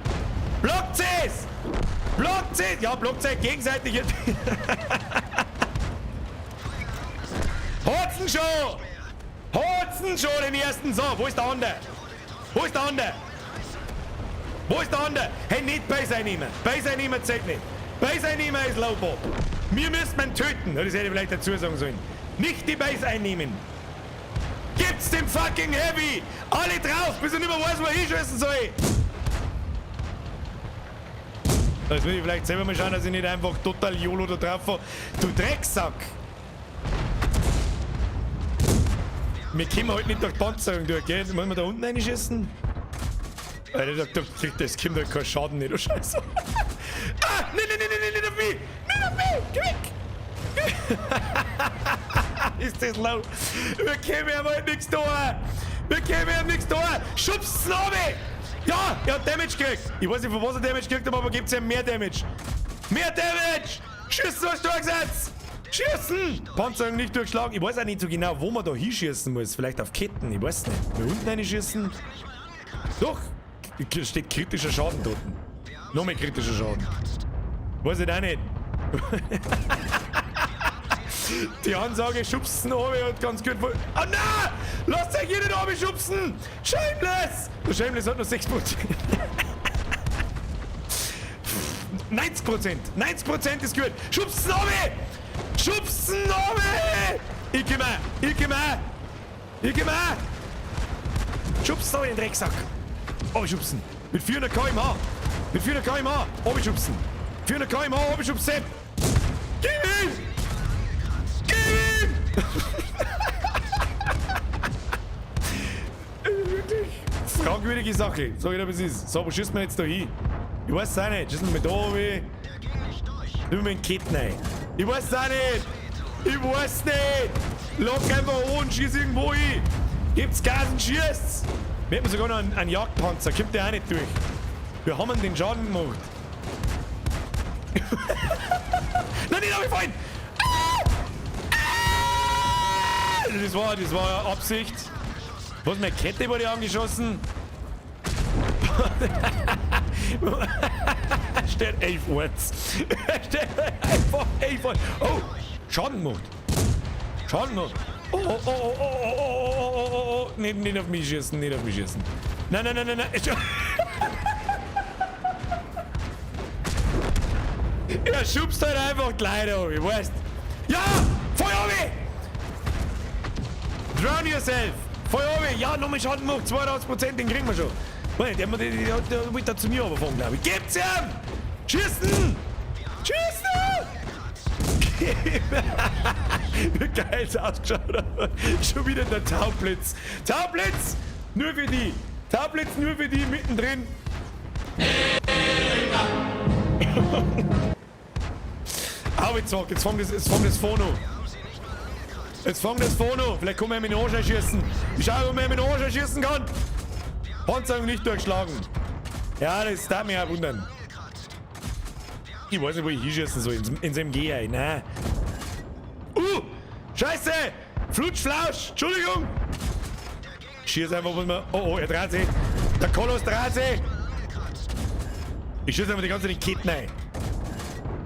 Blockt es. Ja, blockt es gegenseitig. Hotzen schon den ersten. So, wo ist der andere? Hey, nicht Base einnehmen. Zählt nicht. Base einnehmen ist Lowball. Wir müssen ihn töten. Das hätte ich vielleicht dazu sagen sollen. Nicht die Base einnehmen. Gibt's dem fucking Heavy. Alle drauf, bis er nicht mehr weiß, wo er hinschießen soll. Das will ich vielleicht selber mal schauen, dass ich nicht einfach total YOLO da drauf fahre. Du Drecksack. Wir kommen halt nicht durch die Panzerung durch, gell? Wollen wir da unten reinschießen? Alter, da kriegt das Kind halt keinen Schaden nicht, du Scheiße. Ah! Nicht auf mich! Geh weg! Ist das low? Wir können aber halt nichts tun! Schubst's noch weg! Ja, er hat Damage gekriegt! Ich weiß nicht, von was er Damage gekriegt hat, aber gibt's ja mehr Damage! Schießen, was du gesagt! Schießen! Panzerung nicht durchschlagen. Ich weiß auch nicht so genau, wo man da hinschießen muss. Vielleicht auf Ketten, ich weiß nicht. Da unten reinschießen? Doch! Steht kritischer Schaden dort. Noch mehr kritischer Schaden. Weiß ich auch nicht. Die Ansage, schubsen runter und ganz gut. Oh nein! Lasst euch hier nicht runter schubsen! Shameless! Der Shameless hat nur 6%. 90% ist gut. Schubsen runter! Ich komm her! Schubsen runter, den Drecksack! Schubsen! Mit 400 km/h! Schubsen! 400 km/h, schubsen! Gib ihm! fragwürdige Sache. Sag ich dir, was ist. So, wo schießt man jetzt da hin? Ich weiß es auch nicht. Schießen wir da oben? Nimm mir einen Ketten rein. Ich weiß es auch nicht. Ich weiß nicht. Lock einfach an und schieß irgendwo hin. Gibt's Gas und schießt's. Wir hätten sogar noch einen Jagdpanzer. Kommt der auch nicht durch. Wir haben den Schaden gemacht. Nein, nicht aufgefallen! Das war Absicht. Was, meine Kette wurde angeschossen? Steht 11 Uhr. Steht einfach 11 Uhr. Oh, Schaden gemacht. Schaden gemacht. Oh. Nicht auf mich schießen, nicht auf mich schießen. Nein. Er schubst halt einfach die Leute auf, weißt. Ja! Feuer auf! Drown yourself! Feuer auf! Ja, nochmal Schaden gemacht, 82%, den kriegen wir schon. Moment, der wird da zu mir überfahren, glaube ich. Gebt's ihm! Schießen! Schießen! Wie geil es ausgeschaut hat. Schon wieder der Taublitz. Taublitz! Nur für die! Taublitz nur für die mittendrin. Aber jetzt fang das Phono. Jetzt fang das Phono. Vielleicht kann man mit den Arsch schießen. Ich schau, ob man mit den Arsch schießen kann. Panzerung nicht durchschlagen. Ja, das darf mich auch wundern. Ich weiß nicht, wo ich hinschießen soll. Ins MG rein. Nein. Scheiße! Flutschflausch! Entschuldigung! Ich schieße einfach, was man. Oh, er dreht sich. Der Koloss dreht sich. Ich schieße einfach die ganze Zeit in die Ketten rein.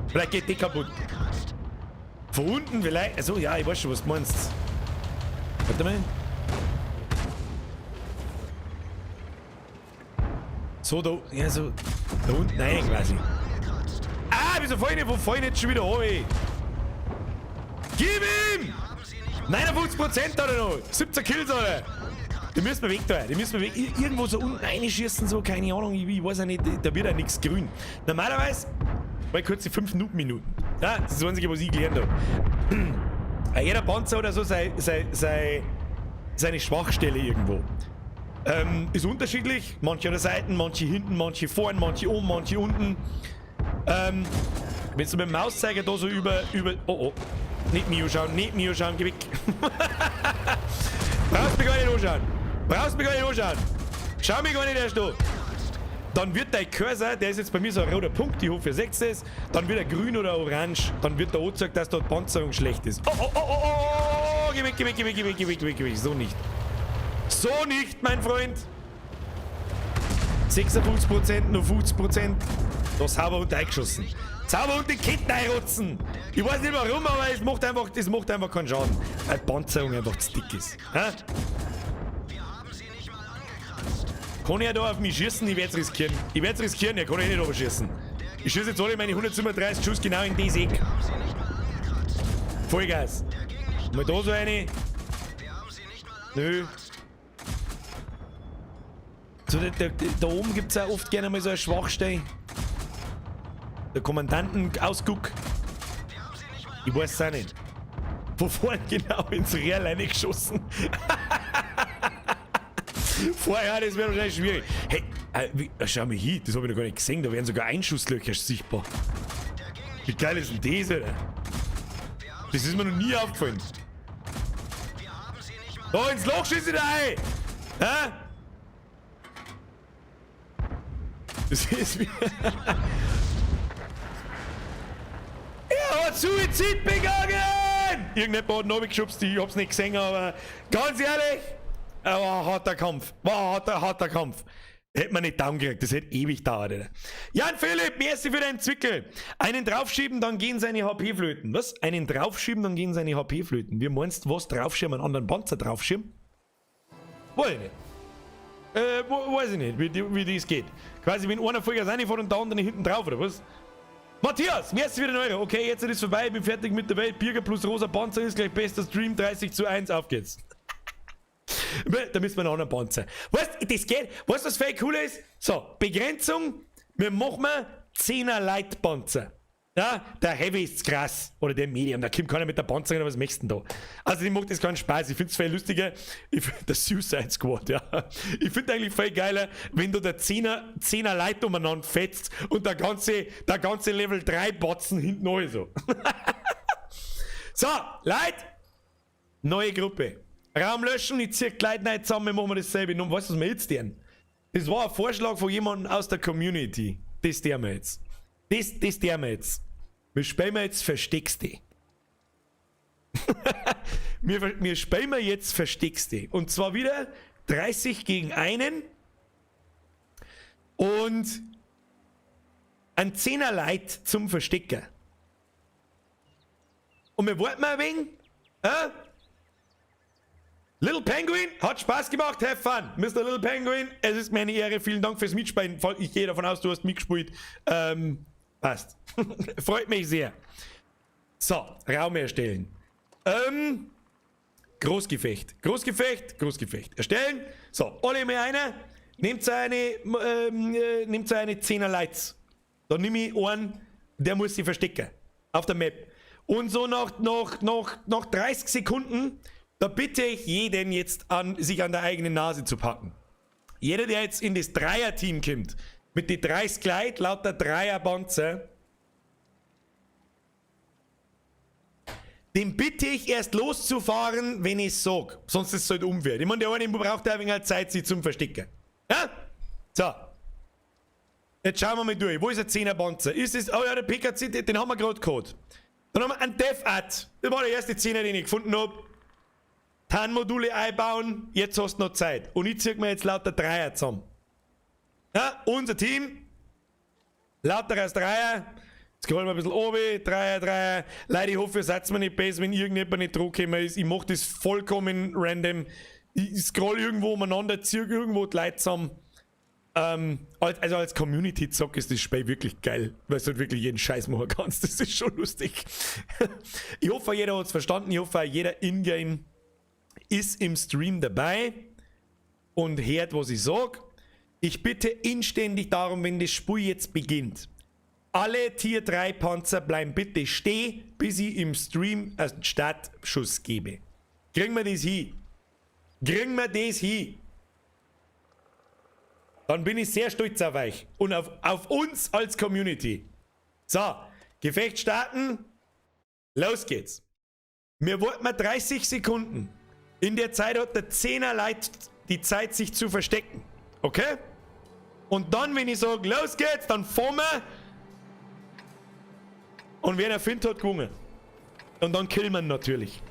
Vielleicht geht die kaputt. Von unten vielleicht. Also ja, ich weiß schon, was du meinst. Warte mal. So, da. Ja, so. Da unten rein quasi. Ah, wieso fallen jetzt schon wieder rein? Gib ihm! 59% hat er noch. 17 Kills hat er. Die müssen wir weg da. Die müssen wir weg. Irgendwo so unten reinschießen, so, keine Ahnung. Ich weiß ja nicht, da wird ja nichts grün. Normalerweise. Weil kurz die 5 Minuten. Ja, das ist das Einzige, was ich gelernt habe. Jeder Panzer oder so seine Schwachstelle irgendwo. Ist unterschiedlich. Manche an der Seite, manche hinten, manche vorn, manche oben, manche unten. Wenn du mit dem Mauszeiger da so über. Oh. Nicht mir anschauen, geh weg. Brauchst mich gar nicht anschauen. Schau mich gar nicht erst an. Dann wird dein Cursor, der ist jetzt bei mir so ein roter Punkt, ich hoffe, ihr seht es, dann wird er grün oder orange. Dann wird da angezeigt, dass dort Panzerung schlecht ist. Oh, geh weg. So nicht. So nicht, mein Freund. 56%, nur 50%. Das Zauber und eingeschossen. Zauber und die Ketten einrotzen. Ich weiß nicht warum, aber es macht einfach keinen Schaden. Weil die Panzerung einfach zu dick ist. Ha? Kann er da auf mich schießen? Ich werde es riskieren. Er kann nicht aber schießen. Ich schieße jetzt alle meine 137 Schuss genau in das Eck. Vollgas. Mal da so eine. Nö. So, da oben gibt es auch oft gerne mal so eine Schwachstelle. Der Kommandantenausguck. Ich weiß es auch nicht. Wo vorne genau ins Real reingeschossen. Vorher, das wäre wahrscheinlich schwierig. Hey, schau mal hin, das habe ich noch gar nicht gesehen. Da werden sogar Einschusslöcher sichtbar. Wie geil ist denn das, Alter? Das ist mir noch nie aufgefallen. Da ins Loch schieße ich da ein! Hä? Das ist wie. Er hat Suizid begangen! Irgendjemand hat ihn runtergeschubst, ich hab's nicht gesehen, aber ganz ehrlich. Aber harter Kampf. War harter Kampf. Hätte man nicht down gekriegt, das hätte ewig dauert. Alter. Jan Philipp, merci für deinen Zwickel. Einen draufschieben, dann gehen seine HP flöten. Was? Einen draufschieben, dann gehen seine HP flöten. Wie meinst du, was draufschieben? Einen anderen Panzer draufschieben? Weiß ich nicht. Weiß ich nicht, wie das geht. Quasi, wenn einer Vollgas reinfährt und der andere hinten drauf, oder was? Matthias, merci für den Euro. Okay, jetzt ist es vorbei, ich bin fertig mit der Welt. Birger plus rosa Panzer ist gleich bester Stream. 30:1, auf geht's. Da müssen wir noch einen Panzer. Weißt du, das geht. Weißt du, was voll cool ist? So, Begrenzung. Wir machen 10er Leitpanzer. Ja, der Heavy ist krass. Oder der Medium. Da kommt keiner mit der Panzerin, was möchtest du denn da? Also, ich macht das keinen Spaß. Ich finde es viel lustiger. Der Suicide Squad, ja. Ich finde eigentlich viel geiler, wenn du der 10er Leute umeinander fetzt und der ganze Level 3 Botzen hinten neu so. So, Leute. Neue Gruppe. Raum löschen, ich zieh die Leute nicht zusammen, machen wir dasselbe. Nun, weißt du, was wir jetzt tun? Das war ein Vorschlag von jemandem aus der Community. Das tun wir jetzt. Das tun wir jetzt. Wir spielen jetzt Versteckste. wir spielen jetzt Versteckste. Und zwar wieder 30 gegen einen. Und ein 10er Leid zum Verstecken. Und wir warten mal ein wenig. Little Penguin, hat Spaß gemacht, have fun. Mr. Little Penguin, es ist mir eine Ehre, vielen Dank fürs Mitspielen. Ich gehe davon aus, du hast mitgespielt. Passt. Freut mich sehr. So, Raum erstellen. Großgefecht. Erstellen. So, alle mehr eine. Nehmt eine 10er Lights. Dann nehme ich einen, der muss sich verstecken. Auf der Map. Und so nach 30 Sekunden, da bitte ich jeden jetzt sich an der eigenen Nase zu packen. Jeder, der jetzt in das Dreier-Team kommt, mit den 30 Leuten, lauter Dreierbanzer, den bitte ich erst loszufahren, wenn ich es sage. Sonst ist es halt umwert. Ich meine, der eine braucht ein wenig Zeit, sich zum Verstecken. Ja? So. Jetzt schauen wir mal durch. Wo ist der 10er Panzer? Ist es. Oh ja, der PKC, den haben wir gerade gehabt. Dann haben wir einen Dev-Ad. Das war der erste 10er, den ich gefunden habe. TAN-Module einbauen, jetzt hast du noch Zeit. Und ich ziehe mir jetzt lauter Dreier zusammen. Ja, unser Team. Lauter als Dreier. Scrollen wir ein bisschen oben. Dreier. Leute, ich hoffe, ihr seid mir nicht besser, wenn irgendjemand nicht draufgekommen ist. Ich mache das vollkommen random. Ich scroll irgendwo umeinander, ziehe irgendwo die Leute zusammen. Also als Community-Zock ist das Spiel wirklich geil, weil du halt wirklich jeden Scheiß machen kannst. Das ist schon lustig. Ich hoffe, jeder hat es verstanden. Ich hoffe, jeder Ingame ist im Stream dabei und hört, was ich sage. Ich bitte inständig darum, wenn das Spiel jetzt beginnt, alle Tier 3 Panzer bleiben bitte stehen, bis ich im Stream einen Startschuss gebe. Kriegen wir das hin? Dann bin ich sehr stolz auf euch und auf uns als Community. So, Gefecht starten. Los geht's. Wir warten mal 30 Sekunden. In der Zeit hat der 10er Leid die Zeit, sich zu verstecken. Okay? Und dann, wenn ich sage, los geht's, dann fahren wir. Und wer der findet, hat gewonnen. Und dann killen wir ihn natürlich.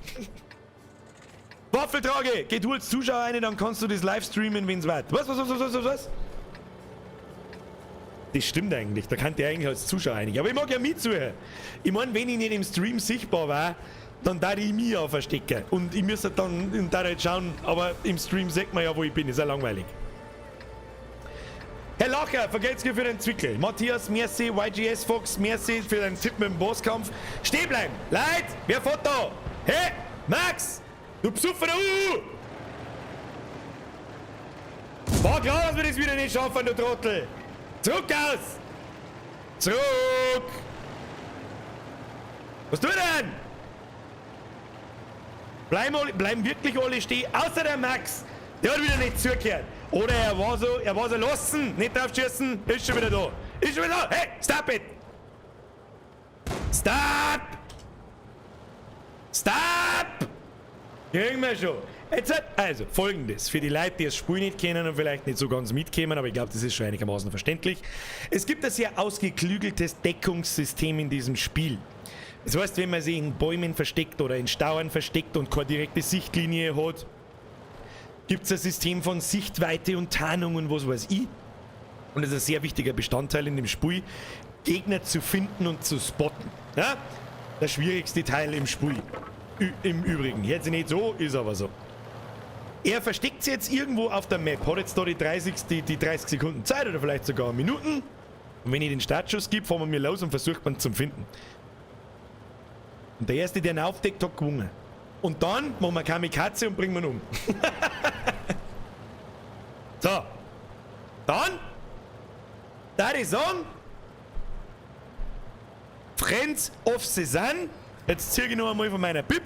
Waffeltrage! Geh du als Zuschauer rein, dann kannst du das live streamen, wenn's weit. Was? Das stimmt eigentlich, da kann der eigentlich als Zuschauer rein. Aber ich mag ja mitzuhören. Ich meine, wenn ich nicht im Stream sichtbar war, dann darf ich mich auch verstecken. Und ich müsste dann halt schauen, aber im Stream sieht man ja, wo ich bin. Ist ja langweilig. Herr Lacher, vergelt's mir für den Zwickel. Matthias, merci. YGS Fox, merci für deinen Tipp mit dem Bosskampf. Steh bleiben! Leute, wer fährt da? Hey, Max! Du Psuffer, War klar, dass wir das wieder nicht schaffen, du Trottel! Zurück aus! Zurück! Was tut denn? Bleiben wirklich alle stehen, außer der Max. Der hat wieder nicht zugehört. Oder er war so lassen, nicht drauf schießen, ist schon wieder da. Hey, stop it! Stop! Kriegen wir schon. Jetzt also, folgendes. Für die Leute, die das Spiel nicht kennen und vielleicht nicht so ganz mitkommen, aber ich glaube, das ist schon einigermaßen verständlich. Es gibt ein sehr ausgeklügeltes Deckungssystem in diesem Spiel. Das heißt, wenn man sich in Bäumen versteckt oder in Stauern versteckt und keine direkte Sichtlinie hat, gibt es ein System von Sichtweite und Tarnung und was weiß ich. Und das ist ein sehr wichtiger Bestandteil in dem Spiel, Gegner zu finden und zu spotten. Ja? Der schwierigste Teil im Spiel. Im Übrigen. Jetzt nicht so, ist aber so. Er versteckt sich jetzt irgendwo auf der Map, hat jetzt da die 30 Sekunden Zeit oder vielleicht sogar Minuten. Und wenn ich den Startschuss gebe, fahren wir mir los und versucht man zu finden. Und der Erste, der ihn aufdeckt, hat gewonnen. Und dann machen wir Kamikaze und bringen ihn um. So. Dann, da ich sagen, Friends of Cézanne. Jetzt ziehe ich noch einmal von meiner Bib.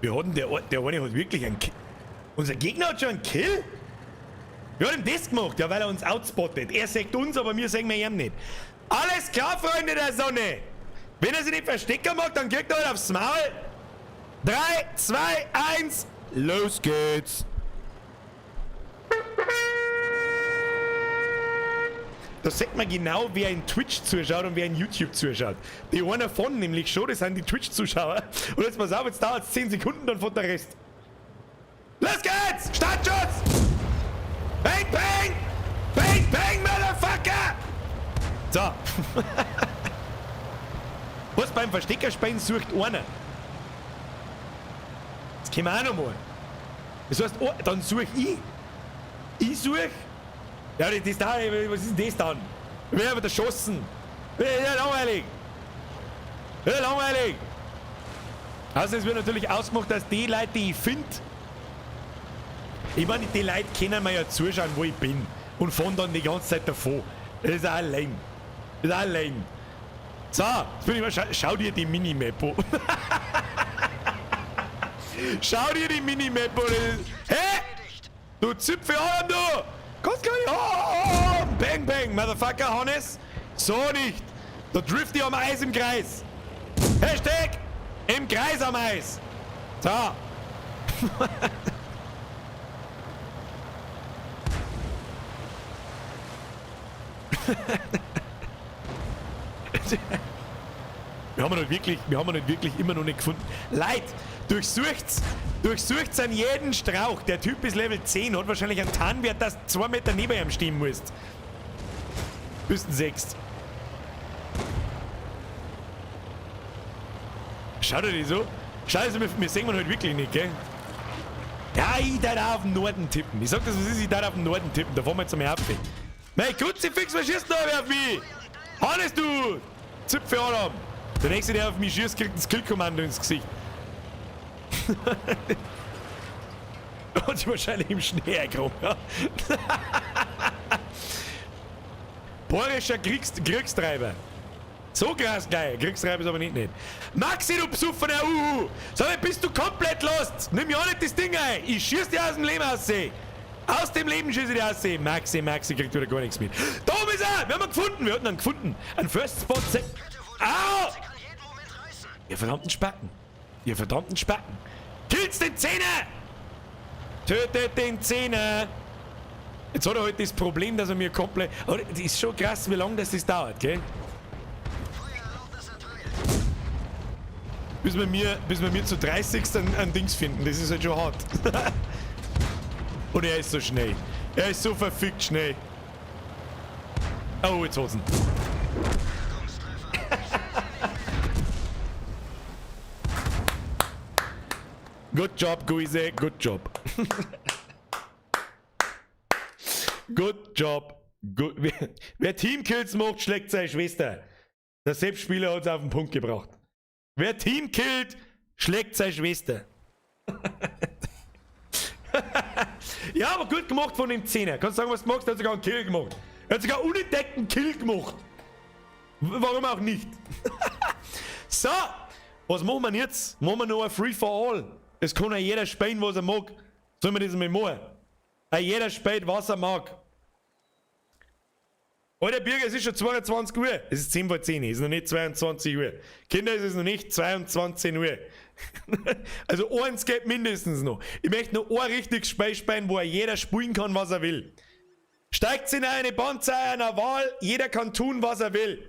Wir hatten der eine hat wirklich einen Kill. Unser Gegner hat schon einen Kill? Wer hat ihm das gemacht? Ja, weil er uns outspottet. Er sagt uns, aber wir sagen ihm nicht. Alles klar, Freunde der Sonne. Wenn er sich nicht verstecken mag, dann kriegt er halt aufs Maul. 3, 2, 1, los geht's. Da sieht man genau, wer in Twitch zuschaut und wer in YouTube zuschaut. Die einer von nämlich schon, das sind die Twitch-Zuschauer. Und jetzt pass auf, jetzt dauert es 10 Sekunden, dann fährt der Rest. Los geht's! Startschutz! Bang, bang! Bang, bang, Motherfucker! So. Was beim Versteckerspielen sucht einer. Das können wir auch noch mal. Das heißt, oh, dann suche ich. Ich suche. Ja, das da, was ist denn das dann? Wer wird erschossen? Ja, langweilig. Ja, langweilig. Also es wird natürlich ausgemacht, dass die Leute, die ich finde, ich meine, die Leute können mir ja zuschauen, wo ich bin und fahren dann die ganze Zeit davon. Das ist auch lame. Das ist auch lame. So, jetzt bin ich mal, schau dir die Minimap an. Schau dir die Minimap an. Hä? Du Zipfelarm, du! Kannst gar nicht haben! Bang, bang, Motherfucker, Hannes! So nicht! Da drift ich am Eis im Kreis! Hashtag im Kreis am Eis! So! Wir haben ihn nicht wirklich immer noch nicht gefunden. Leute, durchsucht's an jeden Strauch. Der Typ ist Level 10, hat wahrscheinlich einen Tarnwert, dass 2 Meter neben ihm stehen musst. Müssten 6. Schaut euch das so. Schau, wir sehen ihn halt wirklich nicht, gell? Ja, ich darf auf den Norden tippen. Ich sag das, was ist, ich darf auf den Norden tippen. Da fahren wir jetzt einmal auf. Mein Kruzifix, was schießt da auf mich? Hannes, du! Zipfe Adam! Der nächste, der auf mich schießt, kriegt ein Skillkommando ins Gesicht. Hat sich wahrscheinlich im Schnee ergraben, ja? Borischer Kriegstreiber. So krass geil. Kriegstreiber ist aber nicht. Maxi, du besoffener Sag mal, bist du komplett lost? Nimm ja nicht das Ding ein. Ich schieß dir aus dem Leben aussehen. Aus dem Leben schieße ich dir aussehen. Maxi kriegt wieder gar nichts mit. Da oben ist er! Wir haben ihn gefunden. Wir hatten ihn gefunden. Ein First Spot. Au! Ihr verdammten Spacken. Ihr verdammten Spacken. Killt's den Zehner! Tötet den Zehner! Jetzt hat er halt das Problem, dass er mir komplett... Aber das ist schon krass, wie lange das dauert, gell? Bis wir mir zu 30 ein Dings finden. Das ist halt schon hart. Und er ist so schnell. Er ist so verfickt schnell. Oh, jetzt hat's ihn. Good job, Guise. Good job. Good job. Good. Wer Teamkills macht, schlägt seine Schwester. Der Selbstspieler hat es auf den Punkt gebracht. Wer Teamkillt, schlägt seine Schwester. Ja, aber gut gemacht von dem Zehner. Kannst du sagen, was du magst? Er hat sogar einen Kill gemacht. Er hat sogar unentdeckten Kill gemacht. Warum auch nicht? So, was machen wir jetzt? Machen wir noch ein Free for All. Es kann ja jeder spielen, was er mag. Sollen wir das mal machen? Jeder spielt, was er mag. Alter Bürger, es ist schon 22 Uhr. Es ist 10 vor 10, es ist noch nicht 22 Uhr. Kinder, es ist noch nicht 22 Uhr. Also eins geht mindestens noch. Ich möchte noch ein richtiges Spiel spielen, wo jeder spielen kann, was er will. Steigt in eine Panzer einer Wahl, jeder kann tun, was er will.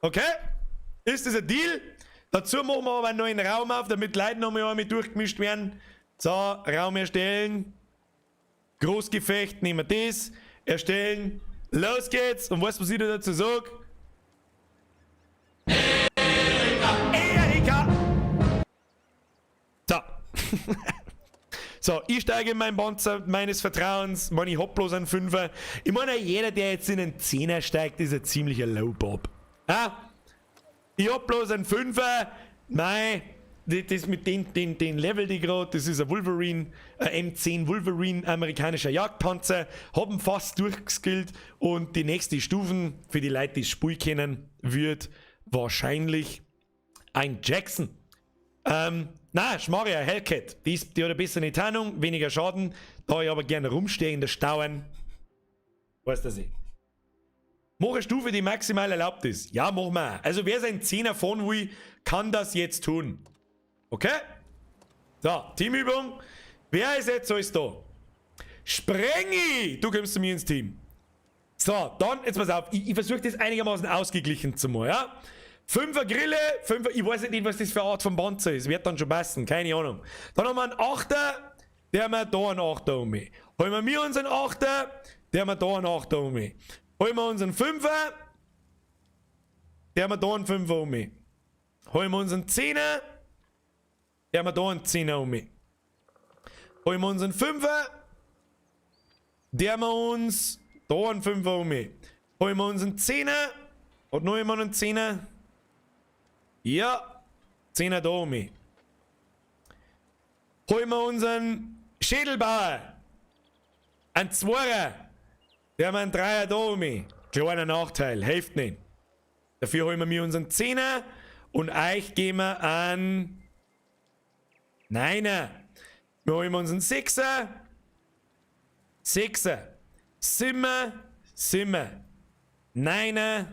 Okay? Ist das ein Deal? Dazu machen wir aber einen neuen Raum auf, damit Leute noch mal mit durchgemischt werden. So, Raum erstellen. Großgefecht, nehmen wir das. Erstellen. Los geht's. Und weißt du, was ich dazu sag? Erika! So. So, ich steige in meinen Panzer meines Vertrauens. Man, ich hab bloß einen Fünfer. Ich meine, jeder, der jetzt in einen Zehner steigt, ist ein ziemlicher Low-Bob. Ja? Ich hab bloß einen 5er. Nein, das mit den Level, die gerade, das ist ein Wolverine, ein M10 Wolverine, amerikanischer Jagdpanzer. Hab ihn fast durchgeskillt und die nächste Stufen für die Leute, die das Spiel kennen, wird wahrscheinlich ein Jackson. Na, Schmaria, Hellcat. Die hat eine bessere Tarnung, weniger Schaden. Da ich aber gerne rumstehe in der Stauen. Weißt du das? Mach eine Stufe, die maximal erlaubt ist. Ja, mach mal. Also wer seinen 10er fahren will, kann das jetzt tun. Okay? So, Teamübung. Wer ist jetzt alles da? Sprengi! Du kommst zu mir ins Team. So, dann, jetzt pass auf. Ich versuche das einigermaßen ausgeglichen zu machen, ja? 5er Grille, 5er, ich weiß nicht, was das für eine Art von Panzer ist. Wird dann schon passen, keine Ahnung. Dann haben wir einen 8er, der haben wir da einen 8er um mich. Holen wir mir unseren 8er, der haben wir da einen 8er um mich. Holen wir unseren 5er, der haben wir da einen 5er um mich. Holen wir unseren 10er, der haben wir da einen 10er um mich. Holen wir unseren 5er, der haben wir uns da einen 5er um mich. Holen wir unseren 10er, und noch immer einen 10er. Ja, 10er da um mich. Holen wir unseren Schädelbauer. Ein 2er. Der haben einen 3er da um mich. Kleiner Nachteil, hilft nicht. Dafür holen wir mir unseren 10er und euch geben wir einen 9er. Wir holen unseren 6er. 6er. Simmer. 9er.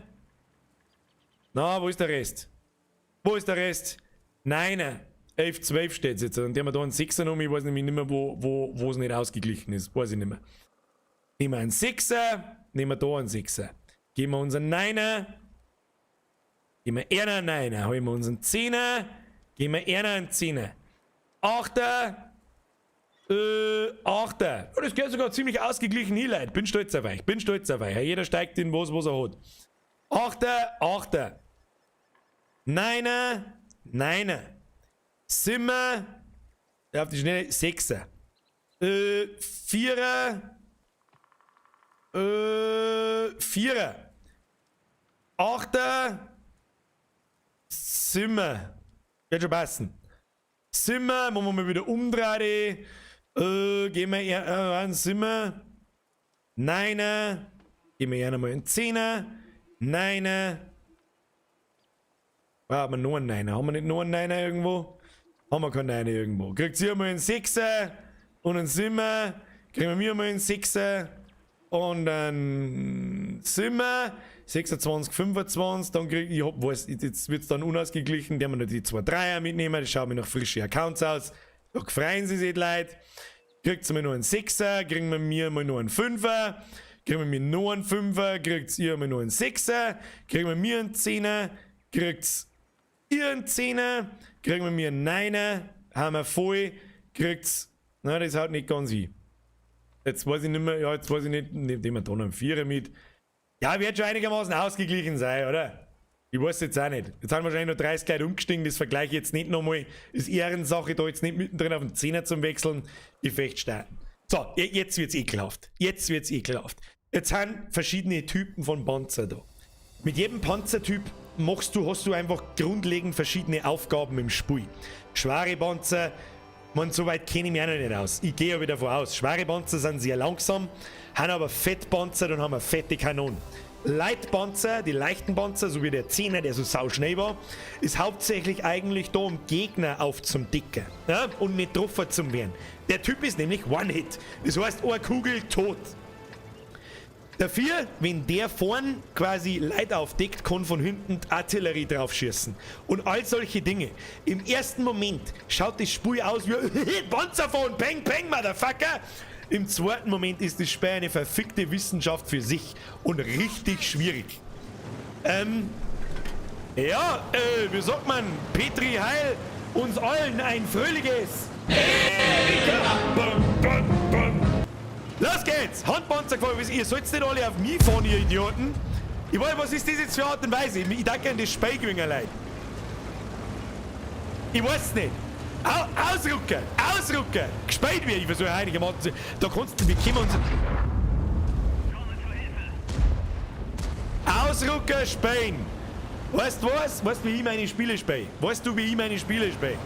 Na, wo ist der Rest? Wo ist der Rest? 9er. 11, 12 steht jetzt. Und die haben wir da einen 6er noch. Ich weiß nämlich nicht mehr, wo es nicht ausgeglichen ist. Weiß ich nicht mehr. Nehmen wir einen 6er. Nehmen wir da einen 6er. Geben wir unseren 9er. Geben wir eher einen 9er. Holen wir unseren 10er. Geben wir eher einen 10er. 8er. 8er. Oh, das geht sogar ziemlich ausgeglichen hin, Leute. Bin stolz auf euch. Jeder steigt in was er hat. 8er. 9er. 7er. Auf die Schnelle. 6er. 4er. 4er. 8er. 7er. Wird schon passen. 7er. Machen wir mal wieder umdrehen. Gehen wir einen 7er. 9er. Gehen wir gerne mal einen 10er. 9er. Haben wir noch einen 9er? Haben wir nicht noch einen 9er irgendwo? Haben wir keinen 9er irgendwo. Kriegt ihr mal einen 6er und einen 7er. Kriegen wir mir mal einen 6er und einen 7er. 26, 25. Dann krieg ich, jetzt wird es dann unausgeglichen. Die haben wir noch die 2 3er mitnehmen. Das schaut mir nach frischen Accounts aus. Da freuen sie sich, Leute. Kriegt ihr mal noch einen 6er. Kriegen wir mir mal noch einen 5er. Kriegen wir mir noch einen 5er. Kriegt ihr mal noch einen 6er. Kriegen wir mir einen 10er. Kriegt ihr einen 10er. Kriegen wir mir einen 9er. Haben wir voll. Kriegt's. Na, das haut nicht ganz hin. Jetzt weiß ich nicht mehr. Ja, jetzt weiß ich nicht. Nehmen wir da noch einen 4er mit. Ja, wird schon einigermaßen ausgeglichen sein, oder? Ich weiß jetzt auch nicht. Jetzt haben wir wahrscheinlich noch 30 Leute umgestiegen. Das vergleiche ich jetzt nicht nochmal. Ist Ehrensache, da jetzt nicht mittendrin auf den 10er zum Wechseln. Die Fechtstarten. So, jetzt wird's ekelhaft. Jetzt haben verschiedene Typen von Panzer da. Mit jedem Panzertyp hast du einfach grundlegend verschiedene Aufgaben im Spiel. Schwere Panzer, so weit kenne ich mich auch noch nicht aus. Ich gehe aber davon aus. Schwere Panzer sind sehr langsam, haben aber Fettpanzer und haben fette Kanonen. Leitpanzer, die leichten Panzer, so wie der 10er, der so sauschnell war, ist hauptsächlich eigentlich da, um Gegner aufzudicken, ja? Und nicht getroffen zu werden. Der Typ ist nämlich One-Hit. Das heißt, eine Kugel tot. Dafür, wenn der vorn quasi Leute aufdeckt, kann von hinten die Artillerie draufschießen. Und all solche Dinge. Im ersten Moment schaut das Spiel aus wie Panzer fahren, bang, bang, Motherfucker. Im zweiten Moment ist das Spiel eine verfickte Wissenschaft für sich und richtig schwierig. Wie sagt man? Petri Heil, uns allen ein fröhliches Los geht's! Handpanzer gefahren, ihr sollt nicht alle auf mich fahren, ihr Idioten! Ich weiß, was ist das jetzt für Art und Weise? Ich denke an das Spiel gewinnen, Leute. Ich weiß nicht. Ausrucken! Gespielt wie ich versuche einigermaßen zu. Da kannst du, wir kommen uns. Ausrucken, Spain! Weißt du was? Weißt du, wie ich meine Spiele spiele? Weißt du, wie ich meine Spiele spiele?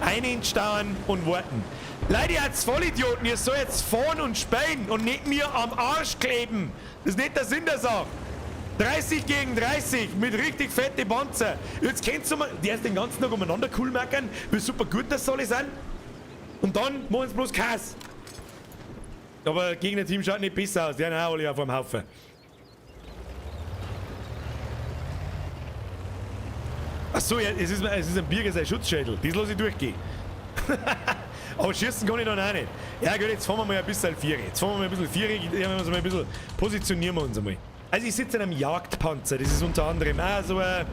Einstauern und warten. Leute, ihr seid Vollidioten, ihr sollt jetzt fahren und spielen und nicht mir am Arsch kleben. Das ist nicht der Sinn der Sache. 30 gegen 30 mit richtig fette Panzer. Jetzt kennst du mal, die erst den ganzen Tag umeinander cool meckern, wie super gut das soll sein. Und dann machen sie bloß Kass. Aber das Gegnerteam schaut nicht besser aus, die haben auch alle auf einem Haufen. Achso, ja, es ist ein Bierger sein Schutzschädel, das lasse ich durchgehen. Aber schießen kann ich dann auch nicht. Ja gut, jetzt fahren wir mal ein bisschen Vierer. Jetzt fahren wir mal ein bisschen Vierer, positionieren wir uns einmal. Also ich sitze in einem Jagdpanzer, das ist unter anderem auch so eine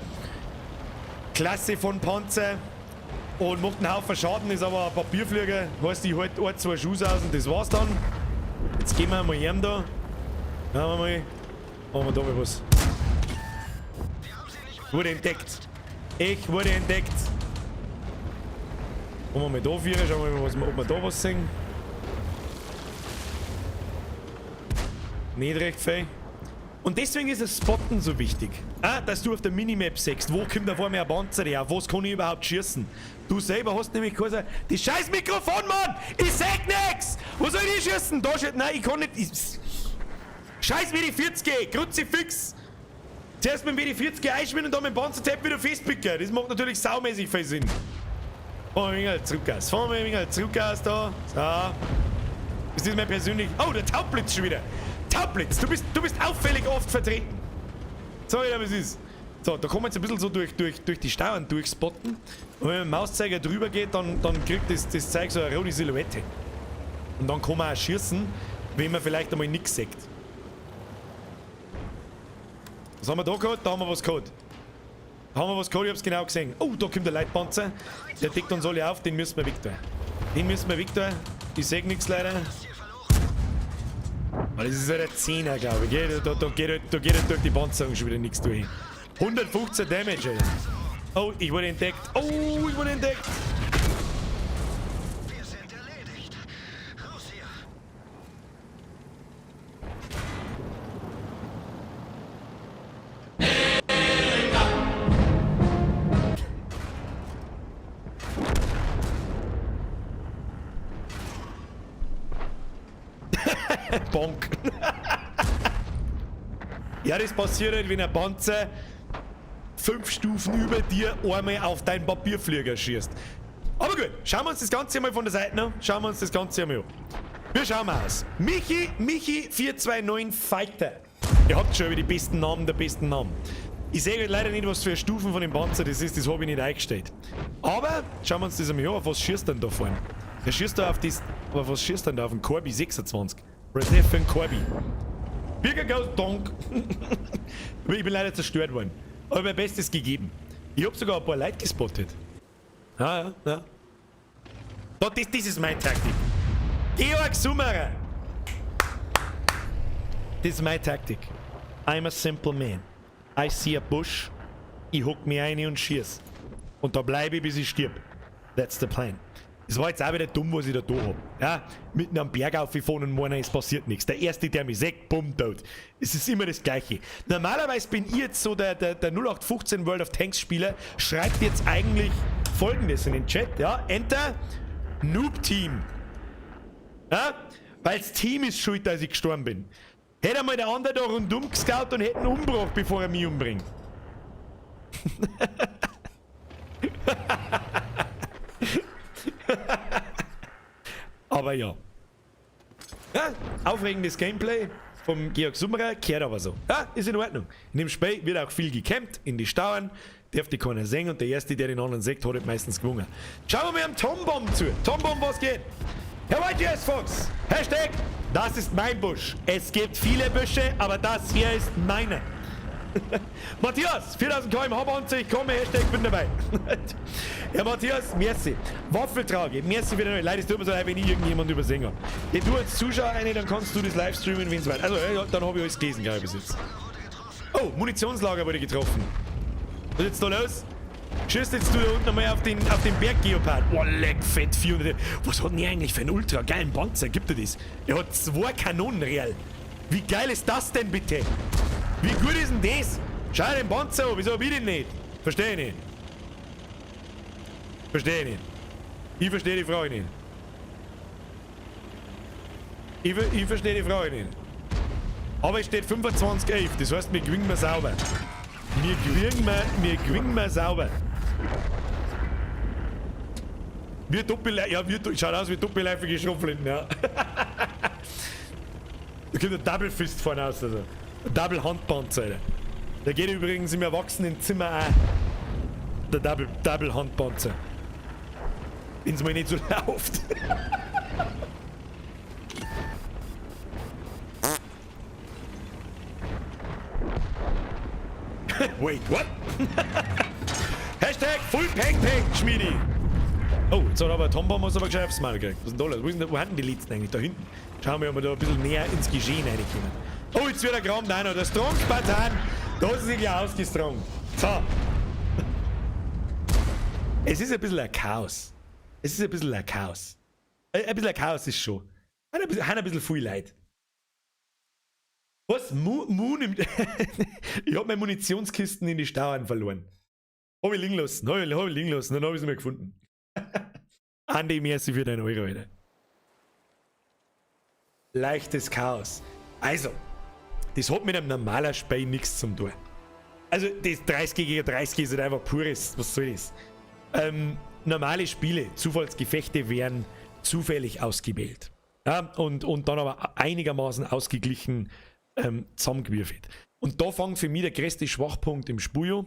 Klasse von Panzer und macht einen Haufen Schaden, ist aber ein Papierflieger, heißt ich halt ein, zwei Schuss aus und das war's dann. Jetzt gehen wir mal heim da. Schauen wir mal. Machen wir da mal was. Wurde entdeckt. Ich wurde entdeckt. Machen wir mal da Vierer, schauen wir mal, ob wir da was sehen. Nicht recht viel. Und deswegen ist das Spotten so wichtig. Dass du auf der Minimap siehst, wo kommt da vor mir ein Panzer her, auf was kann ich überhaupt schießen. Du selber hast nämlich gesagt, die scheiß Mikrofon, Mann! Ich seh nix! Wo soll ich schießen? Da steht, nein, ich kann nicht. Scheiß WD-40, Kruzifix! Zuerst mit dem WD-40 einschmieren und dann mit dem Panzertape wieder festpicken. Das macht natürlich saumäßig viel Sinn. Fahren wir ein wenig zurück aus. Fahren wir ein wenig zurück aus da. So. Das ist mein persönlich. Oh, der Taubblitz schon wieder. Taubblitz, du bist auffällig oft vertreten. So, ja, was ist? So, da kann man jetzt ein bisschen so durch die Stauern durchspotten. Und wenn man mit dem Mauszeiger drüber geht, dann kriegt das Zeug so eine rote Silhouette. Und dann kann man auch schießen, wenn man vielleicht einmal nichts sieht. Was haben wir da gehabt? Da haben wir was gehabt. Ich hab's genau gesehen. Oh, da kommt der Leitpanzer. Der deckt uns alle auf, den müssen wir weg tun. Ich sehe nichts leider. Das ist halt ein 10er, glaube ich. Gell? Da geht halt durch die Panzerung schon wieder nichts durch. 115 Damage, Alter. Oh, ich wurde entdeckt. Wir sind erledigt. Raus hier. Bonk. Ja, das passiert halt, wenn ein Panzer 5 Stufen über dir einmal auf deinen Papierflieger schießt. Aber gut, schauen wir uns das Ganze mal von der Seite an. Wir schauen mal aus. Michi 429 Fighter. Ihr habt schon über die besten Namen der besten Namen. Ich sehe halt leider nicht, was für Stufen von dem Panzer das ist, das habe ich nicht eingestellt. Aber schauen wir uns das einmal an, auf was schießt denn da vorne? Der schießt da auf das. Aber was schießt denn da auf den Corby 26? Was ist das für ein Corby? Bigger goes donk. Ich bin leider zerstört worden. Aber mein Bestes gegeben. Ich hab sogar ein paar Leute gespottet. Ja. Das ist meine Taktik. Georg Summerer. Das ist meine Taktik. I'm a simple man. I see a bush. Ich hock mich ein und schieß. Und da bleibe ich, bis ich stirb. That's the plan. Das war jetzt auch wieder dumm, was ich da hab. Ja, mitten am Berg aufgefahren und meiner, es passiert nichts. Der Erste, der mich sagt, bumm, tot. Es ist immer das Gleiche. Normalerweise bin ich jetzt so der 0815 World of Tanks Spieler, schreibt jetzt eigentlich Folgendes in den Chat, ja, Enter, Noob Team. Ja, weil das Team ist schuld, dass ich gestorben bin. Hätte einmal der andere da rundum gescout und hätte einen Umbruch, bevor er mich umbringt. Aber ja. Aufregendes Gameplay vom Georg Summerer, kehrt aber so. Ja, ist in Ordnung. In dem Spiel wird auch viel gecampt, in die Stauern, dürfte keiner sehen und der Erste, der den anderen sagt, hat halt meistens gewonnen. Schauen wir mal am Tombomb zu. Tombomb, was geht? Herr YGS Fox, Hashtag, das ist mein Busch. Es gibt viele Büsche, aber das hier ist meine. Matthias, 4000 km/h Panzer, ich komme, Hashtag, bin dabei. Ja, Matthias, merci. Waffeltrage, merci für deine Leute, es tut mir so leid, wenn ich irgendjemand übersehen habe. Geh du als Zuschauer rein, dann kannst du das live streamen, wenn es weit. Also, ja, dann habe ich alles gelesen, glaube ich, bis jetzt. Oh, Munitionslager wurde getroffen. Was ist jetzt da los? Schießt jetzt du da unten einmal auf den Berg Geopard. Oh, leck, fett 400. Was hat denn der eigentlich für einen ultra geilen Panzer? Gibt er das? Er hat 2 Kanonen, real. Wie geil ist das denn bitte? Wie gut ist denn das? Schau den Panzer an, wieso hab ich den nicht? Versteh nicht. Versteh nicht. Ich verstehe die Frage nicht. Ich verstehe die Frage nicht. Aber es steht 25,11, das heißt, wir gewinnen wir sauber. Wir gewinnen sauber. Wir schaut aus wie doppelleifige Schrotflinten, ja. Da kommt ein Double Fist vorne aus, also. Ein Double Handpanzer, Alter. Der geht übrigens im Erwachsenenzimmer auch. Der Double Handpanzer. Wenn's mal nicht so läuft. Wait, what? Hashtag Full Peng Peng, Schmiedi. Oh, jetzt hat aber Tomba muss aber gescheit aufs Maul gekriegt. Was ist denn da los? Wo hatten die Letzten eigentlich? Da hinten. Schauen wir, ob wir da ein bisschen näher ins Geschehen reinkommen. Oh, jetzt wird der Kram da noch. Der Strong-Spartan. Da ist sich ja ausgestrongt. So. Es ist ein bisschen ein Chaos. Es ist ein bisschen ein Chaos. Ein bisschen ein Chaos ist schon. Hat ein bisschen viel Leid. Was? Moon im... Ich hab meine Munitionskisten in die Stauern verloren. Hab ich liegen lassen. Hab ich liegen lassen. Dann hab ich sie mal gefunden. Andi, merci für deinen Euro, Alter. Leichtes Chaos. Also, das hat mit einem normalen Spiel nichts zum tun. Also, das 30 gegen 30 ist halt einfach pures. Was soll das? Normale Spiele, Zufallsgefechte werden zufällig ausgewählt. Ja, und dann aber einigermaßen ausgeglichen zusammengewürfelt. Und da fängt für mich der größte Schwachpunkt im Spiel.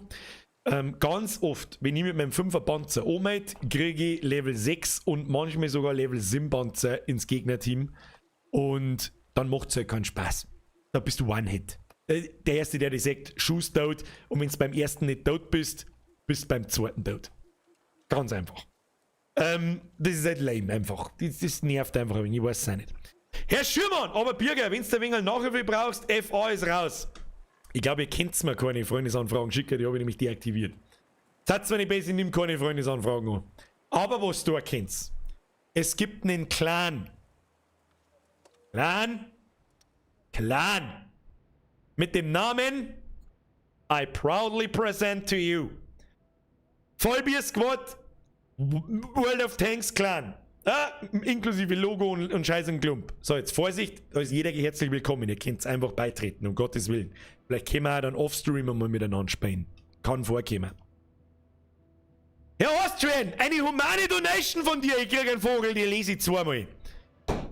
Ganz oft, wenn ich mit meinem 5er Panzer anmelde, kriege ich Level 6 und manchmal sogar Level 7 Panzer ins Gegnerteam. Und dann macht es halt keinen Spaß. Da bist du One-Hit. Der Erste, der dir sagt, Schuss tot. Und wenn du beim ersten nicht tot bist, bist du beim zweiten tot. Ganz einfach. Das ist halt lame einfach. Das nervt einfach ein wenig, ich weiß es auch nicht. Herr Schürmann, aber Birger, wenn du ein wenig Nachhilfe brauchst, FA ist raus. Ich glaube, ihr kennt mir keine Freundesanfragen schicken, die habe ich nämlich deaktiviert. Seid zwar nicht besser, ich nehme keine Freundesanfragen an. Aber was du erkennst, es gibt einen Clan. Clan. Mit dem Namen I proudly present to you. Vollbier Squad, World of Tanks Clan. Ah, inklusive Logo und Scheiß und Klump. So, jetzt Vorsicht, da ist jeder herzlich willkommen. Ihr könnt einfach beitreten, um Gottes Willen. Vielleicht können wir auch dann offstream mal miteinander spielen. Kann vorkommen. Herr Austrian, eine humane Donation von dir. Ich krieg einen Vogel, die lese ich zweimal.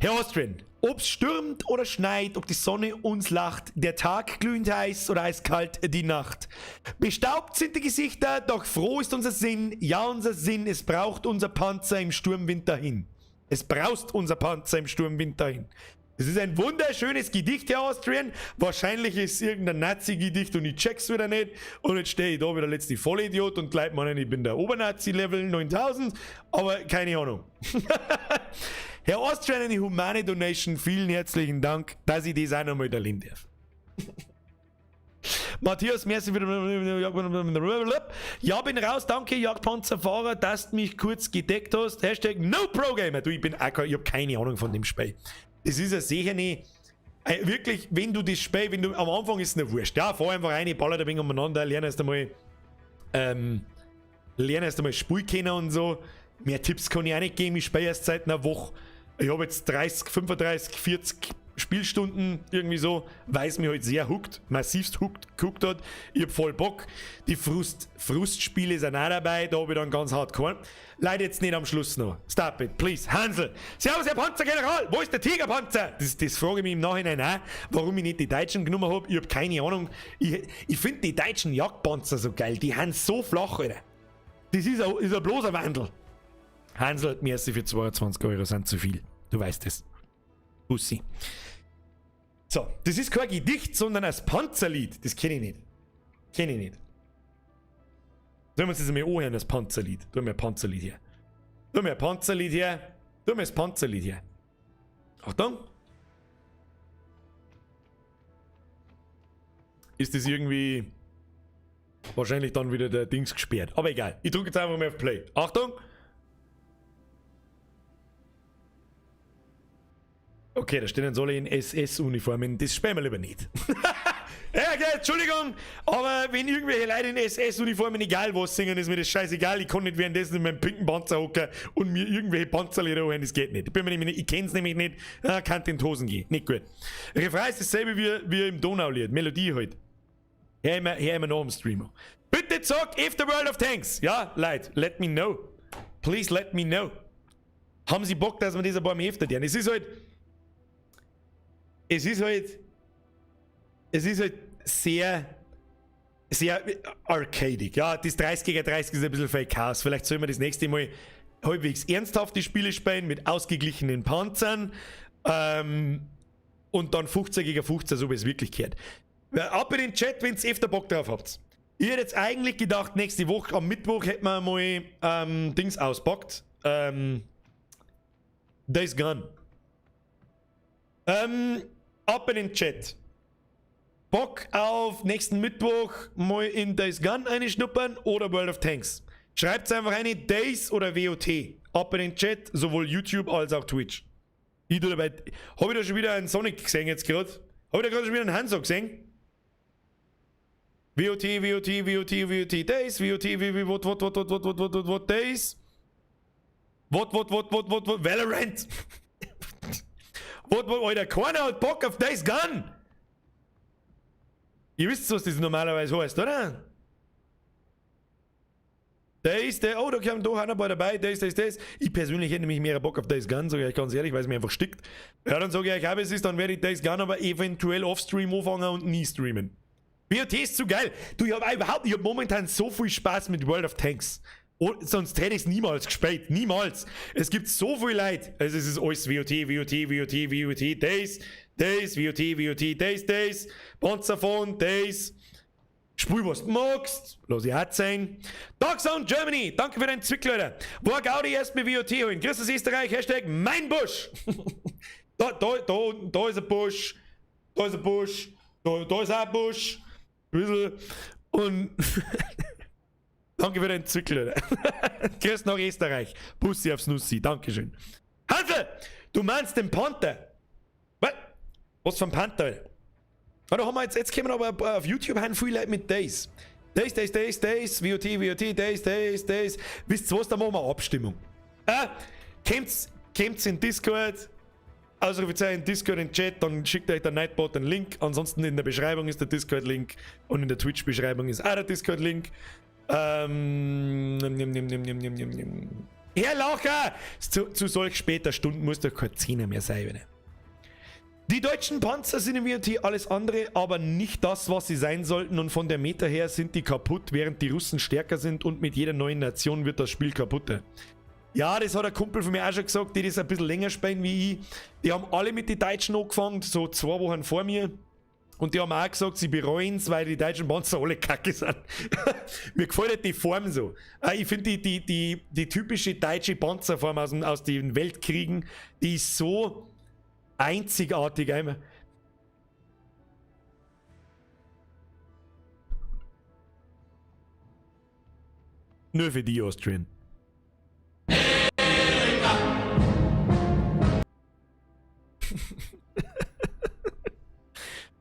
Herr Austrian, ob's stürmt oder schneit, ob die Sonne uns lacht, der Tag glühend heiß oder eiskalt die Nacht. Bestaubt sind die Gesichter, doch froh ist unser Sinn. Ja, unser Sinn, es braucht unser Panzer im Sturmwind dahin. Es braust unser Panzer im Sturmwind dahin. Es ist ein wunderschönes Gedicht, Herr Austrian. Wahrscheinlich ist es irgendein Nazi-Gedicht und ich check's wieder nicht. Und jetzt stehe ich da wie der letzte Vollidiot und gleich meinen, ich bin der Obernazi-Level 9000. Aber keine Ahnung. Herr Austrian, eine humane Donation. Vielen herzlichen Dank, dass ich das auch nochmal erleben darf. Matthias, merci für ja, bin raus, danke Jagdpanzerfahrer, dass du mich kurz gedeckt hast. Hashtag NoProGamer. Du, ich hab keine Ahnung von dem Spiel. Es ist ja sicher nicht, wirklich, wenn du das Spiel, am Anfang ist es nicht wurscht. Ja, fahr einfach rein, baller ein wenig umeinander, lerne erst einmal Spiel kennen und so. Mehr Tipps kann ich auch nicht geben, ich spiele erst seit einer Woche. Ich habe jetzt 30, 35, 40 Spielstunden irgendwie so, weil es mich halt sehr massivst gehuckt hat. Ich hab voll Bock. Die Frustspiele sind auch dabei, da habe ich dann ganz hart gehauen. Leider jetzt nicht am Schluss noch. Stop it, please. Hansel. Servus, Herr Panzergeneral. Wo ist der Tigerpanzer? Das frage ich mich im Nachhinein auch, warum ich nicht die Deutschen genommen habe. Ich habe keine Ahnung. Ich finde die deutschen Jagdpanzer so geil. Die haben so flach, Alter. Das ist ein bloßer Wandel. Hansel, merci für 22 Euro, sind zu viel. Du weißt es. Bussi. So, das ist kein Gedicht, sondern ein Panzerlied. Das kenne ich nicht. Sollen wir uns das einmal anhören, das Panzerlied? Tu mir ein Panzerlied her. Tu mir das Panzerlied her. Achtung. Ist das irgendwie... Wahrscheinlich dann wieder der Dings gesperrt. Aber egal. Ich drücke jetzt einfach mal auf Play. Achtung. Okay, da stehen jetzt alle in SS-Uniformen. Das spielen wir lieber nicht. Ja, okay, Entschuldigung, aber wenn irgendwelche Leute in SS-Uniformen egal was singen, ist mir das scheißegal. Ich kann nicht währenddessen in meinem pinken Panzer hocken und mir irgendwelche Panzerlieder holen, das geht nicht. Ich kenn's nämlich nicht, kann in die Hosen gehen. Nicht gut. Refrain ist dasselbe wie im Donaulied, Melodie halt. Hör immer noch am Streamer. Bitte sag, if the World of Tanks. Ja, Leute, let me know. Please let me know. Haben Sie Bock, dass wir das ein paar Mal öfter tun? Es ist halt sehr arcadig. Ja, das 30 gegen 30 ist ein bisschen Fake Chaos. Vielleicht sollen wir das nächste Mal halbwegs ernsthafte Spiele spielen mit ausgeglichenen Panzern und dann 15 gegen 15, so wie es wirklich gehört. Ab in den Chat, wenn ihr öfter Bock drauf habt. Ich hätte jetzt eigentlich gedacht, nächste Woche, am Mittwoch, hätten wir mal Dings auspackt. Days Gone. Ab in den Chat. Bock auf nächsten Mittwoch mal in Days Gone reinschnuppern oder World of Tanks? Schreibt einfach eine Days oder WOT. Ab in den Chat, sowohl YouTube als auch Twitch. Ich tue dabei. Habe ich da schon wieder einen Sonic gesehen jetzt gerade? Habe ich da gerade schon wieder einen Hanzo gesehen? WOT, Days, what, Days? What, Valorant? What, Alter, keiner hat Bock auf Days Gone! Ihr wisst, was das normalerweise heißt, oder? Days, oh, da kommt doch einer bei dabei, Days. Ich persönlich hätte nämlich mehr Bock auf Days Gone, sage ich euch ganz ehrlich, weil es mir einfach stickt. Ja, dann sage ich euch, es ist, dann werde ich Days Gone aber eventuell offstream anfangen und nie streamen. WOT ist zu geil. Du, ich hab momentan so viel Spaß mit World of Tanks. Und sonst hätte ich es niemals gespielt. Niemals. Es gibt so viel Leid. Also es ist alles WOT, Days, WOT, Days, Panzerphone, Days. Spiel, was du magst. Lass ich hart sein. Dark Sound Germany, danke für deinen Zwick, Leute. Wo Gaudi erst mit WOT holen. Grüß aus Österreich, Hashtag mein Busch. da ist ein Busch. Da ist ein Busch. Da ist auch ein Busch. Und danke für deinen Zwick, Leute. Grüß nach Österreich. Bussi aufs Nussi. Dankeschön. Hansel, du meinst den Panther? Was für ein Panther? Da haben wir jetzt kommen aber auf YouTube haben viele Leute mit Days. Days, WOT, Days. Wisst ihr was, da machen wir eine Abstimmung. Kommt's in Discord, Ausrufezeichen Discord in den Chat, dann schickt euch der Nightbot einen Link. Ansonsten in der Beschreibung ist der Discord-Link und in der Twitch-Beschreibung ist auch der Discord-Link. Herr Laucher! Zu solch später Stunden muss doch kein Zehner mehr sein, oder? Die deutschen Panzer sind im WOT alles andere, aber nicht das, was sie sein sollten, und von der Meta her sind die kaputt, während die Russen stärker sind, und mit jeder neuen Nation wird das Spiel kaputter. Ja, das hat ein Kumpel von mir auch schon gesagt, die das ein bisschen länger spielen wie ich. Die haben alle mit den Deutschen angefangen, so 2 Wochen vor mir. Und die haben auch gesagt, sie bereuen es, weil die deutschen Panzer alle kacke sind. Mir gefällt halt die Form so. Ich finde die typische deutsche Panzerform aus den Weltkriegen, die ist so einzigartig einmal. Nur für die Austrian.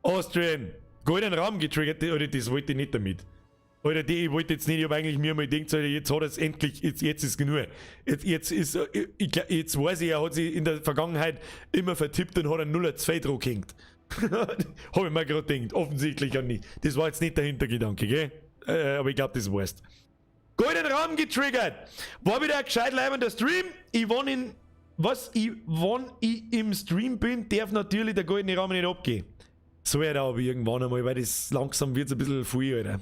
Austrian. Golden Raum getriggert, oder das wollte ich nicht damit. Oder ich wollte jetzt nicht, ich habe eigentlich mir mal gedacht, jetzt hat er es endlich, jetzt ist genug. Jetzt weiß ich, er hat sich in der Vergangenheit immer vertippt und hat einen 0-2 Druck gehängt. Habe ich mir gerade gedacht, offensichtlich auch nicht. Das war jetzt nicht der Hintergedanke, gell? Aber ich glaube, das weißt. Golden Raum getriggert. War wieder ein gescheit leibender Stream. Wann ich im Stream bin, darf natürlich der goldene Raum nicht abgehen. So wird aber irgendwann einmal, weil das langsam wird ein bisschen viel, Alter.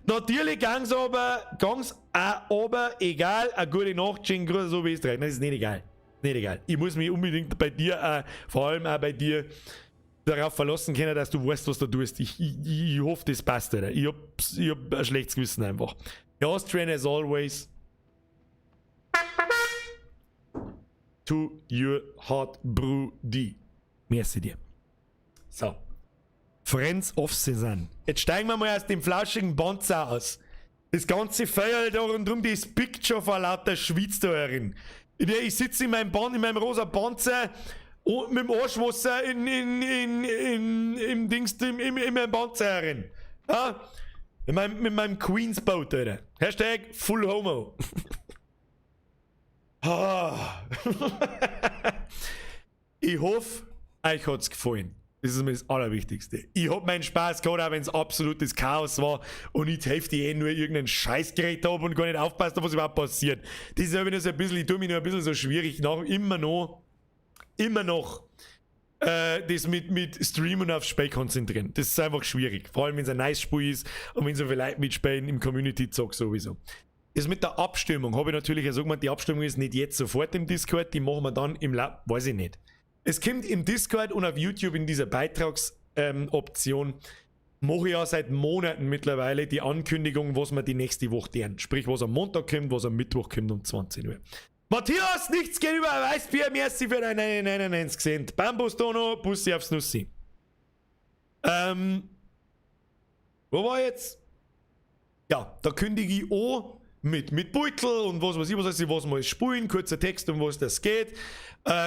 Natürlich gang's aber, egal, eine gute Nacht, schönen Gruß, so wie es dreht. Das ist nicht egal. Nicht egal. Ich muss mich unbedingt bei dir, vor allem auch bei dir, darauf verlassen können, dass du weißt, was du tust. Ich hoffe, das passt, Alter. Ich hab ein schlechtes Gewissen einfach. The Austrian as always. To your heart, Brudi. Merci dir. So. Friends of Cezanne. Jetzt steigen wir mal aus dem flauschigen Panzer aus. Das ganze Feuer da rundum, das pickt schon vor lauter Schweiz da herin. Ich sitze in meinem rosa Panzer Und mit dem Arschwasser im Dings, im Panzer rein. Ja? Mit meinem Queens-Boat, Alter. Hashtag Full Homo. Ich hoffe, euch hat's gefallen. Das ist mir das Allerwichtigste. Ich hab meinen Spaß gehabt, auch wenn es absolutes Chaos war und ich die Hälfte nur irgendein Scheißgerät habe und gar nicht aufpasst, was überhaupt passiert. Das ist aber nur so ein bisschen, ich tue mich nur ein bisschen so schwierig immer noch das mit Streamen aufs Spiel konzentrieren. Das ist einfach schwierig. Vor allem, wenn es ein nice Spiel ist und wenn so viele Leute mitspielen im Community-Zock sowieso. Das mit der Abstimmung habe ich natürlich so gemeint, die Abstimmung ist nicht jetzt sofort im Discord, die machen wir dann im weiß ich nicht. Es kommt im Discord und auf YouTube in dieser Beitragsoption, mache ich ja seit Monaten mittlerweile die Ankündigung, was wir die nächste Woche tun. Sprich, was am Montag kommt, was am Mittwoch kommt um 20 Uhr. Matthias, nichts gegenüber Weißbier, merci für deine 99 Cent. Bambus Dono, Bussi aufs Nussi. Wo war jetzt? Ja, da kündige ich an mit Beutel und was weiß ich, was mal spielen, kurzer Text, um was das geht.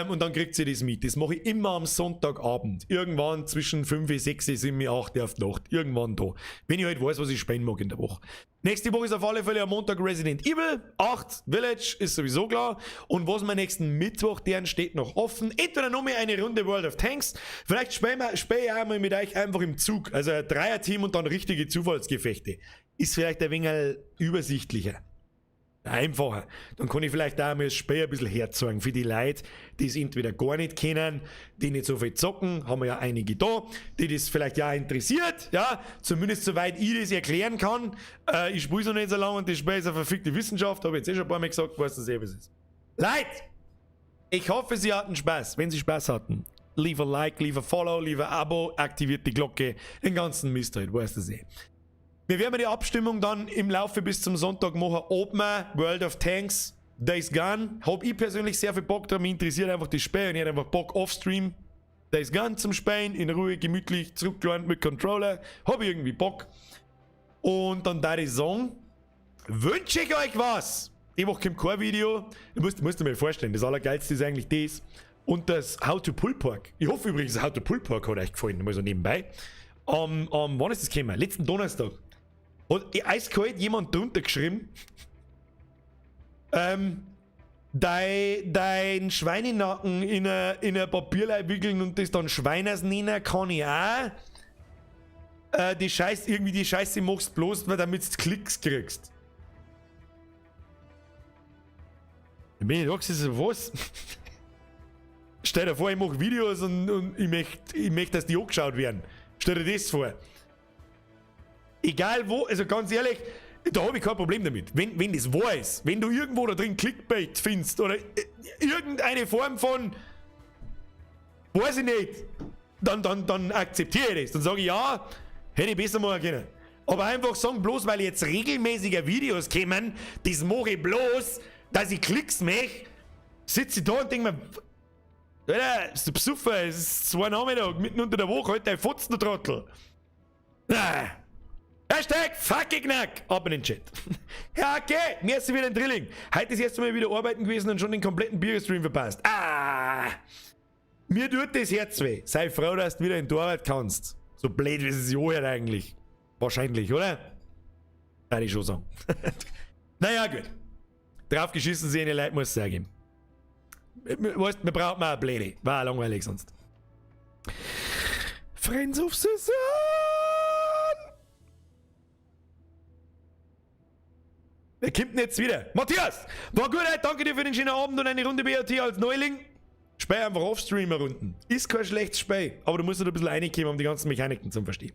Und dann kriegt sie das mit. Das mache ich immer am Sonntagabend. Irgendwann zwischen 5 und 6, 7, 8 auf die Nacht. Irgendwann da. Wenn ich halt weiß, was ich spielen mag in der Woche. Nächste Woche ist auf alle Fälle am Montag Resident Evil. 8 Village ist sowieso klar. Und was wir nächsten Mittwoch, deren steht noch offen. Entweder noch mal eine Runde World of Tanks. Vielleicht spiele ich einmal mit euch einfach im Zug. Also ein Dreier-Team und dann richtige Zufallsgefechte. Ist vielleicht ein wenig übersichtlicher. Einfacher. Dann kann ich vielleicht auch mal das Spiel ein bisschen herzeigen für die Leute, die es entweder gar nicht kennen, die nicht so viel zocken, haben wir ja einige da, die das vielleicht ja interessiert, ja, zumindest soweit ich das erklären kann. Ich spiele es noch nicht so lange und das Spiel ist eine verfickte Wissenschaft, habe ich jetzt schon ein paar Mal gesagt, weißt du, was es ist. Leute, ich hoffe, Sie hatten Spaß. Wenn Sie Spaß hatten, leave a Like, leave a Follow, leave a Abo, aktiviert die Glocke, den ganzen Mist halt, weißt du eh. Wir werden die Abstimmung dann im Laufe bis zum Sonntag machen, ob wir World of Tanks, Days Gone, hab ich persönlich sehr viel Bock drauf, mich interessiert einfach das Spiel und ich hätte einfach Bock offstream, Days Gone zum Spielen, in Ruhe, gemütlich, zurückgelernt mit Controller, hab ich irgendwie Bock. Und dann da ich sagen, wünsche ich euch was. Die Woche kommt kein Video, musst du mir vorstellen, das Allergeilste ist eigentlich das und das How to Pull Pork. Ich hoffe übrigens, das How to Pull Pork hat euch gefallen, mal so nebenbei. Wann ist das gekommen? Letzten Donnerstag. Hat eiskalt jemand drunter geschrieben, dein Schweinenacken in ein Papierleib wickeln und das dann Schweiners nennen, kann ich auch. Die Scheiße machst bloß, damit du Klicks kriegst. Wenn ich sagst, ist was? Stell dir vor, ich mache Videos und ich möchte, dass die angeschaut werden. Stell dir das vor. Egal wo, also ganz ehrlich, da habe ich kein Problem damit. Wenn das wahr ist, wenn du irgendwo da drin Clickbait findest oder irgendeine Form von, weiß ich nicht, dann akzeptiere ich das. Dann sage ich, ja, hätte ich besser machen können. Aber einfach sagen, bloß weil jetzt regelmäßiger Videos kommen, das mache ich bloß, dass ich Klicks mache, sitze ich da und denke mir, Alter, ist du besoffen, es ist 2 Nachmittag, mitten unter der Woche, halt dein Fotzen, du Trottel. Hashtag Fuckignack! Ab in den Chat. Ja, okay, merci für den Drilling. Heute ist erst einmal wieder arbeiten gewesen und schon den kompletten Bierstream verpasst. Mir tut das Herz weh. Sei froh, dass du wieder in die Arbeit kannst. So blöd, wie es sich anhört eigentlich. Wahrscheinlich, oder? Kann ich schon sagen. Naja, gut. Draufgeschissen sehen, die Leute muss es sagen. Weißt, wir brauchen mal eine Blöde. War langweilig sonst. Friends of Susan! Wer kommt denn jetzt wieder? Matthias! War gut, danke dir für den schönen Abend und eine Runde BRT als Neuling. Spiel einfach Offstreamer Runden. Ist kein schlechtes Spiel, aber du musst halt ein bisschen reinkommen, um die ganzen Mechaniken zu verstehen.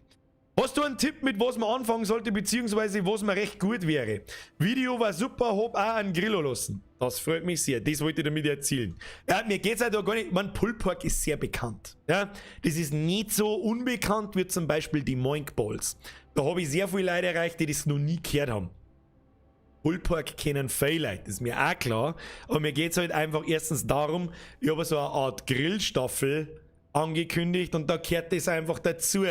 Hast du einen Tipp, mit was man anfangen sollte, beziehungsweise was mir recht gut wäre? Video war super, hab auch einen Grillo lassen. Das freut mich sehr, das wollte ich damit erzielen. Ja, mir geht's halt auch gar nicht, Pulled Pork ist sehr bekannt. Ja, das ist nicht so unbekannt wie zum Beispiel die Moink Balls. Da habe ich sehr viele Leute erreicht, die das noch nie gehört haben. Pulled Pork kennen viele Leute, das ist mir auch klar. Aber mir geht's halt einfach erstens darum, ich habe so eine Art Grillstaffel angekündigt und da gehört das einfach dazu.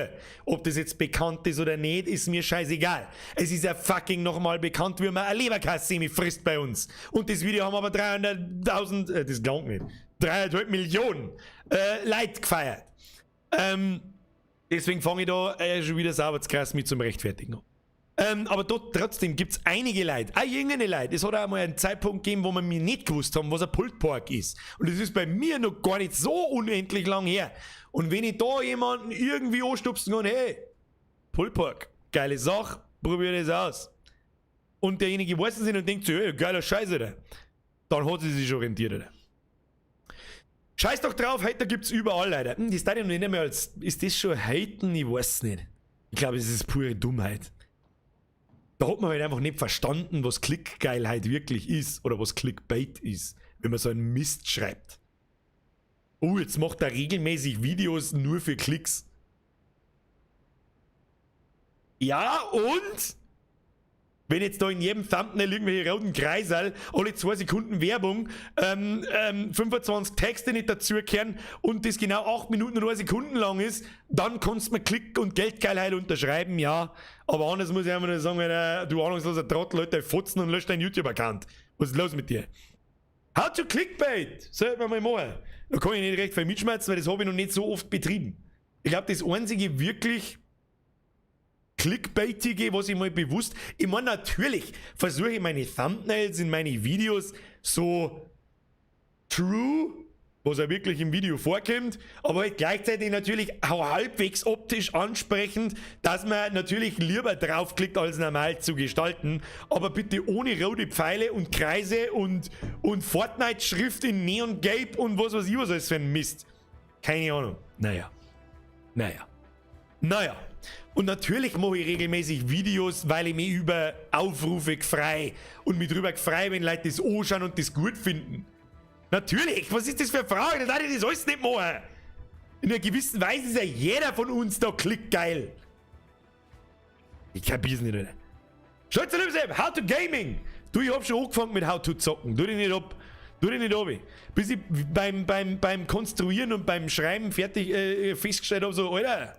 Ob das jetzt bekannt ist oder nicht, ist mir scheißegal. Es ist ja fucking nochmal bekannt, wie man eine Leberkassemi frisst bei uns. Und das Video haben aber 300.000, das klang nicht, 3,5 Millionen Leute gefeiert. Deswegen fange ich da schon wieder sauber zu krass mit zum Rechtfertigen an. Aber dort trotzdem gibt es einige Leute, auch irgendeine Leute. Es hat auch mal einen Zeitpunkt gegeben, wo wir mir nicht gewusst haben, was ein Pulled Pork ist. Und das ist bei mir noch gar nicht so unendlich lang her. Und wenn ich da jemanden irgendwie anstupsen kann, hey, Pulled Pork, geile Sache, probier das aus. Und derjenige weiß es nicht und denkt so, hey, geiler Scheiß, Alter. Dann hat sie sich orientiert, Alter. Scheiß doch drauf, Hater gibt's überall, Leute. Das darf ich noch nicht mehr als, ist das schon Haten? Ich weiß nicht. Ich glaube, es ist pure Dummheit. Da hat man halt einfach nicht verstanden, was Klickgeilheit wirklich ist oder was Clickbait ist, wenn man so einen Mist schreibt. Oh, jetzt macht er regelmäßig Videos nur für Klicks. Ja, und? Wenn jetzt da in jedem Thumbnail irgendwelche roten Kreisel, alle 2 Sekunden Werbung, 25 Texte nicht dazukehren und das genau 8 Minuten und 1 Sekunden lang ist, dann kannst du mir Klick- und Geldgeilheit unterschreiben, ja. Aber anders muss ich einfach nur sagen, du ahnungsloser Trottel, halt dein Fotzen und löscht deinen YouTube-Account. Was ist los mit dir? How to Clickbait! Sollte man mal machen. Da kann ich nicht recht viel mitschmerzen, weil das habe ich noch nicht so oft betrieben. Ich glaube, das einzige wirklich Clickbaitige, was ich mal bewusst... Ich meine, natürlich versuche ich meine Thumbnails in meine Videos so true, was ja wirklich im Video vorkommt, aber halt gleichzeitig natürlich auch halbwegs optisch ansprechend, dass man natürlich lieber draufklickt, als normal zu gestalten, aber bitte ohne rote Pfeile und Kreise und Fortnite-Schrift in Neongelb und was weiß ich, was alles für ein Mist. Keine Ahnung. Naja. Und natürlich mache ich regelmäßig Videos, weil ich mich über Aufrufe frei und mich drüber frei, wenn Leute das anschauen und das gut finden. Natürlich, was ist das für eine Frage? Das darf ich das alles nicht machen. In einer gewissen Weise ist ja jeder von uns da klickgeil. Ich kapier's nicht, Alter. Schaut zu dem How to Gaming. Du, ich hab schon angefangen mit How to Zocken. Tu dich nicht ab. Bis ich beim Konstruieren und beim Schreiben fertig festgestellt habe, so, Alter,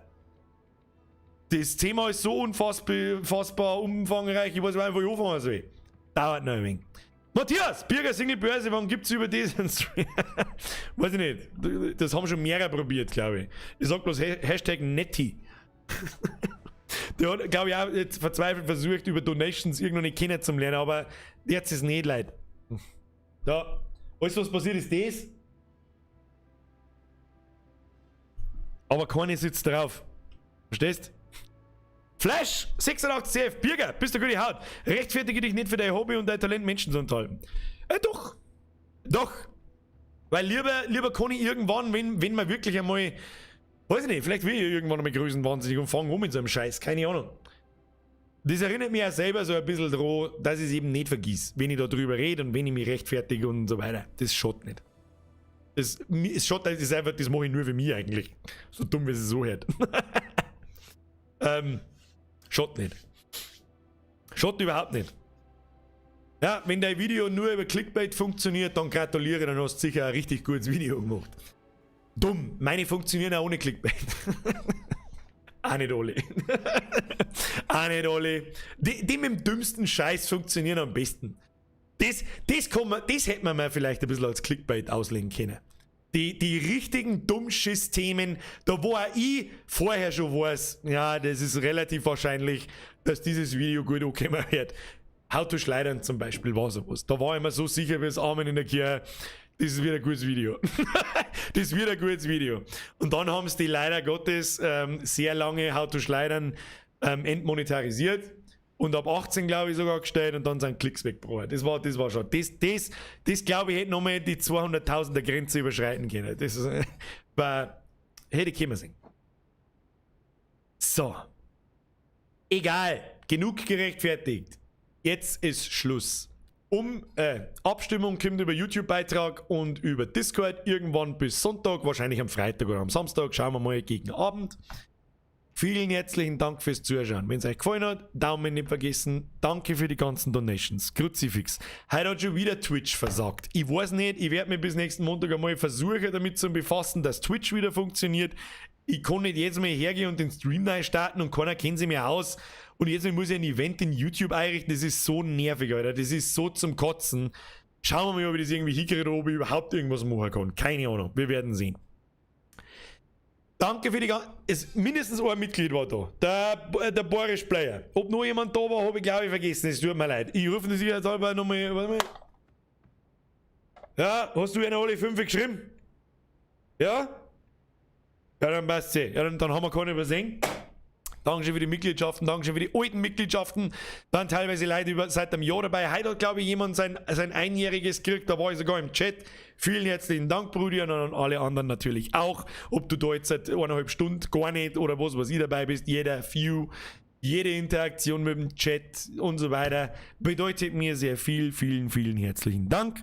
das Thema ist so unfassbar umfangreich, ich weiß nicht, wo ich anfangen soll. Dauert noch ein wenig. Matthias, Birger Single Börse, wann gibt's über das? Weiß ich nicht. Das haben schon mehrere probiert, glaube ich. Ich sag bloß Hashtag Netty. Der hat, glaube ich, auch jetzt verzweifelt versucht, über Donations irgendwo kennenzulernen, aber jetzt ist es nicht, Leute. Da, alles was passiert ist das. Aber keiner sitzt drauf. Verstehst? Flash 86 CF, Birger, bist du gute Haut. Rechtfertige dich nicht für dein Hobby und dein Talent, Menschen zu unterhalten. Doch. Weil lieber kann ich irgendwann, wenn man wirklich einmal, weiß ich nicht, vielleicht will ich irgendwann einmal größenwahnsinnig und fange mit so einem Scheiß, keine Ahnung. Das erinnert mich auch selber so ein bisschen daran, dass ich es eben nicht vergiss, wenn ich da drüber rede und wenn ich mich rechtfertige und so weiter. Das schaut nicht. Das ist einfach, das mache ich nur für mich eigentlich. So dumm, wie es so hört. Schaut nicht. Schaut überhaupt nicht. Ja, wenn dein Video nur über Clickbait funktioniert, dann gratuliere, dann hast du sicher ein richtig gutes Video gemacht. Dumm, meine funktionieren auch ohne Clickbait. Auch nicht alle. Auch nicht alle. Die mit dem dümmsten Scheiß funktionieren am besten. Das hätte man mal vielleicht ein bisschen als Clickbait auslegen können. Die richtigen Dummschiss-Themen, da wo auch ich vorher schon weiß, ja, das ist relativ wahrscheinlich, dass dieses Video gut ankommen wird. How to schleudern zum Beispiel war sowas. Da war ich mir so sicher wie das Amen in der Kirche, das ist wieder ein gutes Video. Das wird ein gutes Video. Und dann haben es die leider Gottes sehr lange How to schleudern entmonetarisiert. Und ab 18, glaube ich, sogar gestellt und dann sind Klicks weggebrochen. Das war schon. Das glaube ich, hätte nochmal die 200.000er Grenze überschreiten können. Das hätte ich können sehen. So. Egal. Genug gerechtfertigt. Jetzt ist Schluss. Abstimmung kommt über YouTube-Beitrag und über Discord irgendwann bis Sonntag, wahrscheinlich am Freitag oder am Samstag. Schauen wir mal gegen Abend. Vielen herzlichen Dank fürs Zuschauen. Wenn es euch gefallen hat, Daumen nicht vergessen. Danke für die ganzen Donations. Kruzifix. Heute hat schon wieder Twitch versagt. Ich weiß nicht, ich werde mich bis nächsten Montag einmal versuchen, damit zu befassen, dass Twitch wieder funktioniert. Ich kann nicht jetzt mal hergehen und den Stream neu starten und keiner kennt sich mehr aus. Und jetzt muss ich ein Event in YouTube einrichten. Das ist so nervig, Alter. Das ist so zum Kotzen. Schauen wir mal, ob ich das irgendwie hinkriege oder ob ich überhaupt irgendwas machen kann. Keine Ahnung. Wir werden sehen. Danke für die ganze... Mindestens ein Mitglied war da. Der Boris Player. Ob noch jemand da war, habe ich glaube ich vergessen. Es tut mir leid. Ich rufe das jetzt halber nochmal... Warte mal. Ja, hast du eine alle 5 geschrieben? Ja? Ja, dann passt sie. Ja, dann haben wir keine übersehen. Dankeschön für die Mitgliedschaften, Dankeschön für die alten Mitgliedschaften. Dann teilweise Leute seit einem Jahr dabei. Heute hat, glaube ich, jemand sein Einjähriges gekriegt. Da war ich sogar im Chat. Vielen herzlichen Dank, Brudi, und an alle anderen natürlich auch. Ob du da jetzt seit 1,5 Stunden gar nicht oder was ich dabei bist. Jeder View, jede Interaktion mit dem Chat und so weiter bedeutet mir sehr viel. Vielen, vielen herzlichen Dank.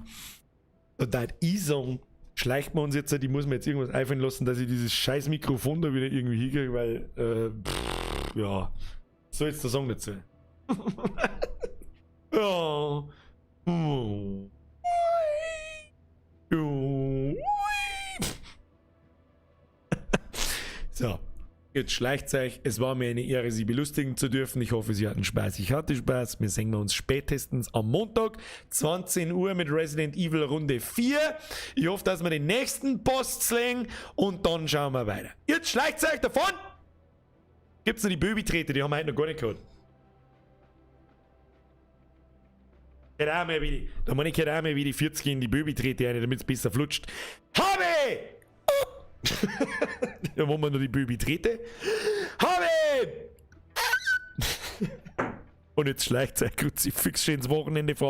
Und da ich sagen, schleicht man uns jetzt, ich muss mir jetzt irgendwas einfallen lassen, dass ich dieses scheiß Mikrofon da wieder irgendwie hinkriege, weil, ja, soll jetzt der Song nicht sein. Ja. So, jetzt schleicht's euch. Es war mir eine Ehre, Sie belustigen zu dürfen. Ich hoffe, Sie hatten Spaß. Ich hatte Spaß. Wir sehen uns spätestens am Montag, 20 Uhr mit Resident Evil Runde 4. Ich hoffe, dass wir den nächsten Boss slang und dann schauen wir weiter. Jetzt schleicht's euch davon! Gibt's noch die Babytrete, die haben wir heute noch gar nicht gehabt. Da meine ich auch mal wie die 40 in die Babytrete rein, damit es besser flutscht. Habe! Da machen wir noch die Babytrete. Habe! Und jetzt schleicht sein Kruzifix schön ins Wochenende vor.